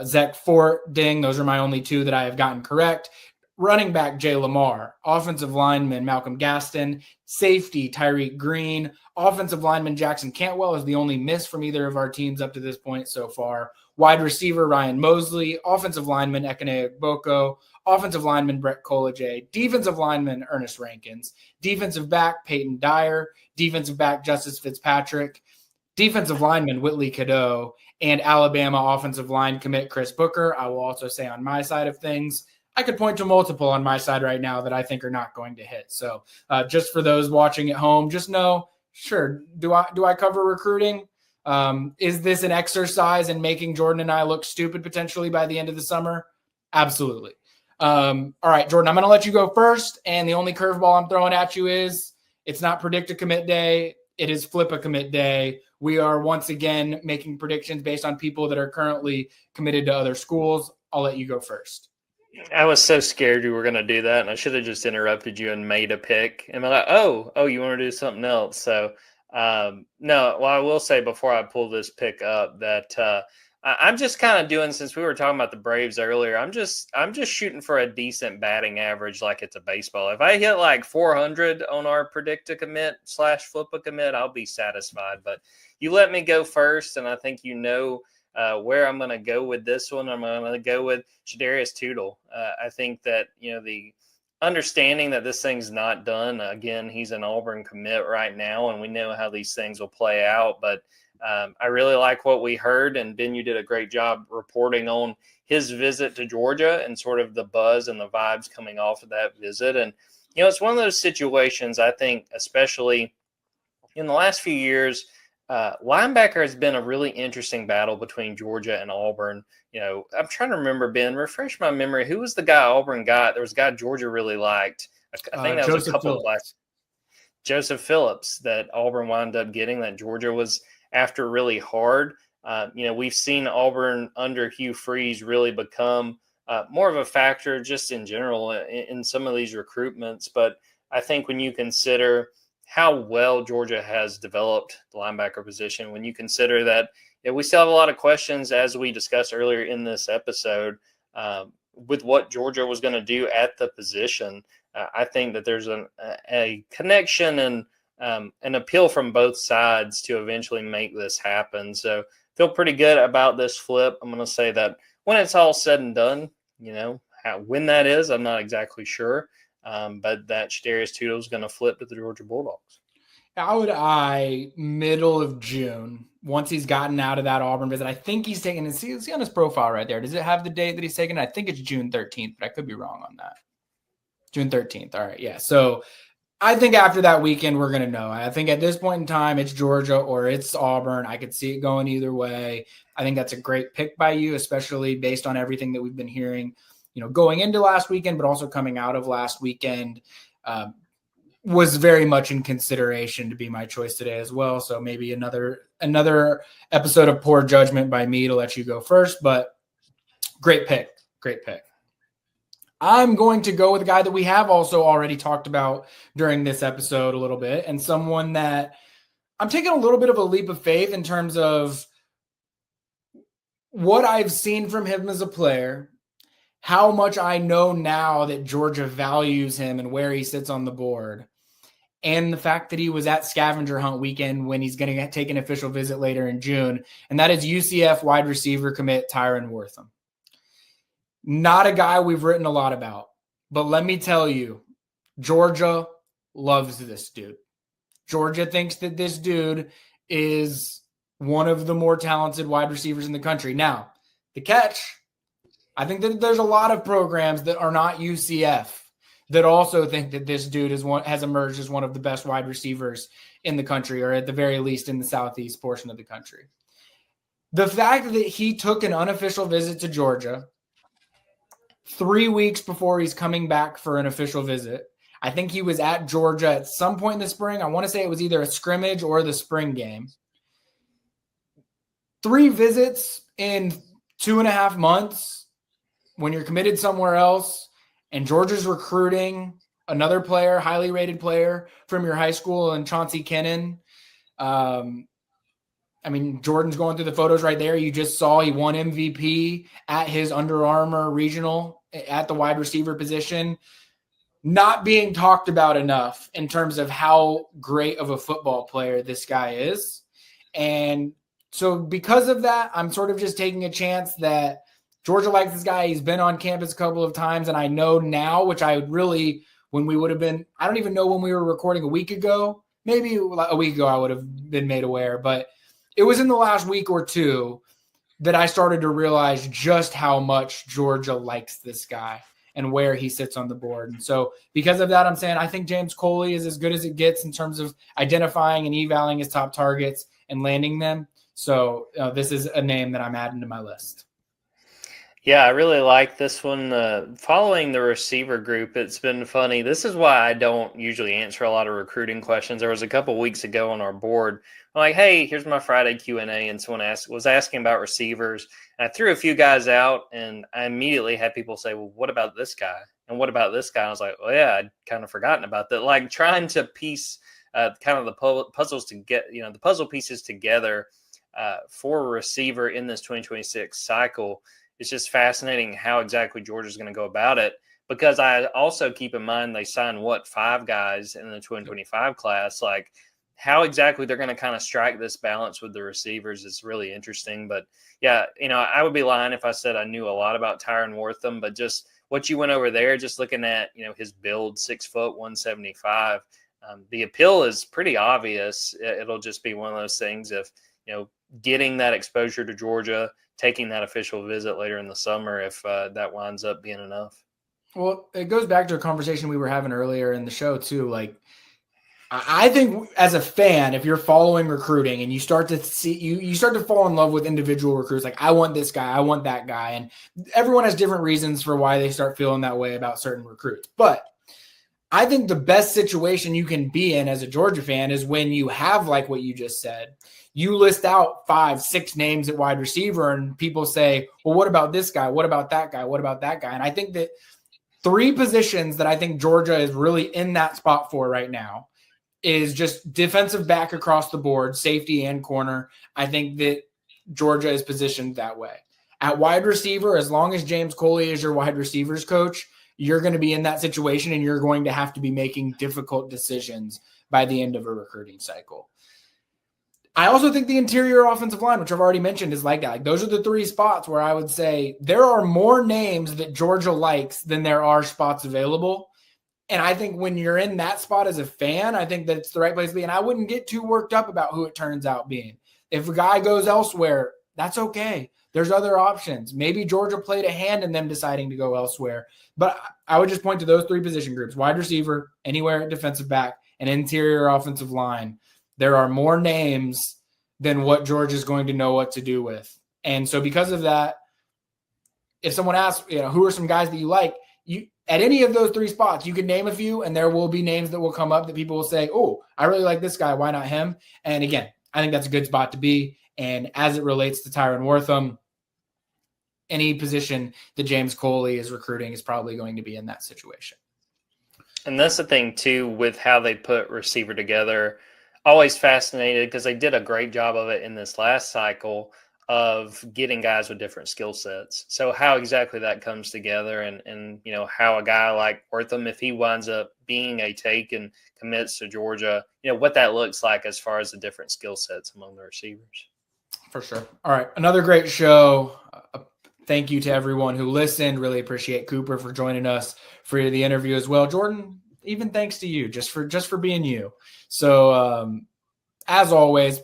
Zach Fort, ding. Those are my only two that I have gotten correct. Running back Jay Lamar, offensive lineman Malcolm Gaston, safety Tyreek Green, offensive lineman Jackson Cantwell is the only miss from either of our teams up to this point so far. Wide receiver Ryan Mosley, offensive lineman Ekene Boko, offensive lineman Brett Collegier, defensive lineman Ernest Rankins, defensive back Peyton Dyer, defensive back Justice Fitzpatrick, defensive lineman Whitley Cadeau, and Alabama offensive line commit Chris Booker. I will also say on my side of things, I could point to multiple on my side right now that I think are not going to hit. So just for those watching at home, just know, sure, do I cover recruiting? Is this an exercise in making Jordan and I look stupid potentially by the end of the summer? Absolutely. All right, Jordan, I'm going to let you go first. And the only curveball I'm throwing at you is it's not predict a commit day. It is flip a commit day. We are once again making predictions based on people that are currently committed to other schools. I'll let you go first. I was so scared you were going to do that, and I should have just interrupted you and made a pick. And I'm like, oh, you want to do something else? So, no. Well, I will say before I pull this pick up that I'm just kind of doing, since we were talking about the Braves earlier, I'm just shooting for a decent batting average, like it's a baseball. If I hit like 400 on our predict a commit / flip a commit, I'll be satisfied. But you let me go first, and I think where I'm going to go with this one. I'm going to go with Shadarius Tootle. I think that, the understanding that this thing's not done, again, he's an Auburn commit right now, and we know how these things will play out. But I really like what we heard, and Ben, you did a great job reporting on his visit to Georgia and sort of the buzz and the vibes coming off of that visit. And, it's one of those situations, I think, especially in the last few years, linebacker has been a really interesting battle between Georgia and Auburn. I'm trying to remember, Ben, refresh my memory. Who was the guy Auburn got? There was a guy Georgia really liked. I think that was a couple of last. Joseph Phillips that Auburn wound up getting, that Georgia was after really hard. We've seen Auburn under Hugh Freeze really become more of a factor just in general in some of these recruitments. But I think when you consider how well Georgia has developed the linebacker position, when you consider that we still have a lot of questions, as we discussed earlier in this episode, with what Georgia was going to do at the position, I think that there's a connection and an appeal from both sides to eventually make this happen. So feel pretty good about this flip. I'm going to say that when it's all said and done, when that is, I'm not exactly sure. But that Shadarius Tootle is going to flip to the Georgia Bulldogs. How would I, middle of June, once he's gotten out of that Auburn visit, I think he's taking – see on his profile right there. Does it have the date that he's taking? I think it's June 13th, but I could be wrong on that. June 13th. All right, yeah. So I think after that weekend, we're going to know. I think at this point in time, it's Georgia or it's Auburn. I could see it going either way. I think that's a great pick by you, especially based on everything that we've been hearing, going into last weekend, but also coming out of last weekend. Was very much in consideration to be my choice today as well. So maybe another episode of poor judgment by me to let you go first, but great pick. I'm going to go with a guy that we have also already talked about during this episode a little bit, and someone that I'm taking a little bit of a leap of faith in terms of what I've seen from him as a player, how much I know now that Georgia values him and where he sits on the board, and the fact that he was at Scavenger Hunt weekend when he's going to take an official visit later in June, and that is UCF wide receiver commit Tyron Wortham. Not a guy we've written a lot about, but let me tell you, Georgia loves this dude. Georgia thinks that this dude is one of the more talented wide receivers in the country. Now, the catch, I think that there's a lot of programs that are not UCF that also think that this dude has emerged as one of the best wide receivers in the country, or at the very least in the southeast portion of the country. The fact that he took an unofficial visit to Georgia 3 weeks before he's coming back for an official visit. I think he was at Georgia at some point in the spring. I want to say it was either a scrimmage or the spring game. 3 visits in 2.5 months when you're committed somewhere else and Georgia's recruiting another player, highly rated player from your high school, and Chauncey Kennan. Jordan's going through the photos right there. You just saw he won MVP at his Under Armour regional at the wide receiver position. Not being talked about enough in terms of how great of a football player this guy is. And so because of that, I'm sort of just taking a chance that Georgia likes this guy. He's been on campus a couple of times, and I know now, which I would really, when we would have been, I don't even know when we were recording a week ago, maybe a week ago I would have been made aware, but it was in the last week or two that I started to realize just how much Georgia likes this guy and where he sits on the board. And so because of that, I'm saying I think James Coley is as good as it gets in terms of identifying and evaluating his top targets and landing them. So this is a name that I'm adding to my list. Yeah, I really like this one. Following the receiver group, it's been funny. This is why I don't usually answer a lot of recruiting questions. There was a couple weeks ago on our board, I'm like, hey, here's my Friday Q&A, and someone was asking about receivers. And I threw a few guys out, and I immediately had people say, well, what about this guy? And what about this guy? I was like, well, yeah, I'd kind of forgotten about that. Like trying to piece kind of the puzzles to get, the puzzle pieces together for a receiver in this 2026 cycle. It's just fascinating how exactly Georgia's going to go about it, because I also keep in mind they signed 5 guys in the 2025 class. Like how exactly they're going to kind of strike this balance with the receivers is really interesting. But yeah, I would be lying if I said I knew a lot about Tyron Wortham, but just what you went over there, just looking at, his build, 6 foot, 175, the appeal is pretty obvious. It'll just be one of those things if, getting that exposure to Georgia, taking that official visit later in the summer, if that winds up being enough. Well, it goes back to a conversation we were having earlier in the show too. Like, I think as a fan, if you're following recruiting and you start to see, you start to fall in love with individual recruits. Like, I want this guy, I want that guy. And everyone has different reasons for why they start feeling that way about certain recruits. But I think the best situation you can be in as a Georgia fan is when you have, like what you just said, you list out 5, 6 names at wide receiver and people say, well, what about this guy? What about that guy? What about that guy? And I think that 3 positions that I think Georgia is really in that spot for right now is just defensive back across the board, safety and corner. I think that Georgia is positioned that way. At wide receiver, as long as James Coley is your wide receivers coach, you're going to be in that situation and you're going to have to be making difficult decisions by the end of a recruiting cycle. I also think the interior offensive line, which I've already mentioned, is like that. Like, those are the 3 spots where I would say there are more names that Georgia likes than there are spots available. And I think when you're in that spot as a fan, I think that it's the right place to be. And I wouldn't get too worked up about who it turns out being. If a guy goes elsewhere, that's okay. There's other options. Maybe Georgia played a hand in them deciding to go elsewhere. But I would just point to those 3 position groups: wide receiver, anywhere at defensive back, and interior offensive line. There are more names than what Georgia is going to know what to do with. And so because of that, if someone asks, who are some guys that you like, at any of those 3 spots, you can name a few, and there will be names that will come up that people will say, oh, I really like this guy. Why not him? And again, I think that's a good spot to be. And as it relates to Tyron Wortham, any position that James Coley is recruiting is probably going to be in that situation. And that's the thing, too, with how they put receiver together. always fascinated because they did a great job of it in this last cycle of getting guys with different skill sets. So how exactly that comes together and how a guy like Wortham, if he winds up being a take and commits to Georgia, what that looks like as far as the different skill sets among the receivers. For sure. All right. Another great show. Thank you to everyone who listened. Really appreciate Cooper for joining us for the interview as well. Jordan, even thanks to you just for being you. So as always,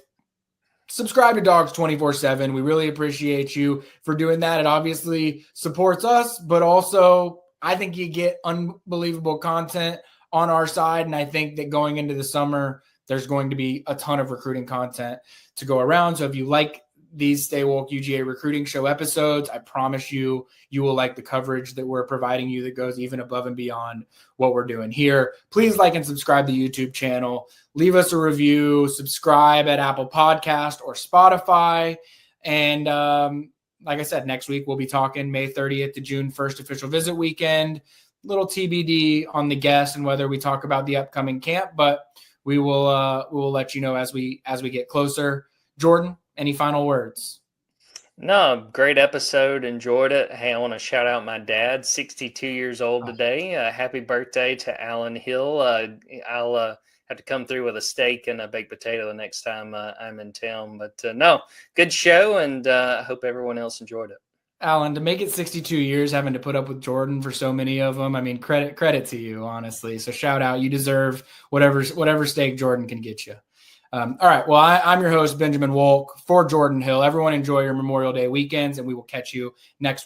subscribe to Dogs 24/7. We really appreciate you for doing that. It obviously supports us, but also I think you get unbelievable content on our side. And I think that going into the summer, there's going to be a ton of recruiting content to go around. So if you like these Stay Wolk UGA recruiting show episodes, I promise you will like the coverage that we're providing you that goes even above and beyond what we're doing here. Please like and subscribe to the YouTube channel. Leave us a review, subscribe at Apple Podcast or Spotify. And like I said, next week we'll be talking May 30th to June 1st official visit weekend. Little TBD on the guest and whether we talk about the upcoming camp, but we will let you know as we get closer. Jordan, any final words? No, great episode. Enjoyed it. Hey, I want to shout out my dad, 62 years old today. Happy birthday to Alan Hill. I'll have to come through with a steak and a baked potato the next time I'm in town. But no, good show, and I hope everyone else enjoyed it. Alan, to make it 62 years, having to put up with Jordan for so many of them, I mean, credit to you, honestly. So shout out. You deserve whatever steak Jordan can get you. All right. Well, I'm your host, Benjamin Wolk, for Jordan Hill. Everyone enjoy your Memorial Day weekends, and we will catch you next week.